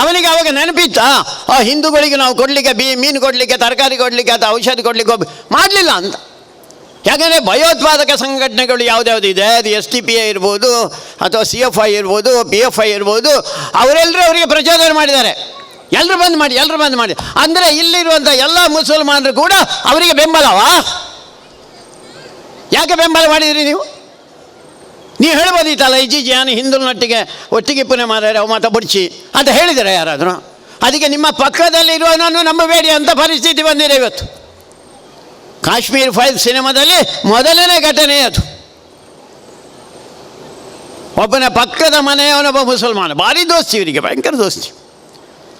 ಅವನಿಗೆ ಅವಾಗ ನೆನಪಿತ್ತಾ ಆ ಹಿಂದೂಗಳಿಗೆ ನಾವು ಕೊಡಲಿಕ್ಕೆ ಮೀನು ಕೊಡಲಿಕ್ಕೆ, ತರಕಾರಿ ಕೊಡಲಿಕ್ಕೆ ಅಥವಾ ಔಷಧಿ ಕೊಡಲಿಕ್ಕೆ ಮಾಡಲಿಲ್ಲ ಅಂತ. ಯಾಕಂದರೆ ಭಯೋತ್ಪಾದಕ ಸಂಘಟನೆಗಳು ಯಾವುದ್ಯಾವುದು ಇದೆ, ಅದು STPI ಇರ್ಬೋದು ಅಥವಾ CFI ಇರ್ಬೋದು, PFI ಇರ್ಬೋದು, ಅವರೆಲ್ಲರೂ ಅವರಿಗೆ ಪ್ರಚೋದನೆ ಮಾಡಿದ್ದಾರೆ. ಎಲ್ಲರೂ ಬಂದ್ ಮಾಡಿ ಅಂದರೆ ಇಲ್ಲಿರುವಂಥ ಎಲ್ಲ ಮುಸಲ್ಮಾನರು ಕೂಡ ಅವರಿಗೆ ಬೆಂಬಲವಾ? ಯಾಕೆ ಬೆಂಬಲ ಮಾಡಿದ್ರಿ ನೀವು ಹೇಳ್ಬೋದಿತ್ತಲ್ಲ, ನಾನು ಹಿಂದೂನೊಟ್ಟಿಗೆ ಒಟ್ಟಿಗೆ ಪುನಃ ಮಾರಾರೆ ಅವು ಮಾತ ಬುಡ್ಚಿ ಅಂತ ಹೇಳಿದರೆ ಯಾರಾದರೂ? ಅದಕ್ಕೆ ನಿಮ್ಮ ಪಕ್ಕದಲ್ಲಿರುವವನನ್ನು ನಂಬಬೇಡಿ ಅಂತ ಪರಿಸ್ಥಿತಿ ಬಂದಿದೆ ಇವತ್ತು. ಕಾಶ್ಮೀರ್ ಫೈಲ್ಸ್ ಸಿನಿಮಾದಲ್ಲಿ ಮೊದಲನೇ ಘಟನೆ ಅದು. ಒಬ್ಬನ ಪಕ್ಕದ ಮನೆಯವನೊಬ್ಬ ಮುಸಲ್ಮಾನ, ಭಾರಿ ದೋಸ್ತಿ, ಇವರಿಗೆ ಭಯಂಕರ ದೋಸ್ತಿ.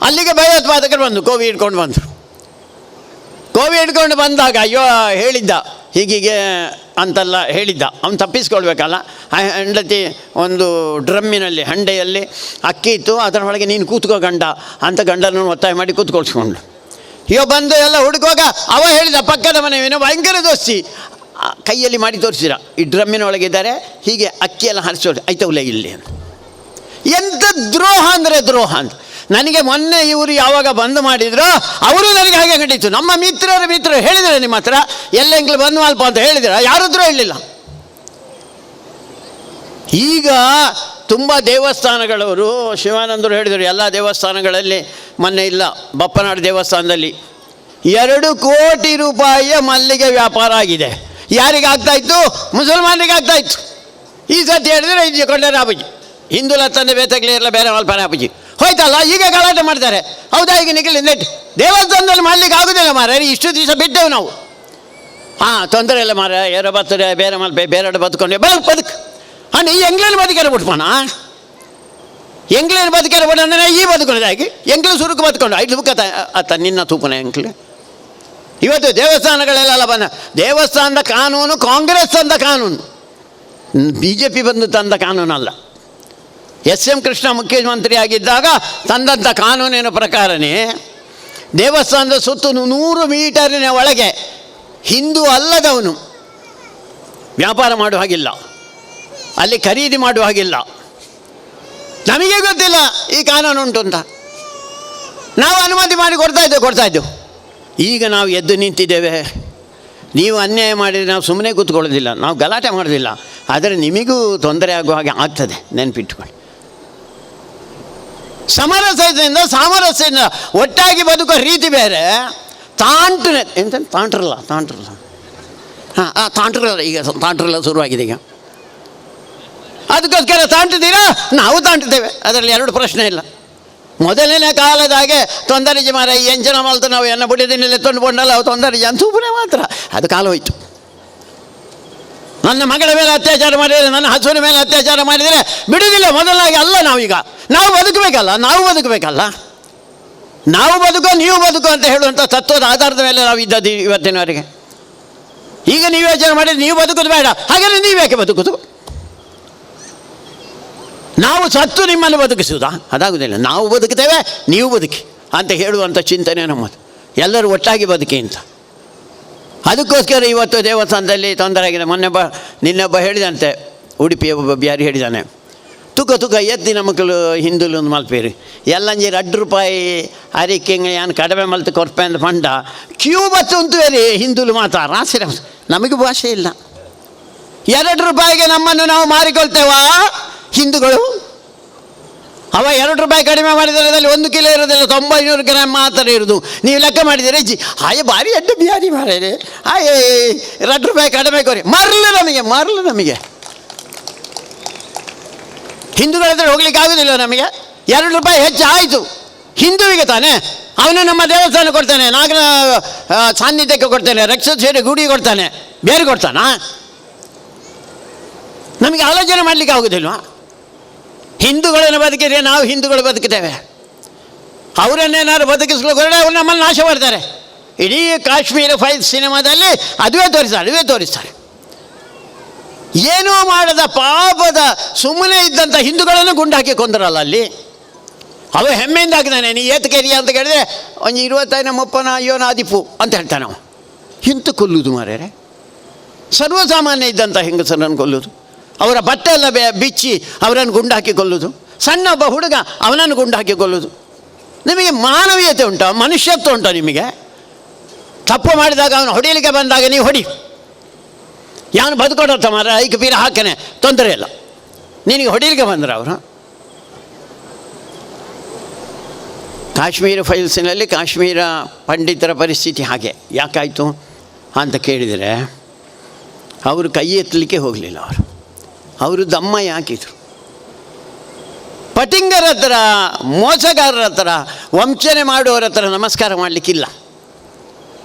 ಅಲ್ಲಿಗೆ ಭಯೋತ್ಪಾದಕರು ಬಂದು ಕೋವಿ ಹಿಡ್ಕೊಂಡು ಬಂದಾಗ ಅಯ್ಯೋ ಹೇಳಿದ್ದ ಹೀಗೀಗೆ ಅಂತೆಲ್ಲ ಹೇಳಿದ್ದ. ಅವನು ತಪ್ಪಿಸ್ಕೊಳ್ಬೇಕಲ್ಲ. ಆ ಹೆಂಡತಿ ಒಂದು ಡ್ರಮ್ಮಿನಲ್ಲಿ ಹಂಡೆಯಲ್ಲಿ ಅಕ್ಕಿ ಇತ್ತು, ಅದರ ಒಳಗೆ ನೀನು ಕೂತ್ಕೋ ಗಂಡ ಅಂತ ಗಂಡನನ್ನು ಒತ್ತಾಯ ಮಾಡಿ ಕೂತ್ಕೊಳ್ಸ್ಕೊಂಡು ಅಯ್ಯೋ ಬಂದು ಎಲ್ಲ ಹುಡುಕುವಾಗ ಅವ ಹೇಳಿದ ಪಕ್ಕದ ಮನೆಯೇನೋ ಭಯಂಕರ ದೋಸ್ತಿ ಕೈಯಲ್ಲಿ ಮಾಡಿ ತೋರಿಸಿರ, ಈ ಡ್ರಮ್ಮಿನ ಒಳಗಿದ್ದಾರೆ, ಹೀಗೆ ಅಕ್ಕಿಯೆಲ್ಲ ಹರಿಸೋದು ಐತವಲ್ಲ ಇಲ್ಲಿ ಅಂತ. ಎಂಥ ದ್ರೋಹ ಅಂದರೆ ದ್ರೋಹ ಅಂತ. ನನಗೆ ಮೊನ್ನೆ ಇವರು ಯಾವಾಗ ಬಂದ್ ಮಾಡಿದ್ರು ಅವರು ನನಗೆ ಹಾಗೆ ಕಂಡಿತ್ತು. ನಮ್ಮ ಮಿತ್ರರು ಹೇಳಿದರೆ ನಿಮ್ಮ ಹತ್ರ ಎಲ್ಲೆಂಗ್ಲು ಬಂದು ಮಲ್ಪ ಅಂತ ಹೇಳಿದ್ರೆ ಯಾರದ್ರೂ ಹೇಳಲಿಲ್ಲ. ಈಗ ತುಂಬ ದೇವಸ್ಥಾನಗಳವರು, ಶಿವಾನಂದರು ಹೇಳಿದರು ಎಲ್ಲ ದೇವಸ್ಥಾನಗಳಲ್ಲಿ, ಮೊನ್ನೆ ಇಲ್ಲ ಬಪ್ಪನಾಡು ದೇವಸ್ಥಾನದಲ್ಲಿ 2 ಕೋಟಿ ರೂಪಾಯಿಯ ಮಲ್ಲಿಗೆ ವ್ಯಾಪಾರ ಆಗಿದೆ. ಯಾರಿಗಾಗ್ತಾಯಿತ್ತು? ಮುಸಲ್ಮಾನರಿಗೆ ಆಗ್ತಾಯಿತ್ತು. ಈ ಸತಿ ಹೇಳಿದರೆ ಇದು ಕೊಂಡರೆ ಅಪ್ಪಾಜಿ, ಹಿಂದೂಲ ತಂದೆ ಬೇತಗ್ಲಿ ಎಲ್ಲ ಬೇರೆ ಮಲ್ಪನೆ ಅಪ್ಪಾಜಿ ಹೋಯ್ತಲ್ಲ, ಈಗ ಗಲಾಟೆ ಮಾಡ್ತಾರೆ. ಹೌದಾ? ಈಗ ನಿಖಿಲ್ ನೆಟ್ ದೇವಸ್ಥಾನದಲ್ಲಿ ಮಾಡಲಿಕ್ಕೆ ಆಗೋದಿಲ್ಲ ಮಾರ, ಇಷ್ಟು ದಿವಸ ಬಿಟ್ಟೆವು ನಾವು. ತೊಂದರೆ ಇಲ್ಲ ಮಾರ, ಯಾರೋ ಬರ್ತಾರೆ ಬೇರೆ ಮಲ್ಪೆ ಬೇರೆ ಬದುಕೊಂಡೆ ಬದುಕು ಈ ಎಂಗ್ಲಲ್ಲಿ ಬದುಕೇರ ಬಿಟ್ಪಾನ. ಎಂಕ್ಲೇನು ಬದುಕೇರ ಬಡ ಅಂದರೆ ಈ ಬದುಕೊಳ್ಳೋದಾಗಿ ಎಂಕ್ಲು ಸುರುಕು ಬದುಕೊಂಡು ಐದು ಬುಕ್ಕ ಅತ್ತ ನಿನ್ನ ತೂಪನ ಎಂಕ್ಲೆ. ಇವತ್ತು ದೇವಸ್ಥಾನಗಳೆಲ್ಲ ಬಂದ, ದೇವಸ್ಥಾನದ ಕಾನೂನು ಕಾಂಗ್ರೆಸ್ ತಂದ ಕಾನೂನು, BJP ಬಂದು ತಂದ ಕಾನೂನಲ್ಲ. SM ಕೃಷ್ಣ ಮುಖ್ಯಮಂತ್ರಿ ಆಗಿದ್ದಾಗ ತಂದಂಥ ಕಾನೂನಿನ ಪ್ರಕಾರನೇ ದೇವಸ್ಥಾನದ ಸುತ್ತ 100 ಮೀಟರಿನ ಒಳಗೆ ಹಿಂದೂ ಅಲ್ಲದವನು ವ್ಯಾಪಾರ ಮಾಡುವ ಹಾಗಿಲ್ಲ, ಅಲ್ಲಿ ಖರೀದಿ ಮಾಡುವ ಹಾಗಿಲ್ಲ. ನಮಗೆ ಗೊತ್ತಿಲ್ಲ ಈ ಕಾನೂನು ಉಂಟು ಅಂತ, ನಾವು ಅನುಮತಿ ಮಾಡಿ ಕೊಡ್ತಾ ಇದ್ದೆವು. ಈಗ ನಾವು ಎದ್ದು ನಿಂತಿದ್ದೇವೆ. ನೀವು ಅನ್ಯಾಯ ಮಾಡಿದರೆ ನಾವು ಸುಮ್ಮನೆ ಕೂತ್ಕೊಳ್ಳೋದಿಲ್ಲ, ನಾವು ಗಲಾಟೆ ಮಾಡೋದಿಲ್ಲ. ಆದರೆ ನಿಮಗೂ ತೊಂದರೆ ಆಗುವ ಹಾಗೆ ಆಗ್ತದೆ, ನೆನಪಿಟ್ಟುಕೊಳ್ಳಿ. ಸಮರಸದಿಂದ ಸಾಮರಸ್ಯದಿಂದ ಒಟ್ಟಾಗಿ ಬದುಕೋ ರೀತಿ ಬೇರೆ. ತಾಂಟ್ರಲ್ಲ ಈಗ ತಾಂಟ್ರಲ್ಲ ಶುರುವಾಗಿದೆ ಈಗ. ಅದಕ್ಕೋಸ್ಕರ ತಾಂಟಿದ್ದೀರಾ, ನಾವು ತಾಂಟಿದ್ದೇವೆ, ಅದರಲ್ಲಿ ಎರಡು ಪ್ರಶ್ನೆ ಇಲ್ಲ. ಮೊದಲನೇ ಕಾಲದಾಗೆ ತೊಂದರೆಜಿ ಮಾರ ಈ ಎಂಜನ ಮಲ್ತು ನಾವು ಎನ್ನ ಬುಡಿದಿನೆಲ್ಲ ತೊಂಡುಕೊಂಡಲ್ಲ, ಅವು ತೊಂದರೆಜಿ ಅಂತೂಪುನೇ ಮಾತ್ರ. ಅದು ಕಾಲ ಹೋಯ್ತು. ನನ್ನ ಮಗಳ ಮೇಲೆ ಅತ್ಯಾಚಾರ ಮಾಡಿದರೆ, ನನ್ನ ಹಸುವಿನ ಮೇಲೆ ಅತ್ಯಾಚಾರ ಮಾಡಿದರೆ ಬಿಡುವುದಿಲ್ಲ. ಮೊದಲಾಗಿ ಅಲ್ಲ, ನಾವು ಬದುಕಬೇಕಲ್ಲ. ನಾವು ಬದುಕೋ ನೀವು ಬದುಕೋ ಅಂತ ಹೇಳುವಂಥ ತತ್ವದ ಆಧಾರದ ಮೇಲೆ ನಾವು ಇದ್ದದ್ದು ಇವತ್ತಿನವರೆಗೆ. ಈಗ ನೀವು ಯೋಚನೆ ಮಾಡಿದರೆ ನೀವು ಬದುಕೋದು ಬೇಡ, ಹಾಗಾದರೆ ನೀವ್ಯಾಕೆ ಬದುಕೋದು? ನಾವು ಸತ್ತು ನಿಮ್ಮನ್ನು ಬದುಕಿಸುವುದಾ? ಅದಾಗುವುದಿಲ್ಲ. ನಾವು ಬದುಕ್ತೇವೆ, ನೀವು ಬದುಕಿ ಅಂತ ಹೇಳುವಂಥ ಚಿಂತನೆ ನಮ್ಮದು. ಎಲ್ಲರೂ ಒಟ್ಟಾಗಿ ಬದುಕಿ ಅಂತ. ಅದಕ್ಕೋಸ್ಕರ ಇವತ್ತು ದೇವಸ್ಥಾನದಲ್ಲಿ ತೊಂದರೆ ಆಗಿದೆ. ನಿನ್ನೊಬ್ಬ ಹೇಳಿದಂತೆ, ಉಡುಪಿಯ ಒಬ್ಬ ಬ್ಯಾರಿ ಹೇಳಿದ್ದಾನೆ, ತುಕ ಎದ್ದಿನ ಮಕ್ಕಳು ಹಿಂದುಲು ಒಂದು ಮಲ್ಪೇರಿ ಎಲ್ಲಂಜಿ ₹2 ಅರಿಕೆ ಏನು ಕಡಿಮೆ ಮಲ್ತು ಕೊರ್ಪೆ ಅಂತ ಪಂಡ ಕ್ಯೂ ಬತ್ತು ಉಂಟುವೇರಿ ಹಿಂದುಲು ಮಾತಾ ರಾಸಿರ. ನಮಗೆ ಭಾಷೆ ಇಲ್ಲ. ₹2ಗೆ ನಮ್ಮನ್ನು ನಾವು ಮಾರಿಕೊಳ್ತೇವಾ ಹಿಂದೂಗಳು? ಅವ ₹2 ಕಡಿಮೆ ಮಾಡಿದರೆ ಅದರಲ್ಲಿ 1 ಕಿಲೋ ಇರೋದಿಲ್ಲ, 900 ಗ್ರಾಮ್ ಮಾತ್ರ ಇರೋದು. ನೀವು ಲೆಕ್ಕ ಮಾಡಿದರೆ ಭಾರಿ ಅಡ್ಡ ಬಿಹಾರಿ ಮಾರೇನೆ. ₹2 ಕಡಿಮೆ ಕೊರಿ ಮರಲು ನಮಗೆ ಹಿಂದೂಗಳ ಹತ್ರ ಹೋಗ್ಲಿಕ್ಕೆ ಆಗೋದಿಲ್ಲ. ನಮಗೆ ₹2 ಹೆಚ್ಚು ಆಯಿತು ಹಿಂದುವಿಗೆ ತಾನೆ. ಅವನು ನಮ್ಮ ದೇವಸ್ಥಾನ ಕೊಡ್ತಾನೆ, ನಾಗನ ಸಾನ್ನಿಧ್ಯಕ್ಕೆ ಕೊಡ್ತಾನೆ, ರಕ್ಷೇಶ್ವರಿ ಗುಡಿ ಕೊಡ್ತಾನೆ, ಬೇರೆ ಕೊಡ್ತಾನಾ? ನಮಗೆ ಆಲೋಚನೆ ಮಾಡಲಿಕ್ಕೆ ಆಗೋದಿಲ್ವಾ? ಹಿಂದೂಗಳನ್ನು ಬದುಕಿದ್ರೆ ನಾವು ಹಿಂದೂಗಳು ಬದುಕ್ತೇವೆ. ಅವರನ್ನೇನಾದ್ರು ಬದುಕಿಸ್ಲಿಕ್ಕೆ ಹೊರಡೆ ಅವ್ರು ನಮ್ಮನ್ನು ನಾಶ ಮಾಡ್ತಾರೆ. ಇಡೀ ಕಾಶ್ಮೀರ ಫೈಲ್ಸ್ ಸಿನಿಮಾದಲ್ಲಿ ಅದುವೇ ತೋರಿಸ್ತಾರೆ. ಏನೂ ಮಾಡದ ಪಾಪದ ಸುಮ್ಮನೆ ಇದ್ದಂಥ ಹಿಂದೂಗಳನ್ನು ಗುಂಡಾಕಿ ಕೊಂದರಲ್ಲ ಅಲ್ಲಿ. ಅವ ಹೆಮ್ಮೆಯಿಂದ ಹಾಕಿದಾನೆ, ನೀ ಏತಕೇರಿಯ ಅಂತ ಕೇಳಿದ್ರೆ ಒಂದು 25 ಅಯ್ಯೋ ನಾದಿಪ್ಪು ಅಂತ ಹೇಳ್ತಾನೆ. ನಾವು ಇಂಥ ಕೊಲ್ಲುವುದು ಮಾರ್ಯಾರೆ, ಸರ್ವಸಾಮಾನ್ಯ ಇದ್ದಂಥ ಹೆಂಗಸರನ್ನು ಕೊಲ್ಲುವುದು, ಅವರ ಬಟ್ಟೆ ಎಲ್ಲ ಬಿಚ್ಚಿ ಅವರನ್ನು ಗುಂಡಾಕಿ ಕೊಲ್ಲುವುದು, ಸಣ್ಣ ಒಬ್ಬ ಹುಡುಗ ಅವನನ್ನು ಗುಂಡಾಕಿ ಕೊಲ್ಲುವುದು. ನಿಮಗೆ ಮಾನವೀಯತೆ ಉಂಟಾ? ಮನುಷ್ಯತ್ವ ಉಂಟಾ ನಿಮಗೆ? ತಪ್ಪು ಮಾಡಿದಾಗ ಅವನು ಹೊಡಿಲಿಕ್ಕೆ ಬಂದಾಗ ನೀವು ಹೊಡಿ. ಯಾನು ಬದುಕೊಡತ್ತ ಮಾರ ಐಕ ಪೀರ ಹಾಕನೆ ತೊಂದರೆ ಇಲ್ಲ. ನಿನಗೆ ಹೊಡಿಲಿಕ್ಕೆ ಬಂದ್ರೆ ಅವರು ಕಾಶ್ಮೀರ ಫೈಲ್ಸಿನಲ್ಲಿ ಕಾಶ್ಮೀರ ಪಂಡಿತರ ಪರಿಸ್ಥಿತಿ ಹಾಗೆ ಯಾಕಾಯಿತು ಅಂತ ಕೇಳಿದರೆ, ಅವರು ಕೈ ಎತ್ತಲಿಕ್ಕೆ ಹೋಗಲಿಲ್ಲ. ಅವರು ದಮ್ಮ ಯಾಕಿದ್ರು. ಪಟಿಂಗರ ಹತ್ರ, ಮೋಸಗಾರರ ಹತ್ರ, ವಂಚನೆ ಮಾಡುವವರ ಹತ್ರ ನಮಸ್ಕಾರ ಮಾಡಲಿಕ್ಕಿಲ್ಲ.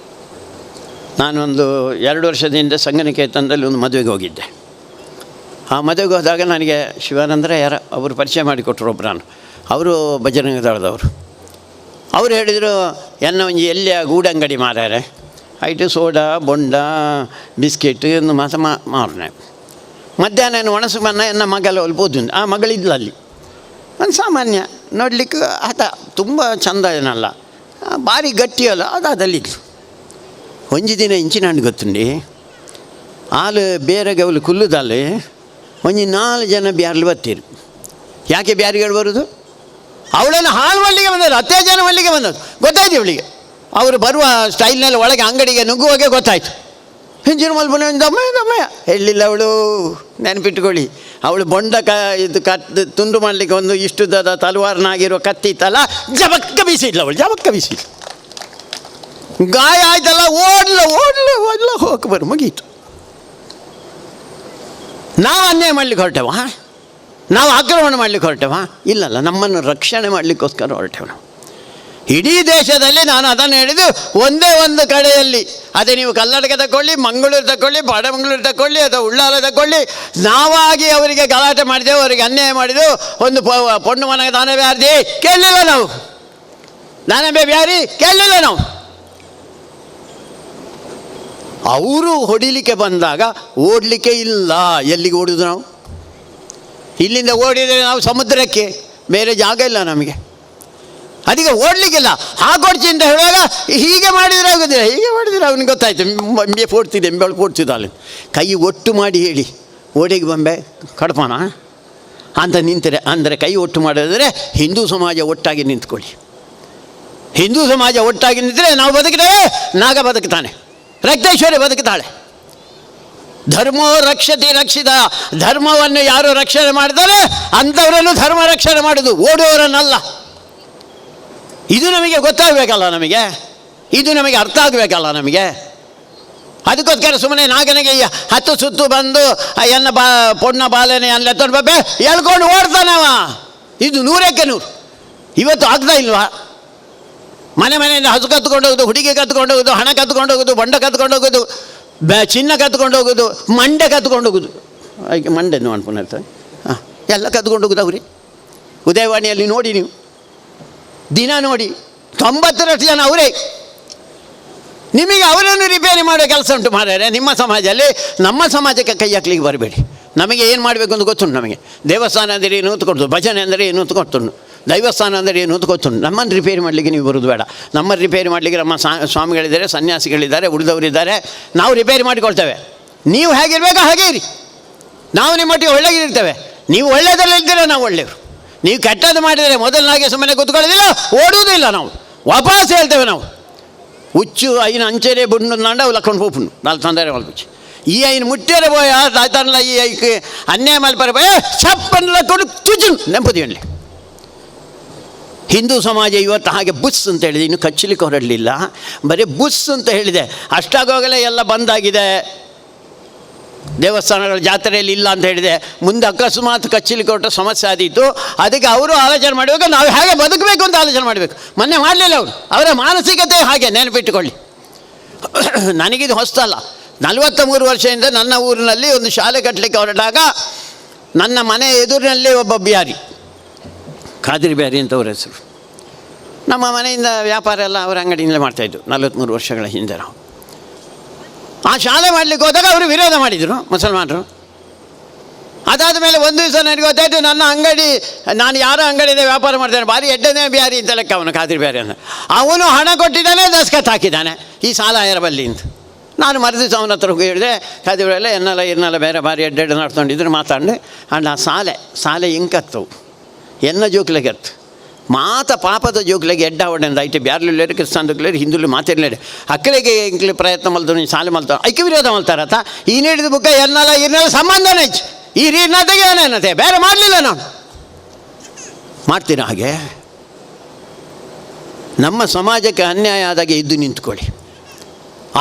ನಾನೊಂದು 2 ವರ್ಷದಿಂದ ಸಂಗನಿಕೇತನದಲ್ಲಿ ಒಂದು ಮದುವೆಗೆ ಹೋಗಿದ್ದೆ. ಆ ಮದುವೆಗೆ ಹೋದಾಗ ನನಗೆ ಶಿವಾನಂದ್ರ ಅವರು ಪರಿಚಯ ಮಾಡಿಕೊಟ್ರು ಒಬ್ಬರು. ಅವರು ಬಜರಂಗ ದಳದವರು. ಅವರು ಹೇಳಿದರು, ಎನ್ನ ಒಂದು ಎಲ್ಲಿಯ ಗೂಡಂಗಡಿ ಮಾರ್ಯಾರೆ, ಐಟು ಸೋಡಾ ಬೊಂಡ ಬಿಸ್ಕೆಟ್ ಒಂದು ಮಾಸ ಮಾರನೆ. ಮಧ್ಯಾಹ್ನ ಒಣಸು ಮನ್ನ ಎನ್ನ ಮಗಲ ಒಲ್ಬೋದು. ಆ ಮಗಳಿದ್ಲು ಅಲ್ಲಿ. ಒಂದು ಸಾಮಾನ್ಯ ನೋಡಲಿಕ್ಕೆ ಆತ ತುಂಬ ಚಂದ ಏನಲ್ಲ, ಭಾರಿ ಗಟ್ಟಿಯಲ್ಲ, ಅದಲ್ಲಿದ್ಲು. ಒಂಜಿ ದಿನ ಇಂಚಿನ ಹಣ್ಣು ಗೊತ್ತುಂಡಿ, ಹಾಲು ಬೇರೆಗೆ ಅವಳು ಕುಲ್ಲುದಲ್ಲಿ ಒಂಜಿ 4 ಜನ ಬ್ಯಾರ್ಲು ಬತ್ತೀರು. ಯಾಕೆ ಬ್ಯಾರಿಗಳು ಬರೋದು? ಅವಳನ್ನು ಹಾಲು ಮಾಡಲಿಕ್ಕೆ ಬಂದದ್ದು, ಅತ್ಯಾಚಾರ ಮಾಡಲಿಕ್ಕೆ ಬಂದದ್ದು ಗೊತ್ತಾಯ್ತು ಇವಳಿಗೆ. ಅವರು ಬರುವ ಸ್ಟೈಲ್ನಲ್ಲಿ ಒಳಗೆ ಅಂಗಡಿಗೆ ನುಗ್ಗುವಾಗೆ ಗೊತ್ತಾಯಿತು. ಹಿಂಜಿನ ಮಲ್ಪನೆ ದಮ್ಮಯ್ಯ ಹೇಳಿಲ್ಲ ಅವಳು. ನೆನಪಿಟ್ಕೊಳ್ಳಿ, ಅವಳು ಬೊಂಡ ತುಂಡು ಮಾಡಲಿಕ್ಕೆ ಒಂದು ಇಷ್ಟುದಾದ ತಲವಾರನಾಗಿರೋ ಕತ್ತಿ ಇತ್ತಲ್ಲ, ಜಬಕ್ಕ ಬೀಸಿದ್ಲು ಅವಳು, ಜಬಕ್ಕ ಬೀಸಿದ್ಲು. ಗಾಯ ಆಯ್ತಲ್ಲ, ಓಡ್ಲ ಹೋಗಿ ಬರು ಮುಗೀತು. ನಾವು ಅನ್ಯಾಯ ಮಾಡಲಿಕ್ಕೆ ಹೊರಟೇವ? ನಾವು ಆಕ್ರಮಣ ಮಾಡಲಿಕ್ಕೆ ಹೊರಟೇವ? ಇಲ್ಲಲ್ಲ, ನಮ್ಮನ್ನು ರಕ್ಷಣೆ ಮಾಡಲಿಕ್ಕೋಸ್ಕರ ಹೊರಟೇವ ನಾವು. ಇಡೀ ದೇಶದಲ್ಲಿ ನಾನು ಅದನ್ನು ಹೇಳಿದ್ದು ಒಂದೇ ಒಂದು ಕಡೆಯಲ್ಲಿ, ಅದೇ ನೀವು ಕರ್ನಾಟಕ ತಗೊಳ್ಳಿ, ಮಂಗಳೂರು ತಗೊಳ್ಳಿ, ಬಡಮಂಗಳೂರು ತಗೊಳ್ಳಿ ಅಥವಾ ಉಳ್ಳಾಲ ತಗೊಳ್ಳಿ, ನಾವಾಗಿ ಅವರಿಗೆ ಗಲಾಟೆ ಮಾಡಿದೆವು, ಅವರಿಗೆ ಅನ್ಯಾಯ ಮಾಡಿದೆವು. ಒಂದು ಪೊಣ್ಣು ಮನೆಗೆ ದಾನವೇ ಯಾರ್ದಿ ಕೇಳಲಿಲ್ಲ ನಾವು, ದಾನವೇ ಬ್ಯಾರಿ ಕೇಳಲಿಲ್ಲ ನಾವು. ಅವರು ಹೊಡಿಲಿಕ್ಕೆ ಬಂದಾಗ ಓಡಲಿಕ್ಕೆ ಇಲ್ಲ. ಎಲ್ಲಿಗೆ ಓಡುದು ನಾವು? ಇಲ್ಲಿಂದ ಓಡಿದರೆ ನಾವು ಸಮುದ್ರಕ್ಕೆ, ಬೇರೆ ಜಾಗ ಇಲ್ಲ ನಮಗೆ. ಅದಕ್ಕೆ ಓಡಲಿಕ್ಕಿಲ್ಲ. ಹಾಕೊಡ್ಚಿ ಅಂತ ಹೇಳುವಾಗ ಹೀಗೆ ಮಾಡಿದರೆ ಆಗೋದಿಲ್ಲ, ಹೀಗೆ ಮಾಡಿದರೆ ಅವನಿಗೆ ಗೊತ್ತಾಯ್ತು ಎಂಬೆ ಪೋಡ್ತಿದ್ದೆ, ಎಂಬೆಳು ಪೋಡ್ತಿದ್ದ ಅಲ್ಲಿ. ಕೈ ಒಟ್ಟು ಮಾಡಿ ಹೇಳಿ ಓಡಿಗೆ ಬಂಬೆ ಕಡಪನ ಅಂತ ನಿಂತರೆ, ಅಂದರೆ ಕೈ ಒಟ್ಟು ಮಾಡೋದಾದರೆ ಹಿಂದೂ ಸಮಾಜ ಒಟ್ಟಾಗಿ ನಿಂತ್ಕೊಳ್ಳಿ. ಹಿಂದೂ ಸಮಾಜ ಒಟ್ಟಾಗಿ ನಿಂತರೆ ನಾವು ಬದುಕಿದ್ದೇವೆ, ನಾಗ ಬದುಕ್ತಾನೆ, ರಕ್ತೇಶ್ವರಿ ಬದುಕ್ತಾಳೆ. ಧರ್ಮೋ ರಕ್ಷತೆ ರಕ್ಷಿತ, ಧರ್ಮವನ್ನು ಯಾರು ರಕ್ಷಣೆ ಮಾಡ್ತಾರೆ ಅಂಥವರನ್ನು ಧರ್ಮ ರಕ್ಷಣೆ ಮಾಡೋದು, ಓಡುವವರನ್ನಲ್ಲ. ಇದು ನಮಗೆ ಗೊತ್ತಾಗಬೇಕಲ್ಲ, ಇದು ನಮಗೆ ಅರ್ಥ ಆಗಬೇಕಲ್ಲ ನಮಗೆ. ಅದಕ್ಕೋಸ್ಕರ ಸುಮ್ಮನೆ ನಾಗನಿಗೆ 10 ಸುತ್ತು ಬಂದು ಎನ್ನ ಪೊಣ್ಣ ಬಾಲನೆ ಅಲ್ಲ ಎತ್ಕೊಂಡು ಬಬ್ಬೆ ಹೇಳ್ಕೊಂಡು ಓಡ್ತಾನವ. ಇದು 100ಕ್ಕೆ 100. ಇವತ್ತು ಆಗ್ತಾ ಇಲ್ವಾ? ಮನೆಯಿಂದ ಹಸು ಕತ್ಕೊಂಡು ಹೋಗೋದು, ಹುಡುಗಿ ಕತ್ಕೊಂಡು ಹೋಗೋದು, ಹಣ ಕತ್ಕೊಂಡು ಹೋಗೋದು, ಬಂಡ ಕತ್ಕೊಂಡು ಹೋಗೋದು, ಚಿನ್ನ ಕತ್ಕೊಂಡು ಹೋಗೋದು, ಮಂಡೆ ಕತ್ಕೊಂಡು ಹೋಗೋದು. ಅದಕ್ಕೆ ಮಂಡೆನ್ನು ಅನ್ಕೊಂಡಿರ್ತಾರೆ. ಎಲ್ಲ ಕತ್ಕೊಂಡು ಹೋಗೋದು ಅವ್ರಿ. ಉದಯವಾಣಿಯಲ್ಲಿ ನೋಡಿ, ನೀವು ದಿನ ನೋಡಿ 90% ಜನ ಅವರೇ. ನಿಮಗೆ ಅವರನ್ನು ರಿಪೇರಿ ಮಾಡೋ ಕೆಲಸ ಉಂಟು ಮಾರ್ರೆ ನಿಮ್ಮ ಸಮಾಜದಲ್ಲಿ. ನಮ್ಮ ಸಮಾಜಕ್ಕೆ ಕೈ ಹಾಕ್ಲಿಕ್ಕೆ ಬರಬೇಡಿ. ನಮಗೆ ಏನು ಮಾಡಬೇಕು ಅಂತ ಗೊತ್ತುಂಟು. ನಮಗೆ ದೇವಸ್ಥಾನ ಅಂದರೆ ಏನು ಅಂತ ಗೊತ್ತು, ಭಜನೆ ಅಂದರೆ ಏನು ಅಂತ ಗೊತ್ತುಂಟು, ದೈವಸ್ಥಾನ ಅಂದರೆ ಏನು ಅಂತ ಗೊತ್ತುಂಟು. ನಮ್ಮನ್ನು ರಿಪೇರಿ ಮಾಡಲಿಕ್ಕೆ ನೀವು ಬರೋದು ಬೇಡ. ನಮ್ಮನ್ನು ರಿಪೇರಿ ಮಾಡಲಿಕ್ಕೆ ನಮ್ಮ ಸ್ವಾಮಿಗಳಿದ್ದಾರೆ, ಸನ್ಯಾಸಿಗಳಿದ್ದಾರೆ, ಉಳಿದವರಿದ್ದಾರೆ. ನಾವು ರಿಪೇರಿ ಮಾಡಿಕೊಳ್ತೇವೆ. ನೀವು ಹೇಗಿರಬೇಕು ಹಾಗೆ ಇರಿ. ನಾವು ನಿಮ್ಮೊಟ್ಟಿಗೆ ಒಳ್ಳೆಗಿರ್ತೇವೆ. ನೀವು ಒಳ್ಳೆಯದಲ್ಲಿದ್ದರೆ ನಾವು ಒಳ್ಳೆಯವರು. ನೀವು ಕೆಟ್ಟದ್ದು ಮಾಡಿದರೆ ಮೊದಲನಾಗೆ ಸುಮ್ಮನೆ ಕೂತ್ಕೊಳ್ಳೋದಿಲ್ಲ, ಓಡುವುದಿಲ್ಲ. ನಾವು ವಾಪಸ್ ಹೇಳ್ತೇವೆ. ನಾವು ಹುಚ್ಚು ಐನ ಅಂಚೆರೆ ಬುಂಡು ನಂಡ ಅವು ಲಕ್ಕೊಂಡು ಹೋಗ್ಬಿಡು ನಾಲ್ಕು ತೊಂದರೆ ಮಲ್ಪುಚ್ಚು ಈ ಐನು ಮುಟ್ಟೇರೆ ಬೋಯ ತಾಯ್ತಾನಲ್ಲ ಈ ಐಕ್ಕೆ ಅನ್ಯಾಯ ಮಲ್ಪರೆ ಬೋಯ ಚಪ್ಪನ್ನೆಲ್ಲ ಕೊಡು ತುಜು ನೆಂಪದಿಯನ್ಲಿ. ಹಿಂದೂ ಸಮಾಜ ಇವತ್ತು ಹಾಗೆ ಬುಸ್ ಅಂತ ಹೇಳಿದೆ, ಇನ್ನು ಕಚ್ಚಲಿಕ್ಕೆ ಹೊರಡಲಿಲ್ಲ, ಬರೀ ಬುಸ್ ಅಂತ ಹೇಳಿದೆ. ಅಷ್ಟಾಗೋಗಲೇ ಎಲ್ಲ ಬಂದಾಗಿದೆ, ದೇವಸ್ಥಾನಗಳ ಜಾತ್ರೆಯಲ್ಲಿ ಇಲ್ಲ ಅಂತ ಹೇಳಿದೆ. ಮುಂದೆ ಅಕಸ್ಮಾತ್ ಕಚ್ಚಲಿಕ್ಕೆ ಹೊರಟ ಸಮಸ್ಯೆ ಆದೀತು. ಅದಕ್ಕೆ ಅವರು ಆಲೋಚನೆ ಮಾಡಬೇಕು, ನಾವು ಹೇಗೆ ಬದುಕಬೇಕು ಅಂತ ಆಲೋಚನೆ ಮಾಡಬೇಕು. ಮೊನ್ನೆ ಮಾಡಲಿಲ್ಲ ಅವರು. ಅವರ ಮಾನಸಿಕತೆ ಹಾಗೆ, ನೆನಪಿಟ್ಟುಕೊಳ್ಳಿ. ನನಗಿದು ಹೊಸತಲ್ಲ. 43 ವರ್ಷದಿಂದ ನನ್ನ ಊರಿನಲ್ಲಿ ಒಂದು ಶಾಲೆ ಕಟ್ಟಲಿಕ್ಕೆ ಹೊರಟಾಗ ನನ್ನ ಮನೆ ಎದುರಿನಲ್ಲಿ ಒಬ್ಬ ಬ್ಯಾರಿ, ಖಾದಿರಿ ಬ್ಯಾರಿ ಅಂತ ಅವ್ರ ಹೆಸರು. ನಮ್ಮ ಮನೆಯಿಂದ ವ್ಯಾಪಾರ ಎಲ್ಲ ಅವರ ಅಂಗಡಿಯಿಂದಲೇ ಮಾಡ್ತಾಯಿದ್ದು 43 ವರ್ಷಗಳ ಹಿಂದೆ. ನಾವು ಆ ಶಾಲೆ ಮಾಡಲಿಕ್ಕೆ ಹೋದಾಗ ಅವರು ವಿರೋಧ ಮಾಡಿದರು ಮುಸಲ್ಮಾನರು. ಅದಾದ ಮೇಲೆ ಒಂದು ದಿವಸ ನನಗೆ ಗೊತ್ತಾಯಿತು, ನನ್ನ ಅಂಗಡಿ, ನಾನು ಯಾರ ಅಂಗಡಿಯಿಂದ ವ್ಯಾಪಾರ ಮಾಡ್ತೇನೆ, ಭಾರಿ ಎಡ್ಡನೇ ಬ್ಯಾರಿ ಅಂತ ಲೆಕ್ಕ ಅವನು, ಖಾದಿರಿ ಬ್ಯಾರಿ ಅಂತ. ಅವನು ಹಣ ಕೊಟ್ಟಿದ್ದಾನೆ, ದಸ್ಕತ್ ಹಾಕಿದ್ದಾನೆ, ಈ ಸಾಲ ಎರಬಲ್ಲಿ ಅಂತ. ನಾನು ಮರುದಿವಸ ಅವನ ಹತ್ರ ಹೋಗಿ ಹೇಳಿದೆ, ಖಾದಿರಿ ಎನ್ನೆಲ್ಲ ಬೇರೆ ಭಾರಿ ಎಡ್ಡೆಡ್ಡು ನಡ್ಕೊಂಡಿದ್ರು ಮಾತಾಡಿ. ಅಂಡ್ ಆ ಸಾಲೆ ಇಂಕತ್ತವು ಎನ್ನ ಜೋಕ್ಲೆಗೆತ್ತು ಮಾತ ಪಾಪದ ಜೋಕ್ಲೆಗೆ ಎಡ್ಡ ಹೊಡೆಂದು ಐತೆ ಬ್ಯಾರ್ಲಿಲ್ಲೇರು ಕ್ರಿಸ್ತಾನ್ದುಕ್ಲೇರು ಹಿಂದುಲು ಮಾತಿರ್ಲೇರು ಅಕ್ಕಳಿಗೆ ಇಂಕ್ಲಿ ಪ್ರಯತ್ನ ಮಲ್ತು ಶಾಲೆ ಮಲ್ತಾವ ಐಕ್ಯ ವಿರೋಧ ಮಲ್ತಾರತ್ತ. ಈ ನೀಡಿದ ಬುಕ್ಕ ಎನ್ನೆಲ್ಲ ಸಂಬಂಧನೇ ಈ ರೀತಿನ ತೆಗೆಯೋನೇನತೆ ಬೇರೆ ಮಾಡಲಿಲ್ಲ. ನಾವು ಮಾಡ್ತೀರ ಹಾಗೆ? ನಮ್ಮ ಸಮಾಜಕ್ಕೆ ಅನ್ಯಾಯ ಆದಾಗ ಎದ್ದು ನಿಂತ್ಕೊಳ್ಳಿ.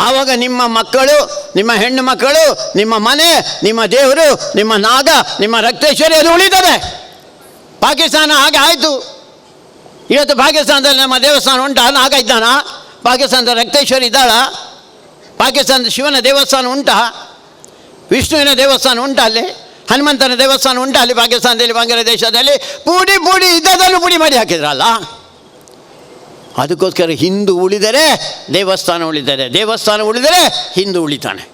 ಆವಾಗ ನಿಮ್ಮ ಮಕ್ಕಳು, ನಿಮ್ಮ ಹೆಣ್ಣು ಮಕ್ಕಳು, ನಿಮ್ಮ ಮನೆ, ನಿಮ್ಮ ದೇವರು, ನಿಮ್ಮ ನಾಗ, ನಿಮ್ಮ ರಕ್ತೇಶ್ವರಿ ಅದು ಉಳಿತದೆ. ಪಾಕಿಸ್ತಾನ ಹಾಗೆ ಆಯಿತು. ಇವತ್ತು ಪಾಕಿಸ್ತಾನದಲ್ಲಿ ನಮ್ಮ ದೇವಸ್ಥಾನ ಉಂಟಾ? ನಾಗ ಇದ್ದಾನ? ಪಾಕಿಸ್ತಾನದ ರಕ್ತೇಶ್ವರಿ ಇದ್ದಾಳ? ಪಾಕಿಸ್ತಾನದ ಶಿವನ ದೇವಸ್ಥಾನ ಉಂಟಾ? ವಿಷ್ಣುವಿನ ದೇವಸ್ಥಾನ ಉಂಟಾ? ಅಲ್ಲಿ ಹನುಮಂತನ ದೇವಸ್ಥಾನ ಉಂಟಾ? ಅಲ್ಲಿ ಪಾಕಿಸ್ತಾನದಲ್ಲಿ, ಬಾಂಗ್ಲಾದೇಶದಲ್ಲಿ ಪೂಡಿ ಇದ್ದದಲ್ಲೂ ಪುಡಿ ಮಾಡಿ ಹಾಕಿದ್ರಲ್ಲ. ಅದಕ್ಕೋಸ್ಕರ ಹಿಂದೂ ಉಳಿದರೆ ದೇವಸ್ಥಾನ ಉಳಿದರೆ, ದೇವಸ್ಥಾನ ಉಳಿದರೆ ಹಿಂದೂ ಉಳಿತಾನೆ.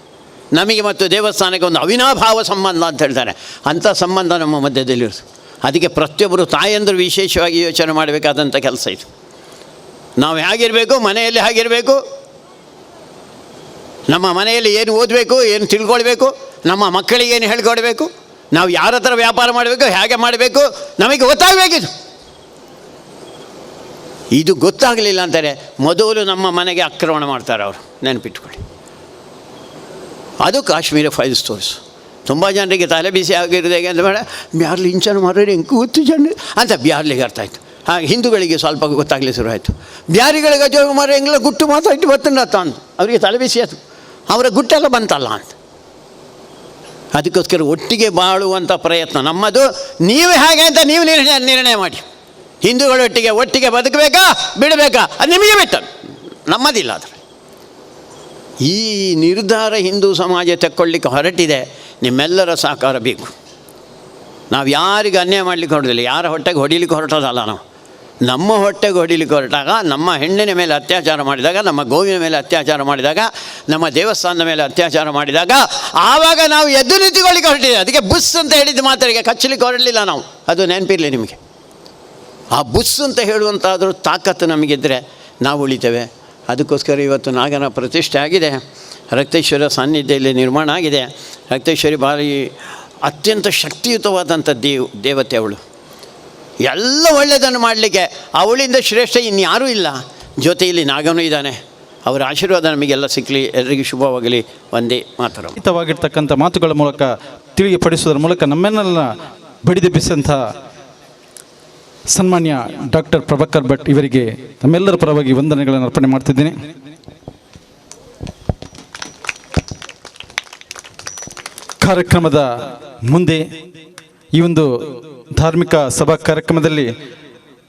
ನಮಗೆ ಮತ್ತು ದೇವಸ್ಥಾನಕ್ಕೆ ಒಂದು ಅವಿನಾಭಾವ ಸಂಬಂಧ ಅಂತ ಹೇಳ್ತಾರೆ. ಅಂಥ ಸಂಬಂಧ ನಮ್ಮ ಮಧ್ಯದಲ್ಲಿರುತ್ತೆ. ಅದಕ್ಕೆ ಪ್ರತಿಯೊಬ್ಬರು ತಾಯಂದರು ವಿಶೇಷವಾಗಿ ಯೋಚನೆ ಮಾಡಬೇಕಾದಂಥ ಕೆಲಸ ಇದು. ನಾವು ಹೇಗಿರಬೇಕು, ಮನೆಯಲ್ಲಿ ಹೇಗಿರಬೇಕು, ನಮ್ಮ ಮನೆಯಲ್ಲಿ ಏನು ಓದಬೇಕು, ಏನು ತಿಳ್ಕೊಳ್ಬೇಕು, ನಮ್ಮ ಮಕ್ಕಳಿಗೆ ಏನು ಹೇಳ್ಕೊಡ್ಬೇಕು, ನಾವು ಯಾರ ಹತ್ರ ವ್ಯಾಪಾರ ಮಾಡಬೇಕು, ಹೇಗೆ ಮಾಡಬೇಕು, ನಮಗೆ ಗೊತ್ತಾಗಬೇಕಿದು. ಇದು ಗೊತ್ತಾಗಲಿಲ್ಲ ಅಂತಾರೆ ಮೊದಲು ನಮ್ಮ ಮನೆಗೆ ಆಕ್ರಮಣ ಮಾಡ್ತಾರೆ ಅವರು, ನೆನಪಿಟ್ಕೊಳ್ಳಿ. ಅದು ಕಾಶ್ಮೀರ ಫೈಲ್ ಸ್ಟೋರ್ಸ್. ತುಂಬ ಜನರಿಗೆ ತಲೆ ಬಿಸಿ ಆಗಿರೋದು ಹೇಗೆ ಅಂತ ಬೇಡ, ಬ್ಯಾರ್ಲಿ ಇಂಚನ ಮಾರೋರು ಹೆಂಗೆ ಗೊತ್ತು ಜನ ಅಂತ ಬ್ಯಾರ್ಲಿಗೆ ಅರ್ಥ ಆಯಿತು. ಹಾಗೆ ಹಿಂದೂಗಳಿಗೆ ಸ್ವಲ್ಪ ಗೊತ್ತಾಗಲಿ ಶುರು ಆಯಿತು. ಬ್ಯಾರಿಗಳಿಗೆ ಅಜೋಗ ಮಾರೋ ಹೆಂಗೆಲ್ಲ ಗುಟ್ಟು ಮಾತಾಡಿ ಬತ್ತಂಡತ್ತ ಅಂತ ಅವರಿಗೆ ತಲೆ ಬಿಸಿ ಆಯಿತು. ಅವರ ಗುಟ್ಟೆಲ್ಲ ಬಂತಲ್ಲ ಅಂತ. ಅದಕ್ಕೋಸ್ಕರ ಒಟ್ಟಿಗೆ ಬಾಳುವಂಥ ಪ್ರಯತ್ನ ನಮ್ಮದು. ನೀವು ಹೇಗೆ ಅಂತ ನೀವು ನಿರ್ಣಯ ಮಾಡಿ. ಹಿಂದೂಗಳೊಟ್ಟಿಗೆ ಒಟ್ಟಿಗೆ ಬದುಕಬೇಕಾ ಬಿಡಬೇಕಾ ಅದು ನಿಮಗೆ ಬಿಟ್ಟದ್ದು, ನಮ್ಮದಿಲ್ಲ. ಆದರೆ ಈ ನಿರ್ಧಾರ ಹಿಂದೂ ಸಮಾಜ ತಕ್ಕೊಳ್ಳಿಕ್ಕೆ ಹೊರಟಿದೆ. ನಿಮ್ಮೆಲ್ಲರ ಸಹಕಾರ ಬೇಕು. ನಾವು ಯಾರಿಗೆ ಅನ್ಯಾಯ ಮಾಡಲಿಕ್ಕೆ ಹೊರಟಿಲ್ಲ, ಯಾರ ಹೊಟ್ಟೆಗೆ ಹೊಡಿಲಿಕ್ಕೆ ಹೊರಟೋದಲ್ಲ. ನಾವು ನಮ್ಮ ಹೊಟ್ಟೆಗೆ ಹೊಡಿಲಿಕ್ಕೆ ಹೊರಟಾಗ, ನಮ್ಮ ಹೆಣ್ಣಿನ ಮೇಲೆ ಅತ್ಯಾಚಾರ ಮಾಡಿದಾಗ, ನಮ್ಮ ಗೋವಿನ ಮೇಲೆ ಅತ್ಯಾಚಾರ ಮಾಡಿದಾಗ, ನಮ್ಮ ದೇವಸ್ಥಾನದ ಮೇಲೆ ಅತ್ಯಾಚಾರ ಮಾಡಿದಾಗ ಆವಾಗ ನಾವು ಎದ್ದು ನಿಂತುಕೊಳ್ಳಿಕ್ಕೆ ಹೊರಟಿದೆ. ಅದಕ್ಕೆ ಬುಸ್ ಅಂತ ಹೇಳಿದ ಮಾತರಿಗೆ ಕಚ್ಚಲಿಕ್ಕೆ ಹೊರಡಲಿಲ್ಲ ನಾವು. ಅದು ನೆನಪಿರಲಿ ನಿಮಗೆ. ಆ ಬುಸ್ ಅಂತ ಹೇಳುವಂತಾದರೂ ತಾಕತ್ತು ನಮಗಿದ್ದರೆ ನಾವು ಉಳಿತೇವೆ. ಅದಕ್ಕೋಸ್ಕರ ಇವತ್ತು ನಾಗನ ಪ್ರತಿಷ್ಠೆ ಆಗಿದೆ. ರಕ್ತೇಶ್ವರ ಸಾನ್ನಿಧ್ಯದಲ್ಲಿ ನಿರ್ಮಾಣ ಆಗಿದೆ. ರಕ್ತೇಶ್ವರಿ ಭಾರಿ ಅತ್ಯಂತ ಶಕ್ತಿಯುತವಾದಂಥ ದೇವತೆ ಅವಳು. ಎಲ್ಲ ಒಳ್ಳೆಯದನ್ನು ಮಾಡಲಿಕ್ಕೆ ಅವಳಿಂದ ಶ್ರೇಷ್ಠ ಇನ್ಯಾರೂ ಇಲ್ಲ. ಜೊತೆಯಲ್ಲಿ ನಾಗನೂ ಇದ್ದಾನೆ. ಅವರ ಆಶೀರ್ವಾದ ನಮಗೆಲ್ಲ ಸಿಕ್ಕಲಿ. ಎಲ್ಲರಿಗೂ ಶುಭವಾಗಲಿ. ಒಂದೇ ಮಾತರಂ. ಹಿತವಾಗಿರ್ತಕ್ಕಂಥ ಮಾತುಗಳ ಮೂಲಕ ತಿಳಿಯಪಡಿಸುವುದರ ಮೂಲಕ ನಮ್ಮೆನ್ನೆಲ್ಲ ಬಡಿದೆಬ್ಬಿಸಿದಂಥ ಸನ್ಮಾನ್ಯ ಡಾಕ್ಟರ್ ಪ್ರಭಾಕರ್ ಭಟ್ ಇವರಿಗೆ ನಮ್ಮೆಲ್ಲರ ಪರವಾಗಿ ವಂದನೆಗಳನ್ನು ಅರ್ಪಣೆ ಮಾಡ್ತಿದ್ದೇನೆ. ಕಾರ್ಯಕ್ರಮದ ಮುಂದೆ ಈ ಒಂದು ಧಾರ್ಮಿಕ ಸಭಾ ಕಾರ್ಯಕ್ರಮದಲ್ಲಿ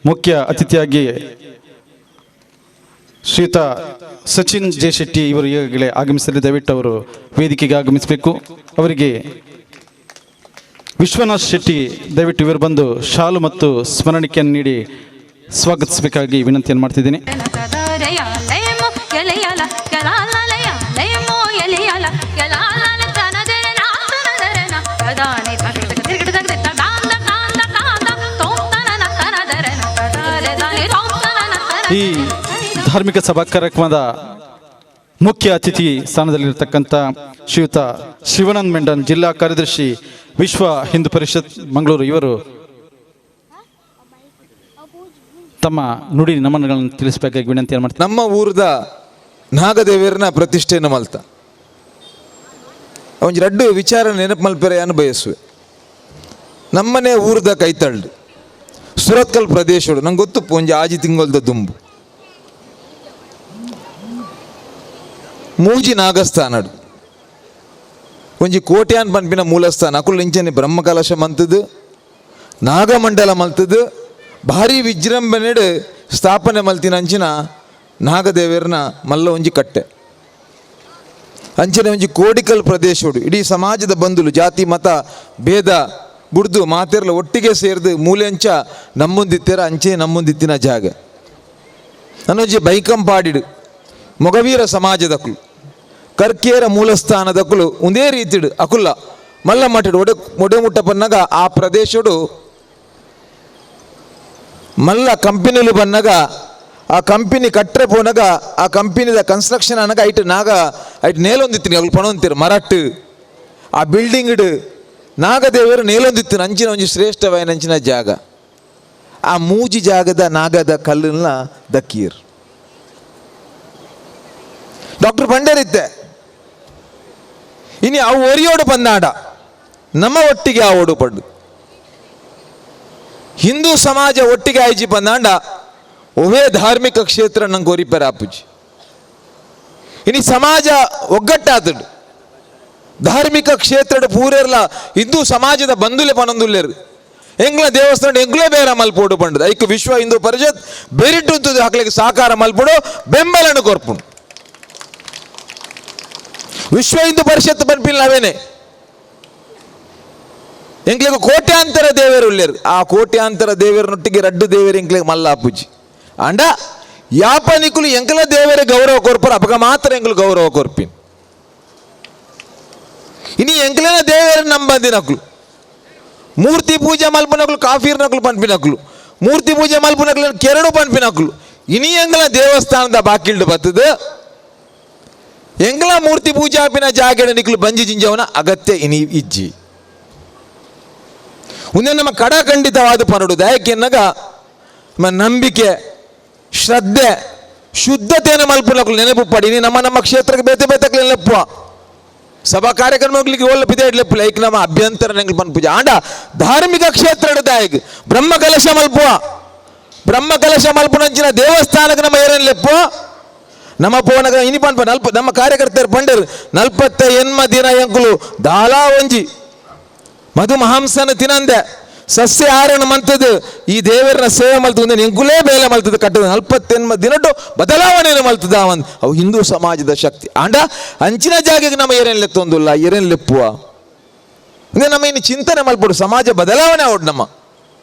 ಮುಖ್ಯ ಅತಿಥಿಯಾಗಿ ಶ್ರೀಯುತ ಸಚಿನ್ ಜೆ ಶೆಟ್ಟಿ ಇವರು ಈಗಾಗಲೇ ಆಗಮಿಸಲಿ. ದಯವಿಟ್ಟು ಅವರು ವೇದಿಕೆಗೆ ಆಗಮಿಸಬೇಕು. ಅವರಿಗೆ ವಿಶ್ವನಾಥ್ ಶೆಟ್ಟಿ ದಯವಿಟ್ಟು ಇವರು ಬಂದು ಶಾಲು ಮತ್ತು ಸ್ಮರಣಿಕೆಯನ್ನು ನೀಡಿ ಸ್ವಾಗತಿಸಬೇಕಾಗಿ ವಿನಂತಿಯನ್ನು ಮಾಡ್ತಿದ್ದೀನಿ. ಈ ಧಾರ್ಮಿಕ ಸಭಾ ಕಾರ್ಯಕ್ರಮದ ಮುಖ್ಯ ಅತಿಥಿ ಸ್ಥಾನದಲ್ಲಿರತಕ್ಕಂಥ ಶ್ರೀಯುತ ಶಿವಾನಂದ ಮೆಂಡನ್, ಜಿಲ್ಲಾ ಕಾರ್ಯದರ್ಶಿ, ವಿಶ್ವ ಹಿಂದೂ ಪರಿಷತ್ ಮಂಗಳೂರು, ಇವರು ತಮ್ಮ ನುಡಿ ನಮನಗಳನ್ನು ತಿಳಿಸಬೇಕಾಗಿ ವಿನಂತಿಯನ್ನು ಮಾಡ್ತಾರೆ. ನಮ್ಮ ಊರದ ನಾಗದೇವರನ ಪ್ರತಿಷ್ಠೆಯನ್ನು ಮಲ್ತ ಒಂಜಿ ರಡ್ಡು ವಿಚಾರ ನೆನಪು ಮಲ್ಪೆರೆಯನ್ನು ಬಯಸುವೆ. ನಮ್ಮನೆ ಊರದ ಕೈತಳ್ಳು ಸುರತ್ಕಲ್ ಪ್ರದೇಶಡು ನಂಗೆ ಗೊತ್ತು. ಒಂಜಿ ಆಜಿ ತಿಂಗಳದ ದುಂಬು ಮೂಜಿ ನಾಗಸ್ಥಾನಡು ಒಂಜಿ ಕೋಟ್ಯಾನ್ ಪನ್ಪಿನ ಮೂಲಸ್ಥಾನ. ಅಕುಲ್ ಇಂಚನೆ ಬ್ರಹ್ಮಕಲಶ ಮಂತದು, ನಾಗಮಂಡಲ ಮಲ್ತದು, ಭಾರಿ ವಿಜೃಂಭಣೆಡು ಸ್ಥಾಪನೆ ಮಲ್ತಿನ ಅಂಚಿನ ನಾಗದೇವರನ ಮಲ್ಲ ಒಂಜಿ ಕಟ್ಟೆ. ಅಂಚನೆ ಒಂಜಿ ಕೋಡಿಕಲ್ ಪ್ರದೇಶಡು ಇಡೀ ಸಮಾಜದ ಬಂಧುಲು ಜಾತಿ ಮತ ಭೇದ ಬುಡ್ದು ಮಾತೆರ್ಲ ಒಟ್ಟಿಗೆ ಸೇರಿದು ಮೂಲೆಂಚ ನಮ್ಮುಂದಿತ್ತೆರ ಅಂಚೆ ನಮ್ಮುಂದಿತ್ತಿನ ಜಾಗ. ನನ್ನೊಂಜಿ ಬೈಕಂಪಾಡಿಡು ಮೊಗವೀರ ಸಮಾಜದಕ್ಕಳು ಕರ್ಕೇರ ಮೂಲಸ್ಥಾನದಕ್ಕಳು ಒಂದೇ ರೀತಿಡು ಅಕುಲ್ಲ ಮಲ್ಲ ಮಟ್ಟಿಡು ಒಡೆ ಮುಟ್ಟ ಬನ್ನಗ ಆ ಪ್ರದೇಶಡು ಮಲ್ಲ ಕಂಪನಿಲು ಬನ್ನಗ ಆ ಕಂಪನಿ ಕಟ್ಟರೆ ಪೋನಗ ಆ ಕಂಪನಿದ ಕನ್ಸ್ಟ್ರಕ್ಷನ್ ಅನ್ನಗ ಐಟ್ ನಾಗ ಐಟ್ ನೇಲೊಂದಿತ್ತೀನಿ ಅವ್ಳು ಪಣೊಂತಿರು ಮರಟ್ಟು ಆ ಬಿಲ್ಡಿಂಗ್ ನಾಗದೇವರು ನೇಲೊಂದಿತ್ತಿನ ಅಂಚಿನ ಒಂಜಿ ಶ್ರೇಷ್ಠವಾದ ಅಂಚಿನ ಜಾಗ. ಆ ಮೂಜಿ ಜಾಗದ ನಾಗದ ಕಲ್ಲನ್ನ ದಕ್ಕೀರ್ ಡಾಕ್ಟರ್ ಪಂಡರಿತ್ತೆ. ಇನಿ ಅವು ಒರಿಯೋಡು ಪಂದಾಡ ನಮ್ಮ ಒಟ್ಟಿಗೆ ಆ ಓಡು ಪಡ್ಡು ಹಿಂದೂ ಸಮಾಜ ಒಟ್ಟಿಗೆ ಆಯ್ಜಿ ಪಂದಾಂಡ ಒವೇ ಧಾರ್ಮಿಕ ಕ್ಷೇತ್ರ ನಂಗೆ ಒರಿಪೆರ ಆಪುಜಿ. ಇನಿ ಸಮಾಜ ಒಗ್ಗಟ್ಟಾತಡು ಧಾರ್ಮಿಕ ಕ್ಷೇತ್ರ ಪೂರೆರ್ಲ ಹಿಂದೂ ಸಮಾಜದ ಬಂಧುಲೆ ಪನೊಂದುಲ್ಲೇರು ಎಂಗ್ಲ ದೇವಸ್ಥಾನ ಎಂಗ್ಲೇ ಬೇರೆ ಮಲ್ಪೋಡು ಪಂಡದು. ಐಕ್ ವಿಶ್ವ ಹಿಂದೂ ಪರಿಷತ್ ಬೇರಿಟ್ಟು ಹಾಕ್ಲಿಕ್ಕೆ ಸಾಕಾರ ಮಲ್ಪೋಡು ಬೆಂಬಲನು ಕೊರ್ಪುಂಡು. ವಿಶ್ವ ಹಿಂದೂ ಪರಿಷತ್ ಪನ್ಪಿಲ್ ನಾವೇನೆ ಎಂಗ್ಲಿಗೆ ಕೋಟ್ಯಾಂತರ ದೇವರು ಉಳ್ಳೇರು. ಆ ಕೋಟ್ಯಾಂತರ ದೇವರನೊಟ್ಟಿಗೆ ರಡ್ಡು ದೇವರು ಎಂಗ್ಲಿಗೆ ಮಲ್ಲ ಅಪ್ಪುಜಿ ಅಂಡ ಯಾಪನಿಕುಲು ಎಂಕಲ ದೇವರೇ ಗೌರವ ಕೊರ್ಪರು ಅಪಗ ಮಾತ್ರ ಎಂಗ್ಲು ಗೌರವ ಕೊರ್ಪಿನ್. ಇನಿ ಎಂಕ್ಲೆನ ದೇವರ ನಂಬಂದಿನಕ್ಲು ಮೂರ್ತಿ ಪೂಜೆ ಮಲ್ಪನಕ್ಲು ಕಾಫೀರ್ನಕ್ಲು ಪನ್ಪಿನಕ್ಲು ಮೂರ್ತಿ ಪೂಜೆ ಮಲ್ಪನಕ್ಲು ಕೆರಡು ಪನ್ಪಿನಕ್ಲು ಇನಿ ಎಂಗ್ಲ ದೇವಸ್ಥಾನದ ಬಾಕಿಲ್ಡು ಬತ್ತದು ಎಂಗ್ಲ ಮೂರ್ತಿ ಪೂಜಾಪಿನ ಜಾಗೆಡ ನಿಕ್ಲು ಬಂಜಿ ಜಿಂಜವನ ಅಗತ್ಯ ಇನಿ ಇಜ್ಜಿ ಒಂದೇ ನಮ್ಮ ಕಡಖಂಡಿತವಾದ ಪನಡು ದಯಕೆನ್ನಗ ನಮ್ಮ ನಂಬಿಕೆ ಶ್ರದ್ಧೆ ಶುದ್ಧತೆಯನ್ನು ಮಲ್ಪನಕ್ಲು ನೆನಪು ಪಡಿ ನಮ್ಮ ನಮ್ಮ ಕ್ಷೇತ್ರಕ್ಕೆ ಬೇತೆ ಬೇತಕ್ಲೆ ನೆನಪು ಸಭಾ ಕಾರ್ಯಕ್ರಮ ಹೋಗ್ಲಿಕ್ಕೆ ಒಳ್ಳೆ ಪಿದೇಡ್ಲೆಪ್ಪು ಲೈಕ್ ನಮ್ಮ ಅಭ್ಯಂತರ ನೆಂಗ್ಲು ಪನ್ ಪೂಜೆ ಆಂಡ ಧಾರ್ಮಿಕ ಕ್ಷೇತ್ರ ದಾಯಗ್ ಬ್ರಹ್ಮಕಲಶ ಮಲ್ಪುವ ಬ್ರಹ್ಮಕಲಶ ಮಲ್ಪುನಂಚಿನ ದೇವಸ್ಥಾನಕ್ಕೆ ನಮ್ಮ ಏನೇನ್ಲೆಪ್ಪು ನಮ್ಮ ಪೋನಗ ಇನಿ ಪನ್ಪ ನಮ್ಮ ಕಾರ್ಯಕರ್ತರು ಪಂಡರು 48 ದಿನ ಎಂಕುಲು ದಾಲಾ ಒಂಜಿ ಮಧು ಮಹಾಂಸನ ತಿನಂದೆ ಸಸ್ಯಾಹಾರನ ಮಲ್ತದ್ದು ಈ ದೇವರನ್ನ ಸೇವೆ ಮಲ್ತದ ಎಂಕುಲೇ ಬೇಲೆ ಮಲ್ತದ ಕಟ್ಟದ 40 ದಿನಟ್ಟು ಬದಲಾವಣೆಯನ್ನು ಮಲ್ತದ ಅವು ಹಿಂದೂ ಸಮಾಜದ ಶಕ್ತಿ ಆಂಡ ಅಂಚಿನ ಜಾಗಕ್ಕೆ ನಮ್ಮ ಏರೇನು ಲೆತ್ತೊಂದಿಲ್ಲ ಏರೇನು ಲೆಪ್ಪುವ ಅಂದ್ರೆ ನಮ್ಮ ಇನ್ನು ಚಿಂತನೆ ಮಲ್ಪಡು ಸಮಾಜ ಬದಲಾವಣೆ ಆವಡು ನಮ್ಮ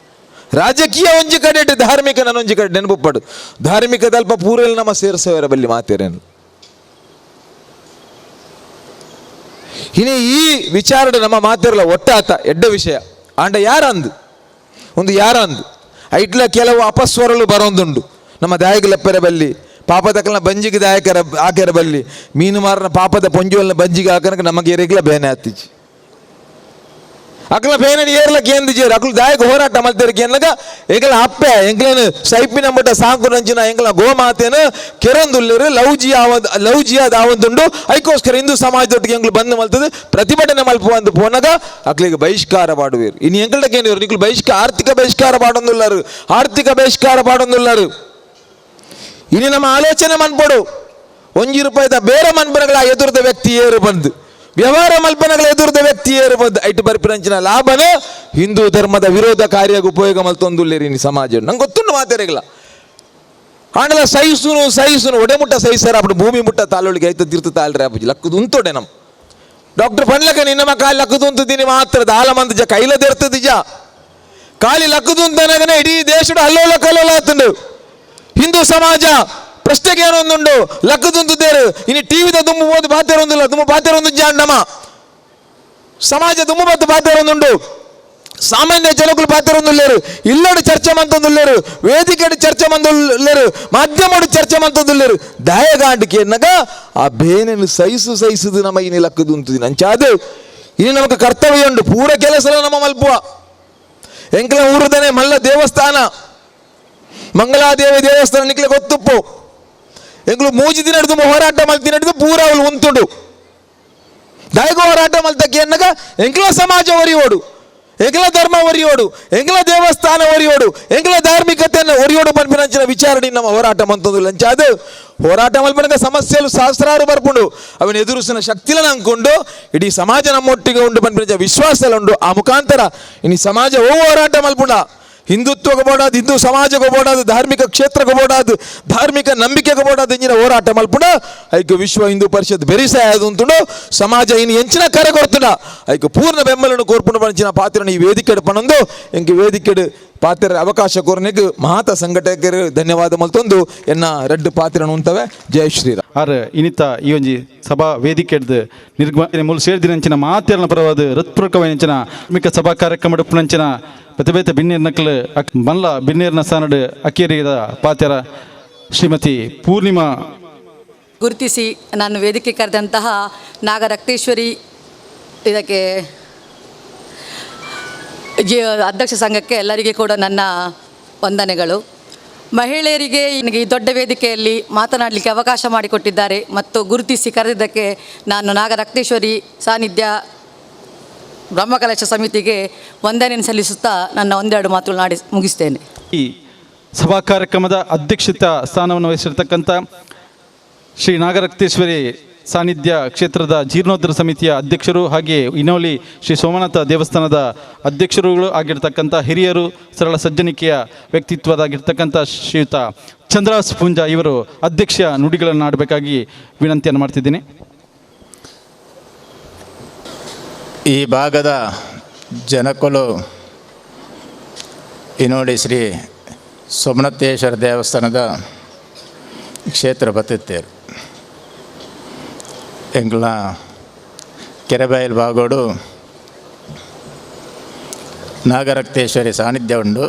ರಾಜಕೀಯ ಒಂಜಿ ಕಡೆ ಇಟ್ಟು ಧಾರ್ಮಿಕ ನನ್ನೊಂಜಿ ಕಡೆ ನೆನಪುಪಡು ಧಾರ್ಮಿಕದ ಅಲ್ಪ ಪೂರಲ್ಲಿ ನಮ್ಮ ಸೇರಿಸವರ ಬಲ್ಲಿ ಮಾತೇರೇನು ಇನ್ನು ಈ ವಿಚಾರ ನಮ್ಮ ಮಾತಿರಲ್ಲ ಒಟ್ಟಾತ ಎಡ್ಡ ವಿಷಯ ಆಂಡ ಯಾರಂದು ಒಂದು ಯಾರಂದು ಐಟ್ಲ ಕೆಲವು ಅಪಸ್ವರಲು ಬರೋದುಂಡು ನಮ್ಮ ದಾಯಕಲೆಪ್ಪರ ಬಲ್ಲಿ ಪಾಪದಕಲ್ನ ಬಂಜಿಗೆ ದಾಯಕರ ಆಕೆರ ಬಲ್ಲಿ ಮೀನು ಮಾರನ ಪಾಪದ ಪೊಂಜುವಲ್ನ ಬಂಜಿಗೆ ಹಾಕನಕ್ಕೆ ನಮಗೆ ಏರಿಗ್ಲ ಬೇನೆ ಹತ್ತಿಜಿ ಅಕಲ ಬೇನೆ ಏರ್ಲಕ್ಕೆ ಏನು ಜೇರು ಅಕಲು ದಾಯಕ ಹೋರಾಟ ಮಲ್ತಿರಕ್ಕೆ ಏನಗ ಎಂಕಲ ಅಪ್ಪೆ ಎಂಕಲನು ಸೈಪಿನ ಮಟ್ಟ ಸಾಂಕು ನಂಚಿನ ಎಂಕಲ ಗೋಮಾತೆಯನ್ನು ಕೆರೊಂದುಲ್ಲರು ಲೌಜಿಯ ದಾವಂದುಂಡು ಅದಕ್ಕೋಸ್ಕರ ಹಿಂದೂ ಸಮಾಜದೊಟ್ಟಿಗೆ ಎಂಗ್ಲು ಬಂದು ಮಲ್ತದ್ದು ಪ್ರತಿಭಟನೆ ಮಲ್ಪುವಂದು ಪೋನಾಗ ಅಕ್ಲಿಗೆ ಬಹಿಷ್ಕಾರ ಮಾಡುವರು ಇನ್ನು ಎಂಕಲ್ಡಕ್ಕೆ ಏನಿವರು ನಿಕ್ಲು ಆರ್ಥಿಕ ಬಹಿಷ್ಕಾರ ಪಾಡೊಂದುಲ್ಲರು ಆರ್ಥಿಕ ಬಹಿಷ್ಕಾರ ಪಾಡೊಂದುಲ್ಲರು ಇನ್ನು ನಮ್ಮ ಆಲೋಚನೆ ಮನ್ಪಡು ₹1 ಬೇರೆ ಮನ್ಪನಗಳ ಎದುರದ ವ್ಯಕ್ತಿ ಏರು ಬಂದು ವ್ಯವಹಾರ ಮಲ್ಪನಗಳ ಎದುರದ ವ್ಯಕ್ತಿ ಏರು ಬಂದು ಐಟು ಬರ್ಪಿರಂಚಿನ ಲಾಭನ ಹಿಂದೂ ಧರ್ಮದ ವಿರೋಧ ಕಾರ್ಯಕ್ಕೆ ಉಪಯೋಗ ಮಲ್ತೊಂದುಲ್ಲೇರಿ ಈ ಸಮಾಜ ನಂಗೆ ಗೊತ್ತುಂಡು ಮಾತಾಡಿಗಳ ಆಂಡಲ ಸಹಿಸುನು ಒಡೆಮುಟ್ಟ ಸಹಿಸರ ಅప్పుడు ಭೂಮಿ ಮುಟ್ಟ ತಾಲೊಳಿಗೆ ಐತ ತಿರ್ತು ತಾಳ್ರೆ ಅಪ್ಪಜಿ ಲಕ್ಕದು ಉಂತೊಡೆ ನಮ್ಮ ಡಾಕ್ಟರ್ ಪಂಡ್ಲಕ ನಿನ್ನ ಕಾಲಿ ಲಕ್ಕದು ಉಂತದಿನಿ ಮಾತ್ರ ದಾಲ ಮಂದ ಕೈಲದಿರ್ತದಿಜ ಕಾಲಿ ಲಕ್ಕದು ಅಂತನಗನೆ ಇಡೀ ದೇಶದ ಅಲ್ಲೋಲ ಕಲ್ಲೋಲ ಆತಂಡು ಹಿಂದೂ ಸಮಾಜ ಪ್ರಶ್ನೆಗೆ ಏನೊಂದುಂಡು ಲಕ್ಕದುಂತದೇರು ಇನ್ನು ಟಿವಿದ ದುಮ್ಮು ಹೋದು ಬಾತೇರೊಂದಿಲ್ಲ ದುಮ್ಮು ಬಾತೇರೊಂದು ಜಾಂಡಮ ಸಮಾಜ ದುಮ್ಮು ಬತ್ತು ಬಾತೇರೊಂದುಂಡು ಸಾಮಾನ್ಯ ಜನಗಳು ಬಾತೇರೊಂದುಲ್ಲೇರು ಇಲ್ಲೋಡು ಚರ್ಚೆ ಮಂತೊಂದುಲ್ಲೇರು ವೇದಿಕೆಡು ಚರ್ಚೆ ಮಂದುಲ್ಲೇರು ಮಾಧ್ಯಮಡು ಚರ್ಚೆ ಮಂತೊಂದುಲ್ಲೇರು ದಯಗಾಂಡಿಕೆ ಎನ್ನಗ ಆ ಬೇನೆನು ಸಹಿಸುದು ನಮ್ಮ ಇನ್ನು ಲಕ್ಕದು ಉಂತದಿನ ಅಂಚಾದು ಇನ್ನು ನಮಗೆ ಕರ್ತವ್ಯ ಉಂಡು ಪೂರ ಕೆಲಸ ನಮ್ಮ ಮಲ್ಪುವ ಎಂಕಲ ಊರುದನೆ ಮಲ್ಲ ದೇವಸ್ಥಾನ ಮಂಗಲಾದೇವಿ ದೇವಸ್ಥಾನ ನಿಕ್ಲೆ ಗೊತ್ತುಪ್ಪು ಎಂಗ್ಲು ಮೂಜಿ ದಿನ ಹಿಡಿದು ಹೋರಾಟ ಮಲ್ತಿನ ಹಿಡಿದು ಪೂರ ಅವಳು ಉಂತುಂಡು ದಾಯಕ ಹೋರಾಟ ಮಲ್ತಕ್ಕೆ ಅನ್ನಗ ಎಂಕ್ಲ ಸಮಾಜ ಒರಿಯೋಡು ಎಂಕ್ಲ ಧರ್ಮ ಒರಿಯೋಡು ಎಂಕ್ಲ ದೇವಸ್ಥಾನ ಒರಿಯೋಡು ಎಂಕ್ಲ ಧಾರ್ಮಿಕತೆಯನ್ನು ಒರಿಯೋಡು ಪನ್ಪಿನಂಚಿನ ವಿಚಾರಣೆ ನಮ್ಮ ಹೋರಾಟ ಮಂತಂದು ಲಂಚಾದು ಹೋರಾಟ ಮಲ್ಪನಗ ಸಮಸ್ಯೆಲು ಸಹಸ್ರಾರು ಬರ್ಪುಂಡು ಅವನ ಎದುರಿಸಿನ ಶಕ್ತಿಲ ಅಂದ್ಕೊಂಡು ಇಡೀ ಸಮಾಜ ನಮ್ಮೊಟ್ಟಿಗೆ ಉಂಡು ಪನ್ಪಿನ ವಿಶ್ವಾಸ ಉಂಡು ಆ ಮುಖಾಂತರ ಇನ್ನು ಸಮಾಜ ಹೋರಾಟ ಮಲ್ಪುಂಡ ಹಿಂದುತ್ವಕ್ಕೆ ಬೋಡಾದು ಹಿಂದೂ ಸಮಾಜಕ್ಕೆ ಬೋಡಾದು ಧಾರ್ಮಿಕ ಕ್ಷೇತ್ರಕ್ಕೆ ಬೋಡಾದು ಧಾರ್ಮಿಕ ನಂಬಿಕೆಗೆ ಬೋಡಾದು ಇಂಜಿನ ಹೋರಾಟ ಮಲ್ಪುಂಡ ಐಕೆ ವಿಶ್ವ ಹಿಂದೂ ಪರಿಷತ್ ಬೆರಿಸಾಯ ಅದು ಅಂತುಂಡು ಸಮಾಜ ಇನ್ನು ಎಂಚಿನ ಕರೆ ಕೊಡ್ತುಂಡ ಐಕೆ ಪೂರ್ಣ ಬೆಂಬಲನ್ನು ಕೋರ್ಪುಂಡು ಪಂಚಿನ ಪಾತ್ರನ ಈ ವೇದಿಕೆಡು ಪಣಂದು ಎಂಗೆ ವೇದಿಕೆಡು ಪಾತ್ರ ಅವಕಾಶ ಕೋರನಿಗೆ ಮಹಾತ ಸಂಘಟಕರು ಧನ್ಯವಾದ ಮಲ್ತೊಂದು ಎನ್ನ ರೆಡ್ ಪಾತ್ರನ ಉಂತವೆ ಜೈ ಶ್ರೀರಾಮ್ ಆರ್ ಇನ್ನಿತ ಈ ಒಂಜಿ ಸಭಾ ವೇದಿಕೆಡ್ದು ನಿರ್ಗಮನೆ ಮೂಲ ಸೇರಿದಿನಂಚಿನ ಮಾತೆರ್ನ ಪರವಾದ ಹೃತ್ಪೂರ್ವಕವಾಯಿನಂಚಿನ ಧಾರ್ಮಿಕ ಸಭಾ ಕಾರ್ಯಕ್ರಮ ಉಪ್ಪುನಂಚಿನ ಬೇತೆ ಬಿನ್ನೇರ್ ನಕಲ್ ಮಲ್ಲ ಬಿನ್ನೇರ್ನ ಸಾನಡು ಅಕ್ಕೇರಿದ ಪಾತ್ಯರ ಶ್ರೀಮತಿ ಪೂರ್ಣಿಮಾ ಗುರುತಿಸಿ ನಾನು ವೇದಿಕೆ ಕರೆದಂತಹ ನಾಗರಕ್ತೇಶ್ವರಿ ಇದಕ್ಕೆ ಅಧ್ಯಕ್ಷ ಸಂಘಕ್ಕೆ ಎಲ್ಲರಿಗೆ ಕೂಡ ನನ್ನ ವಂದನೆಗಳು. ಮಹಿಳೆಯರಿಗೆ ನನಗೆ ಈ ದೊಡ್ಡ ವೇದಿಕೆಯಲ್ಲಿ ಮಾತನಾಡಲಿಕ್ಕೆ ಅವಕಾಶ ಮಾಡಿಕೊಟ್ಟಿದ್ದಾರೆ ಮತ್ತು ಗುರುತಿಸಿ ಕರೆದಿದ್ದಕ್ಕೆ ನಾನು ನಾಗರಕ್ತೇಶ್ವರಿ ಸಾನ್ನಿಧ್ಯ ಬ್ರಹ್ಮಕಲಶ ಸಮಿತಿಗೆ ವಂದನೆ ಸಲ್ಲಿಸುತ್ತಾ ನನ್ನ ಒಂದೆರಡು ಮಾತುಗಳು ಮುಗಿಸ್ತೇನೆ. ಈ ಸಭಾ ಕಾರ್ಯಕ್ರಮದ ಅಧ್ಯಕ್ಷತಾ ಸ್ಥಾನವನ್ನು ವಹಿಸಿರ್ತಕ್ಕಂಥ ಶ್ರೀ ನಾಗರಕ್ತೇಶ್ವರಿ ಸಾನ್ನಿಧ್ಯ ಕ್ಷೇತ್ರದ ಜೀರ್ಣೋದ್ಧಾರ ಸಮಿತಿಯ ಅಧ್ಯಕ್ಷರು ಹಾಗೆ ಇನೋಲಿ ಶ್ರೀ ಸೋಮನಾಥ ದೇವಸ್ಥಾನದ ಅಧ್ಯಕ್ಷರುಗಳು ಆಗಿರ್ತಕ್ಕಂಥ ಹಿರಿಯರು ಸರಳ ಸಜ್ಜನಿಕೆಯ ವ್ಯಕ್ತಿತ್ವದಾಗಿರ್ತಕ್ಕಂಥ ಶ್ರೀಯುತ ಚಂದ್ರಾಸ್ ಪೂಂಜಾ ಇವರು ಅಧ್ಯಕ್ಷ ನುಡಿಗಳನ್ನು ಆಡಬೇಕಾಗಿ ವಿನಂತಿಯನ್ನು ಮಾಡ್ತಿದ್ದೀನಿ. ಈ ಭಾಗದ ಜನಕೊಲು ಇನೋಡಿ ಶ್ರೀ ಸೋಮನಾಥೇಶ್ವರ ದೇವಸ್ಥಾನದ ಕ್ಷೇತ್ರ ಬತ್ತೇರು ಎಂಗ್ಲ ಕೆರೆಬಾಯಿಲ್ ಬಾಗೋಡು ನಾಗರಕ್ತೇಶ್ವರಿ ಸಾನ್ನಿಧ್ಯ ಉಂಡು.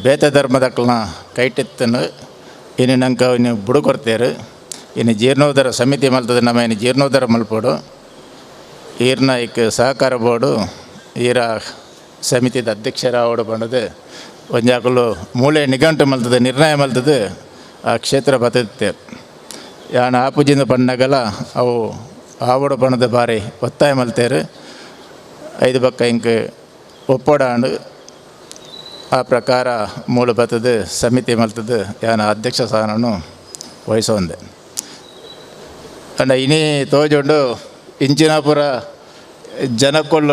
ಬೇತ ಧರ್ಮದಕ್ಕಲ್ನ ಕೈಟೆತ್ತನು ಇನ್ನು ನಂಗೆ ಇನ್ನು ಬುಡು ಕೊಡ್ತೇರು. ಇನ್ನು ಜೀರ್ಣೋದ್ಧಾರ ಸಮಿತಿ ಮಲ್ತದ ನಮ್ಮ ಇನ್ನು ಜೀರ್ಣೋದ್ಧಾರ ಮಲ್ಪೋಡು ಈರ್ನ ಇಕ್ ಸಹಕಾರ ಬೋರ್ಡು ಈರ ಸಮಿತಿದ ಅಧ್ಯಕ್ಷರಾವಡು ಬಂಡದು ಒಂಜಾಕಲು ಮೂಳೆ ನಿಘಂಟು ಮಲ್ತದ ನಿರ್ಣಯ ಮಲ್ತದ ಆ ಕ್ಷೇತ್ರ ಬತ್ತೇರು. ಯಾನ ಆಪುಜಿಂದ ಪಂಡಗಲ ಅವು ಆವಡು ಪಣದ ಬಾರಿ ಒತ್ತಾಯ ಮಲ್ತೇರು. 5 ಪಕ್ಕ ಇಂಕ್ ಒಪ್ಪೋಡಾಂಡು ಆ ಪ್ರಕಾರ ಮೂಲ ಬತ್ತದ ಸಮಿತಿ ಮಲ್ತದ ಯಾನ ಅಧ್ಯಕ್ಷ ಸ್ಥಾನವನ್ನು ವಹಿಸೋಂದೆ. ಅಂಡ ಇನಿ ತೋಜುಂಡು ಇಂಚಿನಾಪುರ ಜನಕ್ಕೊಳ್ಳ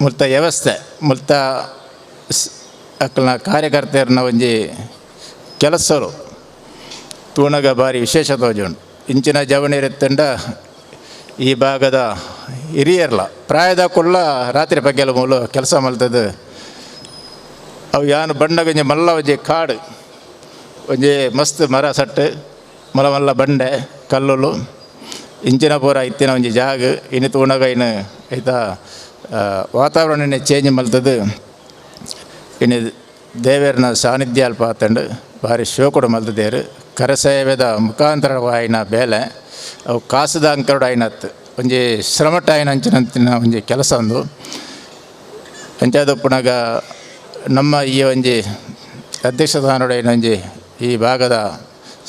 ಮುಲ್ತ ವ್ಯವಸ್ಥೆ ಮುಲ್ತ ಅಕ್ಕಲ್ನ ಕಾರ್ಯಕರ್ತೆಯರನ್ನ ಒಂಜಿ ಕೆಲಸರು ತೂಣಗ ಭಾರಿ ವಿಶೇಷ ತೋಜುಂಡು. ಇಂಚಿನ ಜವಣಿರೆತ್ತಂಡ ಈ ಭಾಗದ ಹಿರಿಯರ್ಲ ಪ್ರಾಯದ ಕುಳ್ಳ ರಾತ್ರಿ ಬಗ್ಗೆಲ್ಲ ಮೂಲ ಕೆಲಸ ಮಲ್ತದ್ದು ಅವು ಯಾನು ಬಣ್ಣಗ ಒಂಜಿ ಮಲ್ಲ ಒಂಜಿ ಕಾಡು ಒಂಜಿ ಮಸ್ತ್ ಮರ ಸಟ್ಟು ಮಲ್ಲ ಮಲ್ಲ ಬಂಡೆ ಕಲ್ಲುಲು ಇಂಚಿನ ಪೂರ ಇತ್ತಿನ ಒಂಜಿ ಜಾಗ ಇನ್ನು ತೂಣಗ ಇನ್ನು ಐತ ವಾತಾವರಣ ಚೇಂಜ್ ಮಲ್ತದ್ದು ಇನ್ನು ದೇವೇರನ ಸಾನ್ನಿಧ್ಯ ಅಲ್ಪ ಆತಂಡು ಭಾರಿ ಶೋಕುಡು ಮಲ್ತದೇರು ಕರಸೇವೆದ ಮುಖಾಂತರ ಆಯ್ನ ಬೇಲೆ ಅವು ಕಾಸದ ಅಂಕರುಡು ಆಯ್ನತ್ತು ಒಂಜಿ ಶ್ರಮಟ ಆಯ್ನ ಅಂಚಿನಂತಿನ ಒಂಜಿ ಕೆಲಸ ಒಂದು ಅಂಚಾದಪ್ಪನಾಗ ನಮ್ಮ ಈ ಒಂಜಿ ಅಧ್ಯಕ್ಷ ಸ್ಥಾನೋಡೈನ ಒಂಜಿ ಈ ಭಾಗದ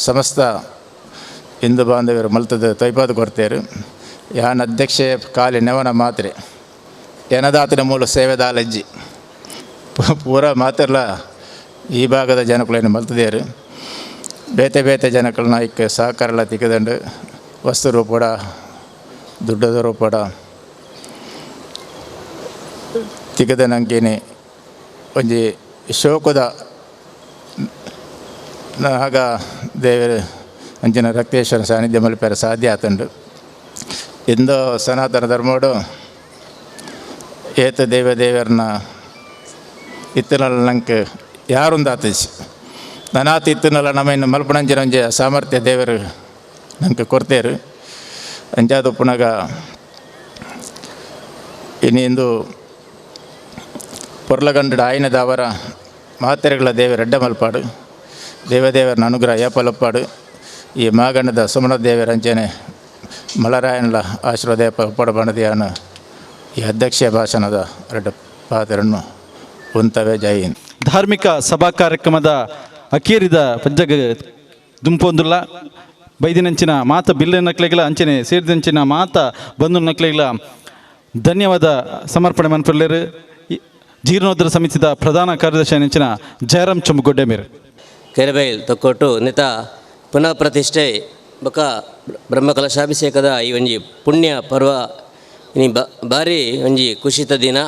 ಸಮಸ್ತ ಹಿಂದೂ ಬಾಂಧವ್ಯರು ಮಲ್ತದ ತೊಯ್ಪಾದು ಕೊಡ್ತೇರು ಯಾನ ಅಧ್ಯಕ್ಷೆ ಕಾಲಿ ನೆವನ ಮಾತ್ರೆ ಏನದಾತಿನ ಮೂಲ ಸೇವೆದಾಲಜ್ಜಿ ಪೂರ ಮಾತಿರ್ಲ ಈ ಭಾಗದ ಜನಗಳೇನು ಮಲ್ತದೇರು ಬೇತೆ ಬೇತೆ ಜನಗಳನ್ನ ಇಕ್ಕ ಸಹಕಾರಲ್ಲ ತಿಕ್ಕದಂಡು ವಸ್ತು ರೂಪಡ ದುಡ್ಡದ ರೂಪಡ ತಿಕ್ಕದ ನಂಗೇನೆ ಒಂಜಿ ಶೋಕದ ಆಗ ದೇವರ ಅಂಚಿನ ರಕ್ತೇಶ್ವರ ಸಾನ್ನಿಧ್ಯ ಮಲ್ಪೇರ ಸಾಧ್ಯ ಆತಂಡು ಇಂದು ಸನಾತನ ಧರ್ಮೋಡು ಏತ ದೇವರನ್ನ ಇತ್ತನಲ್ಲ ನಂಗೆ ಯಾರೊಂದು ಆತಿಸಿ ನನಾತ ಇತ್ತನಲ್ಲ ನಮ್ಮ ಇನ್ನು ಮಲ್ಪಣಂಚಿನ ಒಂಜಿ ಸಾಮರ್ಥ್ಯ ದೇವರು ನಂಗೆ ಕೊಡ್ತೇರು ಅಂಚಾದ ಪುನಗ ಇನ್ನಿಂದು ಪೊರ್ಲಗಂಡ ಆಯ್ನದ ಅವರ ಮಾತೆರೆಗಳ ದೇವರ ಅಡ್ಡ ಮಲ್ಪಾಡು ದೇವದೇವರನ ಅನುಗ್ರಹ ಏಪಲಪ್ಪಾಡು ಈ ಮಾಗಣ್ಣದ ಸುಮನ ದೇವರ ಅಂಚನೆ ಮಲರಾಯನಲ ಆಶೀರ್ವಾದ ಒಪ್ಪಡ ಬಣದಿಯಾನ ಈ ಅಧ್ಯಕ್ಷೀಯ ಭಾಷಣದ ಎರಡು ಪಾತ್ರನ್ನು ಹೊಂತವೆ. ಜೈ ಹಿಂದ್. ಧಾರ್ಮಿಕ ಸಭಾ ಕಾರ್ಯಕ್ರಮದ ಅಕೇರಿದ ಪಂಜಗ ದುಂಪೊಂದುಲ್ಲ ಬೈದಿನಂಚಿನ ಮಾತ ಬಿಲ್ಲೆ ನಕ್ಲೆಗಳ ಅಂಚನೆ ಸೇರಿದಂಚಿನ ಮಾತ ಬಂದು ನಕ್ಲೆಗಳ ಧನ್ಯವಾದ ಸಮರ್ಪಣೆ ಮನ್ಪರ್ಲೇರು ಜೀರ್ಣೋದ್ಧಾರ ಸಮಿತಿದ ಪ್ರಧಾನ ಕಾರ್ಯದರ್ಶಿ ನೆಂಚಿನ ಜಯರಾಮ್ ಚೊಂಬುಗೊಡ್ಡೆ ಮೇರೆ ಕೆರೆಬೈಲ್ ತೊಕ್ಕೊಟ್ಟು ನಿತ ಪುನಃ ಪ್ರತಿಷ್ಠೆ ಬಕ ಬ್ರಹ್ಮಕಲಶಾಭಿಷೇಕದ ಈ ಒಂಜಿ ಪುಣ್ಯ ಪರ್ವ ಇನಿ ಭಾರಿ ಒಂಜಿ ಖುಷಿತ ದಿನ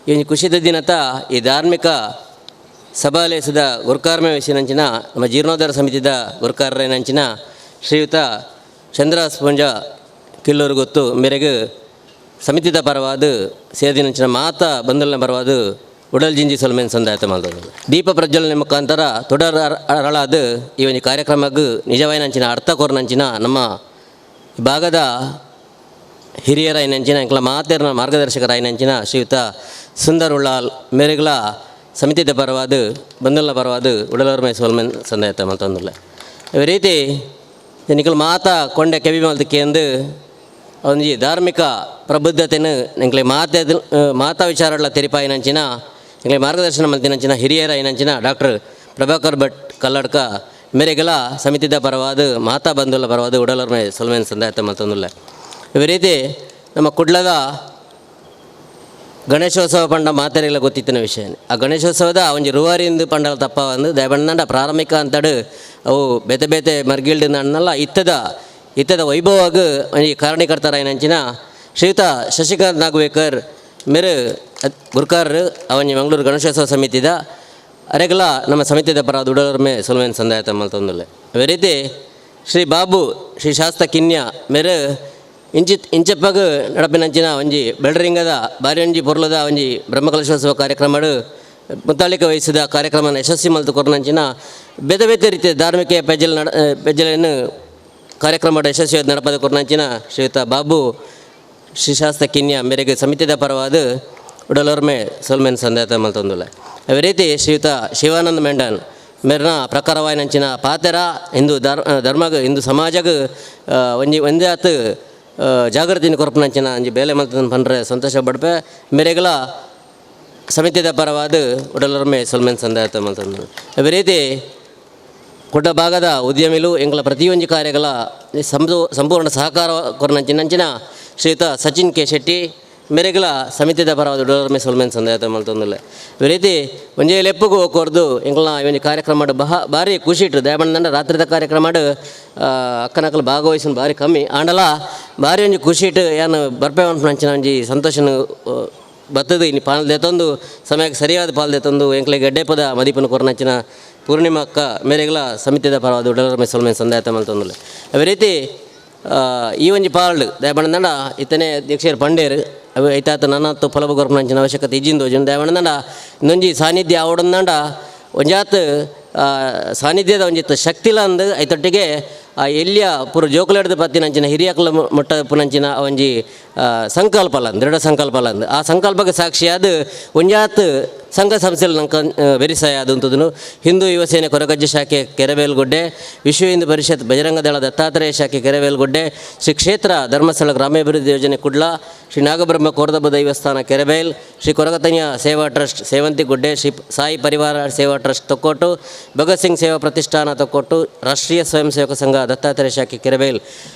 ಈ ಒಂಜಿ ಖುಷಿತ ದಿನತ ಈ ಧಾರ್ಮಿಕ ಸಭಾಲಯಸದ ಗುರುಕಾರ್ಮೆ ವಯಸ್ಸಿನಂಚಿನ ನಮ್ಮ ಜೀರ್ಣೋದ್ಧಾರ ಸಮಿತಿದ ಗುರುಕಾರರೇನಂಚಿನ ಶ್ರೀಯುತ ಚಂದ್ರಾಸ್ ಪುಂಜ ಕಿಲ್ಲೂರು ಗೊತ್ತು ಮೇರೆಗೆ ಸಮಿತಿದ ಪರವಾದ ಸೇದಿನಂಚಿನ ಮಾತ ಬಂದಲ್ನ ಪರವಾದ ಉಡಲ್ ಜಿಂಜಿ ಸೊಲ್ಮೇನ್ ಸಂದಾಯತ ಮಾಡ್ತದೆ ದೀಪ ಪ್ರಜ್ವಲನೆ ಮುಖಾಂತರ ತೊಡರ್ ಅರಳಾದ ಈ ಒಂದು ಕಾರ್ಯಕ್ರಮಕ್ಕೆ ನಿಜವಾಯಿನಂಚಿನ ಅರ್ಥ ಕೋರ್ನಂಚಿನ ನಮ್ಮ ಭಾಗದ ಹಿರಿಯರ ಐನಂಚಿನ ಇಂಕಲ ಮಾತೇರ್ನ ಮಾರ್ಗದರ್ಶಕರ ಐನಂಚಿನ ಶ್ರೀಯುತ ಸುಂದರ್ ಉಳ್ಳಾಲ್ ಮೇರೆಗಳ ಸಮಿತಿದ ಪರವಾದ ಬಂದಲ್ನ ಪರವಾದ ಉಡಲವರ ಮೈ ಸೋಲ್ಮೇನ್ ಸಂದಾಯತ ಮಾಡ್ತಂದಿಲ್ಲ ಈ ರೀತಿ ನಿಖಲ್ ಮಾತ ಕೊಂಡೆ ಕೆವಿ ಮಲ್ತಕ್ಕೆ ಎಂದು ಒಂಜಿ ಧಾರ್ಮಿಕ ಪ್ರಬುದ್ಧತೆಯನ್ನು ನಿಂಕ್ಲೆ ಮಾತಾ ವಿಚಾರಗಳ ತೆರಿಪಾಯಿನಂಚಿನ ನಿಂಕ್ಲೆ ಮಾರ್ಗದರ್ಶನ ಮಲ್ತಿನಂಚಿನ ಹಿರಿಯರ ಐನಂಚಿನ ಡಾಕ್ಟರ್ ಪ್ರಭಾಕರ್ ಭಟ್ ಕಲ್ಲಡ್ಕ ಮೇರೆಗೆಲ ಸಮಿತಿದ ಪರವಾದ ಮಾತಾ ಬಂಧುಲ ಪರವಾದ ಉಡಲರ ಮೈ ಸೊಲ್ಮೇನ್ ಸಂದಾಯತ ಮಲ್ತಂದಿಲ್ಲ ಈ ರೀತಿ ನಮ್ಮ ಕುಡ್ಲದ ಗಣೇಶೋತ್ಸವ ಪಂಡ ಮಾತೆರೆಲ್ಲ ಗೊತ್ತಿತ್ತಿನ ವಿಷಯ ಆ ಗಣೇಶೋತ್ಸವದ ಒಂಜಿ ರೂವಾರಿಂದ ಪಂಡಲ ತಪ್ಪ ಒಂದು ದಯಬಣ್ಣಂಡ ಪ್ರಾರಂಭಿಕ ಅಂತಡು ಅವು ಬೇತೆ ಬೇತೆ ಮರ್ಗಿಲ್ಡ್ ಅನ್ನಲ್ಲ ಇತ್ತದ ವೈಭವಾಗ ಒಂಜಿ ಕಾರಣೀಕರ್ತರ ಏನಂಚಿನ ಶ್ರೀಯುತ ಶಶಿಕಾಂತ್ ನಾಗವೇಕರ್ ಮೇರೆ ಗುರುಕಾರರು ಅವನಿ ಮಂಗಳೂರು ಗಣೇಶೋತ್ಸವ ಸಮಿತಿದ ಅರೆಗಲ ನಮ್ಮ ಸಮಿತಿದ ಪರ ದುಡೋರ ಮೇ ಸೊಲ್ಮೇನ್ ಸಂದಾಯತ ಮಲ್ತೊಂದಿಲ್ಲ ಅದೇ ರೀತಿ ಶ್ರೀ ಬಾಬು ಶ್ರೀ ಶಾಸ್ತ್ರ ಕಿನ್ಯ ಮೇರೆ ಇಂಚಪ್ಪಗ ನಡಪಿನಂಚಿನ ಒಂಜಿ ಬೆಳರಿಂಗದ ಬಾರಿ ಒಂಜಿ ಪೊರ್ಲದ ಒಂಜಿ ಬ್ರಹ್ಮಕಲಶೋತ್ಸವ ಕಾರ್ಯಕ್ರಮ ಮುತ್ತಾಳಿಕೆ ವಹಿಸಿದ ಕಾರ್ಯಕ್ರಮ ಯಶಸ್ವಿ ಮಲ್ತು ಕೊರ್ನಂಚಿನ ಬೇತೆ ಬೇತೆ ರೀತಿಯ ಧಾರ್ಮಿಕ ಪೆಜ್ಜಲೆಯನ್ನು ಕಾರ್ಯಕ್ರಮ ಯಶಸ್ವಿ ನಡಪದ ಕೊರ್ನಂಚಿನ ಶ್ರೀಯುತ ಬಾಬು ಶ್ರೀ ಶಾಸ್ತ್ರ ಕಿನ್ಯ ಮೇರೆಗೆ ಸಮಿತಿದ ಪರವಾದ ಉಡಲೋರ್ಮೆ ಸೊಲ್ಮೇನ್ ಸಂದಾಯತ ಮಲ್ತೊಂದಿಲ್ಲ ಅದೇ ರೀತಿ ಶ್ರೀಯುತ ಶಿವಾನಂದ ಮೆಂಡನ್ ಮೇರ್ನ ಪ್ರಕಾರವಾಯಿನಂಚಿನ ಪಾತೆರ ಹಿಂದೂ ಧರ್ಮಗ ಹಿಂದೂ ಸಮಾಜಗ ಒಂದೇ ಆತು ಜಾಗೃತಿನ ಕೊರಪನಂಚಿನ ಅಂಜಿ ಬೇಲೆ ಮಲ್ತನ ಪಂಡ್ರೆ ಸಂತೋಷ ಪಡ್ಪೆ ಮೇರೆಗಲ ಸಮಿತಿದ ಪರವಾದ ಉಡಲೊರ್ಮೆ ಸೊಲ್ಮೇನ್ ಸಂದಾಯತ ಮಲ್ತಂದ್ರು ಅದೇ ರೀತಿ ಕೊಡ್ಡ ಭಾಗದ ಉದ್ಯಮಿಲು ಎಂಗಳ ಪ್ರತಿಯೊಂದು ಕಾರ್ಯಗಳ ಸಂಪೂರ್ಣ ಸಹಕಾರ ಕೊರನಂಚಿನಂಚಿನ ಶ್ರೀಯುತ ಸಚಿನ್ ಕೆ ಶೆಟ್ಟಿ ಮೇರೆಗಳ ಸಮಿತಿದ ಪರವಾದ ಉಡಲೊರ್ಮೆ ಸೊಲ್ಮೇನ್ ಸಂದಾಯತ ಮಲ್ತಂದಿಲ್ಲ ಈ ರೀತಿ ಒಂಜೇ ಲೆಪ್ಪಗೂ ಹೋಗ್ಕೊರ್ದು ಎಂಗಳ ಇವೊಂದು ಕಾರ್ಯಕ್ರಮ ಭಾರಿ ಖುಷಿ ಇಟ್ಟು ದಯಬಣ್ಣಂಡ ರಾತ್ರಿದ ಕಾರ್ಯಕ್ರಮ ಅಕ್ಕನಕ್ಕಲು ಭಾಗವಹಿಸೋದು ಭಾರಿ ಕಮ್ಮಿ ಆಂಡಲ ಭಾರಿ ಒಂಜಿ ಖುಷಿ ಇಟ್ಟು ಏನು ಬರ್ಪೆ ಅಂಚಿನ ಒಂಜಿ ಸಂತೋಷನ ಬತ್ತದು ಇನ್ನು ಪಾಲ್ದೆ ತಂದು ಸಮಯಕ್ಕೆ ಸರಿಯಾದ ಪಾಲ್ದೆ ತಂದು ಎಂಕ್ಲೆಗೆ ಎಡ್ಡೆ ಪದ ಮದಿಪನ ಕೊರನಂಚಿನ ಪೂರ್ಣಿಮಾ ಅಕ್ಕ ಮೇರೆಗಳ ಸಮಿತಿದ ಪರವಾದ ಉಡಲರಮೆ ಸೊಲ್ಮೇನ್ ಸಂದಾಯತ ಮಲ್ತೊಂದುಲ್ಲೆ ಅದೇ ರೀತಿ ಈ ಒಂಜಿ ಪಾಲ್ಡ್ ದಯಬಣ್ಣದಂಡ ಇತ್ತನೇ ಅಧ್ಯಕ್ಷರು ಪಂಡೇರು ಅವು ಐತಾತ ನನ್ನತ್ತು ಫಲಭ ಗೊರ್ಪನಂಚಿನ ಅವಶ್ಯಕತೆ ಇಜ್ಜಿಂದು ದಯಬಣ್ಣದಂಡ ಇನ್ನೊಂಜಿ ಸಾನ್ನಿಧ್ಯ ಆವಡಂದಂಡ ಒಂಜಾತ್ ಸಾನ್ನಿಧ್ಯದ ಒಂಜಿತ್ತು ಶಕ್ತಿಲ ಅಂದು ಐತೊಟ್ಟಿಗೆ ಎಲ್ಲಿಯ ಪೂರ ಜೋಕುಲೆಡ್ದು ಪತ್ತಿನಂಚಿನ ಹಿರಿಯಕಲ ಮುಟ್ಟ ಪುನಂಚಿನ ಒಂಜಿ ಸಂಕಲ್ಪಲಂದು ದೃಢ ಸಂಕಲ್ಪಲಂದು ಆ ಸಂಕಲ್ಪಕ್ಕೆ ಸಾಕ್ಷಿಯಾದ ಒಂಜಾತ್ ಸಂಘ ಸಂಸ್ಥೆಯಲ್ಲಿ ನಂಗೆ ವೆರಿಸಾಯ ಆದಂಥದ್ದು ಹಿಂದೂ ಯುವ ಸೇನೆ ಕೊರಗಜ್ಜೆ ಶಾಖೆ ಕೆರೆಬೇಲ್ಗುಡ್ಡೆ ವಿಶ್ವ ಹಿಂದೂ ಪರಿಷತ್ ಬಜರಂಗ ದಳ ದತ್ತಾತ್ರೇಯ ಶಾಖೆ ಕೆರೆಬೇಲ್ಗುಡ್ಡೆ ಶ್ರೀ ಕ್ಷೇತ್ರ ಧರ್ಮಸ್ಥಳ ಗ್ರಾಮಾಭಿವೃದ್ಧಿ ಯೋಜನೆ ಕುಡ್ಲ ಶ್ರೀ ನಾಗಬ್ರಹ್ಮ ಕೋರದಬ್ಬ ದೈವಸ್ಥಾನ ಕೆರೆಬೇಲ್ ಶ್ರೀ ಕೊರಗತನ್ಯ ಸೇವಾ ಟ್ರಸ್ಟ್ ಸೇವಂತಿಗುಡ್ಡೆ ಶ್ರೀ ಸಾಯಿ ಪರಿವಾರ ಸೇವಾ ಟ್ರಸ್ಟ್ ತೊಕ್ಕೋಟು ಭಗತ್ ಸಿಂಗ್ ಸೇವಾ ಪ್ರತಿಷ್ಠಾನ ತೊಕ್ಕೋಟು ರಾಷ್ಟ್ರೀಯ ಸ್ವಯಂ ಸೇವಕ ಸಂಘ ದತ್ತಾತ್ರೇಯ ಶಾಖೆ ಕೆರೆಬೇಲ್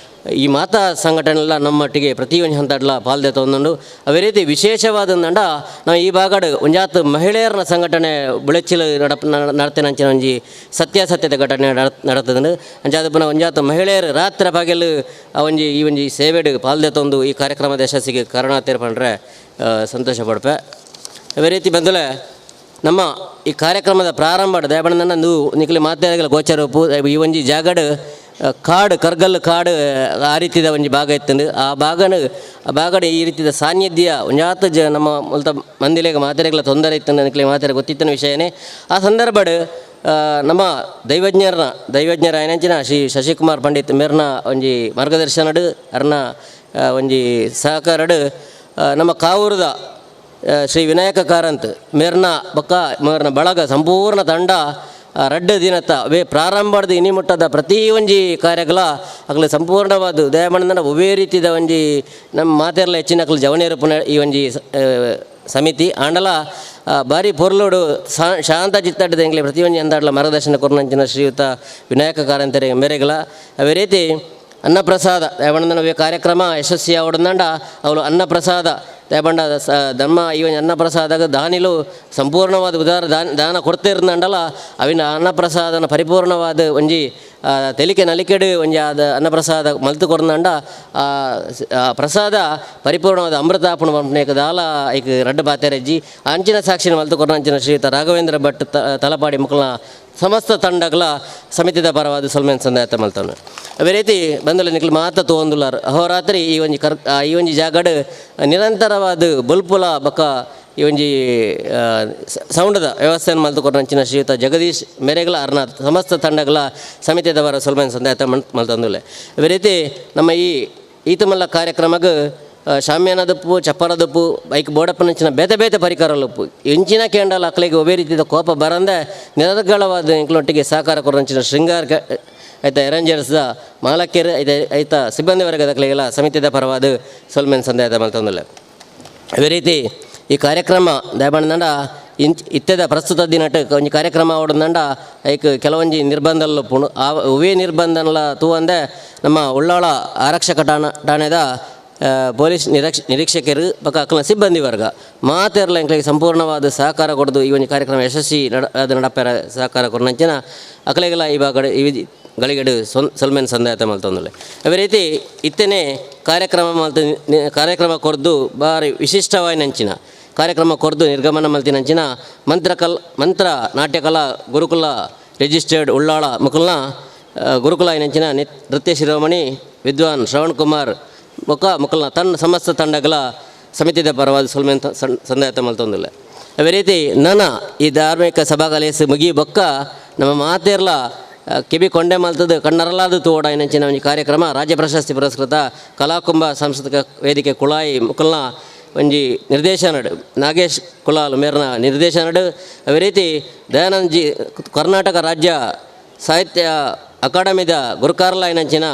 ಈ ಮಾತಾ ಸಂಘಟನೆಲ್ಲ ನಮ್ಮೊಟ್ಟಿಗೆ ಪ್ರತಿಯೊಂದು ಹಂತಡ್ಲ ಪಾಲ್ದೆ ತೊಂದುಂಡು ಅದೇ ರೀತಿ ವಿಶೇಷವಾದಂದಂಡ ನಾವು ಈ ಬಾಗಡ್ ಒಂಜಾತ್ ಮಹಿಳೆಯರ ಸಂಘಟನೆ ಬುಳೆಚ್ಚಿಲು ನಡತೆನಂಚಿನ ಒಂಜಿ ಸತ್ಯಾಸತ್ಯದ ಘಟನೆ ನಡತದಂಡು ಅಂಚಾದ ಪುನಃ ಒಂಜಾತ್ ಮಹಿಳೆಯರು ರಾತ್ರಿ ಪಗಲು ಈ ಒಂಜಿ ಸೇವೆಡ್ ಪಾಲ್ದೆ ತೊಂದು ಈ ಕಾರ್ಯಕ್ರಮದ ಯಶಸ್ಸಿಗೆ ಕಾರಣ ತೀರ್ಪಂಡ್ರೆ ಸಂತೋಷ ಪಡ್ಪೆ ಅದೇ ರೀತಿ ಬಂದಲೆ ನಮ್ಮ ಈ ಕಾರ್ಯಕ್ರಮದ ಪ್ರಾರಂಭ ದಯಬಣ್ಣನ ನಿಖಲಿ ಮಾತಾಡಗಳ ಗೋಚರಪ್ಪು ಈ ಒಂಜಿ ಜಾಗಡ್ ಕಾಡು ಕರ್ಗಲ್ ಕಾಡು ಆ ರೀತಿಯ ಒಂಜಿ ಭಾಗ ಇತ್ತಂದು ಆ ಭಾಗಡ್ ಈ ರೀತಿಯ ಸಾನ್ನಿಧ್ಯ ಒಂಜಾತ್ ನಮ್ಮ ಮುಲ್ತ ಮಂದಿಲೆಗೆ ಮಾತೆರೆಗಳ ತೊಂದರೆ ಇತ್ತಂದು ನಿಖಲಿ ಮಾತಾಡ ಗೊತ್ತಿತ್ತನ ವಿಷಯನೇ ಆ ಸಂದರ್ಭಡ್ ನಮ್ಮ ದೈವಜ್ಞರ ಏನಂಚಿನ ಶ್ರೀ ಶಶಿಕುಮಾರ್ ಪಂಡಿತ್ ಮೇರ್ನ ಒಂಜಿ ಮಾರ್ಗದರ್ಶನಡ್ ಅರ್ನ ಒಂಜಿ ಸಹಕಾರಡ್ ನಮ್ಮ ಕಾವೂರದ ಶ್ರೀ ವಿನಾಯಕ ಕಾರಂತ್ ಮೇರ್ನ ಬೊಕ್ಕ ಮೇರ್ನ ಬಳಗ ಸಂಪೂರ್ಣ ತಂಡ ರಡ್ಡು ದಿನತ್ತ ಅವೇ ಪ್ರಾರಂಭದ ಇನಿ ಮುಟ್ಟದ ಪ್ರತಿ ಒಂಜಿ ಕಾರ್ಯಗಳ ಅಕ್ಲು ಸಂಪೂರ್ಣವಾದ ದಯಮಣ್ಣನ ಒವೇ ರೀತಿದ ಒಂಜಿ ನಮ್ಮ ಮಾತೆರ್ಲ ಹೆಚ್ಚಿನ ಅಕ್ಲು ಜವನೇರು ಪುನಃ ಈ ಒಂಜಿ ಸಮಿತಿ ಆಂಡಲ ಬಾರಿ ಪೊರ್ಲೋಡು ಶಾಂತ ಚಿತ್ತಡ್ಡದ ಎಂಗ್ಲೆ ಪ್ರತಿಯೊಂದು ಅಂದಾಡ್ಲ ಮಾರ್ಗದರ್ಶನ ಕೊರ್ನಂಚಿನ ಶ್ರೀಯುತ ವಿನಾಯಕ ಕಾರಂತರೆ ಮೇರೆಗಳ ಅವೇ ರೀತಿ ಅನ್ನಪ್ರಸಾದ ದಯಬಣ್ಣನ ಕಾರ್ಯಕ್ರಮ ಯಶಸ್ವಿ ಆವಡಂದಂಡ ಅವಳು ಅನ್ನಪ್ರಸಾದ ದಯಬಂಡ ಧರ್ಮ ಈ ಒಂದು ಅನ್ನಪ್ರಸಾದಾಗ ದಾನಿಲು ಸಂಪೂರ್ಣವಾದ ಉದಾರ ದಾನ ಕೊಡ್ತಿರ್ದಂಡಲ್ಲ ಅವಿನ ಅನ್ನಪ್ರಸಾದನ ಪರಿಪೂರ್ಣವಾದ ಒಂಜಿ ತೆಲಿಕೆ ನಲಿಕೆಡು ಒಂಜಿ ಆದ ಅನ್ನಪ್ರಸಾದ ಮಲ್ತು ಕೊಡ್ದಂಡ ಪ್ರಸಾದ ಪರಿಪೂರ್ಣವಾದ ಅಮೃತಾಪಣ ಪಂಪನೇಕ ದಾಲ ಐಕ್ ರಡ್ಡು ಬಾತೆರಜ್ಜಿ ಅಂಚಿನ ಸಾಕ್ಷಿನ ಮಲ್ತು ಕೊಡ್ನಂಚಿನ ಶ್ರೀಯುತ ರಾಘವೇಂದ್ರ ಭಟ್ ತಲಪಾಡಿ ಮುಕ್ಕಳ ಸಮಸ್ತ ತಂಡಗಳ ಸಮಿತಿದ ಪರವಾದ ಸೊಲ್ಮೇನ್ ಸಂದಾಯತ ಮಲ್ತವನು ಅದೇ ರೀತಿ ಬಂದಲ್ಲ ನಿಖಲ್ ಮಾತ ತೊಂದುಲಾರ ಅಹೋರಾತ್ರಿ ಈ ಒಂಜಿ ಜಾಗಡ್ ನಿರಂತರವಾದ ಬಲ್ಪುಲ ಬೊಕ್ಕ ಈ ಒಂಜಿ ಸೌಂಡದ ವ್ಯವಸ್ಥೆಯನ್ನು ಮಲ್ತು ಕೊಟ್ಟಂಚಿನ ಶ್ರೀಯುತ ಜಗದೀಶ್ ಮೇರೆಗಳ ಅರ್ನ ಸಮಸ್ತ ತಂಡಗಳ ಸಮಿತಿದ ಪರ ಸೊಲ್ಮೇನ್ ಸಂದಾಯತ ಮಲ್ತಂದುಲ್ಲೆ ಅದೇ ರೀತಿ ನಮ್ಮ ಈತಮಲ್ಲ ಕಾರ್ಯಕ್ರಮಕ್ಕೆ ಶಾಮ್ಯಾನದಪ್ಪು ಚಪ್ಪರದಪ್ಪು ಬೈಕ್ ಬೋಡಪ್ಪನಂಚಿನ ಬೇತೆ ಪರಿಕರಲಪ್ಪು ಎಂಚಿನ ಕೇಂಡಲ ಅಕ್ಲಿಗೆ ಒಬ್ಬೇ ರೀತಿಯ ಕೋಪ ಬರಂದೆ ನಿರರ್ಗಳವಾದ ಇಂಕ್ಲೊಟ್ಟಿಗೆ ಸಹಕಾರ ಕೊರಂಚಿನ ಶೃಂಗಾರ ಐತ ಅರೇಂಜರ್ಸ್ದ ಮಾಲಕ್ಯರು ಐತ ಸಿಬ್ಬಂದಿ ವರ್ಗದ ಅಕ್ಲಿಗೆಲ್ಲ ಸಮಿತಿದ ಪರವಾದ ಸೊಲ್ಮೇನ್ ಸಂದಾಯದ ಮಲ್ತಂದುಲ್ಲೆ ಅದೇ ರೀತಿ ಈ ಕಾರ್ಯಕ್ರಮ ದಯಬಣ್ಣದಂಡ ಇತ್ತೆದ ಪ್ರಸ್ತುತ ದಿನಟ್ ಒಂಜಿ ಕಾರ್ಯಕ್ರಮ ಆವಡದಂಡ ಐಕ್ ಕೆಲವೊಂಜಿ ನಿರ್ಬಂಧಲ್ಲ ಪುಣು ಆ ಒವೇ ನಿರ್ಬಂಧನಲ ತೂವಂದೆ ನಮ್ಮ ಉಳ್ಳಾಳ ಆರಕ್ಷಕ ಠಾಣೆದ ಪೊಲೀಸ್ ನಿರೀಕ್ಷಕರು ಪಕ್ಕ ಅಕ್ಕಲ ಸಿಬ್ಬಂದಿ ವರ್ಗ ಮಾತೆರ್ಲ ಎಂಕ್ಲಿಗೆ ಸಂಪೂರ್ಣವಾದ ಸಹಕಾರ ಕೊಡೋದು ಈ ಒಂದು ಕಾರ್ಯಕ್ರಮ ಯಶಸ್ವಿ ನಡಪೆರ ಸಹಕಾರ ಕೊಡಂಚಿನ ಅಕ್ಕಲಿಗೆಲ್ಲ ಈ ಭಾಗ ಗಳಿಗಡು ಸೊಲ್ಮೇನ್ ಸಂದಾಯತ ಮಲ್ತೊಂದುಲ್ಲೆ ಅದೇ ರೀತಿ ಇತ್ತನೇ ಕಾರ್ಯಕ್ರಮ ಕೊರ್ದು ಭಾರಿ ವಿಶಿಷ್ಟವಾಗಿ ನಂಚಿನ ಕಾರ್ಯಕ್ರಮ ಕೊರ್ದು ನಿರ್ಗಮನ ಮಲ್ತಿನಂಚಿನ ಮಂತ್ರ ನಾಟ್ಯಕಲಾ ಗುರುಕುಲ ರಿಜಿಸ್ಟರ್ಡ್ ಉಳ್ಳಾಳ ಮುಕುಲ್ನ ಗುರುಕುಲ ನಂಚಿನ ನೃತ್ಯ ಶಿರೋಮಣಿ ವಿದ್ವಾನ್ ಶ್ರವಣ್ ಕುಮಾರ್ ಮುಕಲ್ನ ಸಮಸ್ತ ತಂಡಗಳ ಸಮಿತಿದ ಪರವಾದ ಸೊಲ್ಮೇನ್ ಸಂದಾಯತ ಮಲ್ತೊಂದುಲ್ಲೆ ಅದೇ ರೀತಿ ಈ ಧಾರ್ಮಿಕ ಸಭಾಗಲೇಸು ಮುಗಿ ಬೊಕ್ಕ ನಮ್ಮ ಮಾತೆರ್ಲ ಕಿಬಿ ಕೊಂಡೆ ಮಲ್ತದ ಕಣ್ಣರಲಾದ ತೋಡ ಏನಂಚಿನ ಒಂದು ಕಾರ್ಯಕ್ರಮ ರಾಜ್ಯ ಪ್ರಶಸ್ತಿ ಪುರಸ್ಕೃತ ಕಲಾಕುಂಭ ಸಾಂಸ್ಕೃತಿಕ ವೇದಿಕೆ ಕುಳಾಯಿ ಮುಕಲ್ನ ಒಂಜಿ ನಿರ್ದೇಶನಡು ನಾಗೇಶ್ ಕುಲಾಲ್ ಮೇರ್ನ ನಿರ್ದೇಶನಡು ಅದೇ ರೀತಿ ದಯಾನಂದಜಿ ಕರ್ನಾಟಕ ರಾಜ್ಯ ಸಾಹಿತ್ಯ ಅಕಾಡೆಮಿದ ಗುರುಕಾರ್ಲ ಏನಂಚಿನ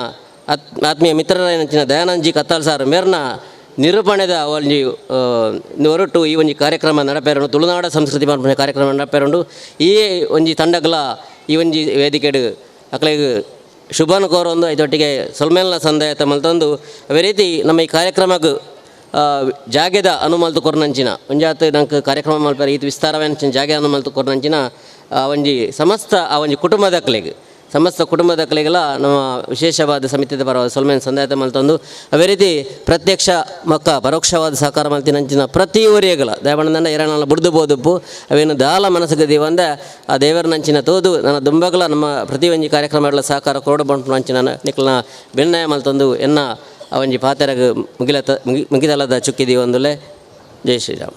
ಆತ್ಮೀಯ ಮಿತ್ರರ ದಯಾನಂದಜಿ ಕತ್ತಾಲ್ ಸಾರ್ ಮೇರ್ನ ನಿರೂಪಣೆದ ಒಂಜಿ ಹೊರಟು ಈ ಒಂಜಿ ಕಾರ್ಯಕ್ರಮ ನಡಪೇರಡು ತುಳುನಾಡ ಸಂಸ್ಕೃತಿ ಮಾರ್ಪಣೆ ಕಾರ್ಯಕ್ರಮ ನಡಪೇರಡು ಈ ಒಂಜಿ ತಂಡಗಳ ಈ ಒಂಜಿ ವೇದಿಕೆಡು ಅಕ್ಲಿಗೆ ಶುಭನ ಕೋರೊಂದು ಇದೊಟ್ಟಿಗೆ ಸೊಲ್ಮೇಲ್ನ ಸಂದಾಯತ ಮಲ್ತೊಂದು ಅದೇ ರೀತಿ ನಮ್ಮ ಈ ಕಾರ್ಯಕ್ರಮಕ್ಕೆ ಜಾಗೆದ ಅನುಮಲ್ತು ಕೊರ್ನಂಚಿನ ಒಂಜಾತ್ ನಂಗೆ ಕಾರ್ಯಕ್ರಮ ಮಲ್ಪೇರ ಈತ ವಿಸ್ತಾರವಾದ ಜಾಗೆ ಅನುಮಲ್ತು ಕೊರ್ನಂಚಿನ ಒಂಜಿ ಸಮಸ್ತ ಆ ಒಂಜಿ ಕುಟುಂಬದ ಅಕ್ಲಿಗೆ ಸಮಸ್ತ ಕುಟುಂಬದ ಕಲೆಗಳ ನಮ್ಮ ವಿಶೇಷವಾದ ಸಮಿತಿಯ ಪರವಾದ ಸೊಲ್ಮೇನ್ ಸಂದಾಯತ ಮಲ್ತೊಂದು ಅದೇ ರೀತಿ ಪ್ರತ್ಯಕ್ಷ ಮಕ್ಕ ಪರೋಕ್ಷವಾದ ಸಹಕಾರ ಮಲ್ತಿನಂಚಿನ ಪ್ರತಿ ಒರಿಯಗಳ ದೇವಣ್ಣನ ಎರಡನ್ನ ಬುಡ್ದು ಬೋದುಪ್ಪು ಅವೇನು ದಾಲ ಮನಸ್ಸಿಗೆ ದೇವಂದ ಆ ದೇವರ ನಂಚಿನ ತೋದು ನನ್ನ ದುಂಬಗಳ ನಮ್ಮ ಪ್ರತಿ ಒಂಜಿ ಕಾರ್ಯಕ್ರಮಗಳ ಸಹಕಾರ ಕೊರಡು ಬಂಟು ನಂಚಿನ ನಿಕ್ಲನ ಬೆಣ್ಣಯ ಮಲ್ತೊಂದು ಎನ್ನ ಅವಂಜಿ ಪಾತೆರಗ ಮುಗಿಲದ ಚುಕ್ಕಿದಿ ಒಂದುಲೆ ಜೈ ಶ್ರೀರಾಮ್.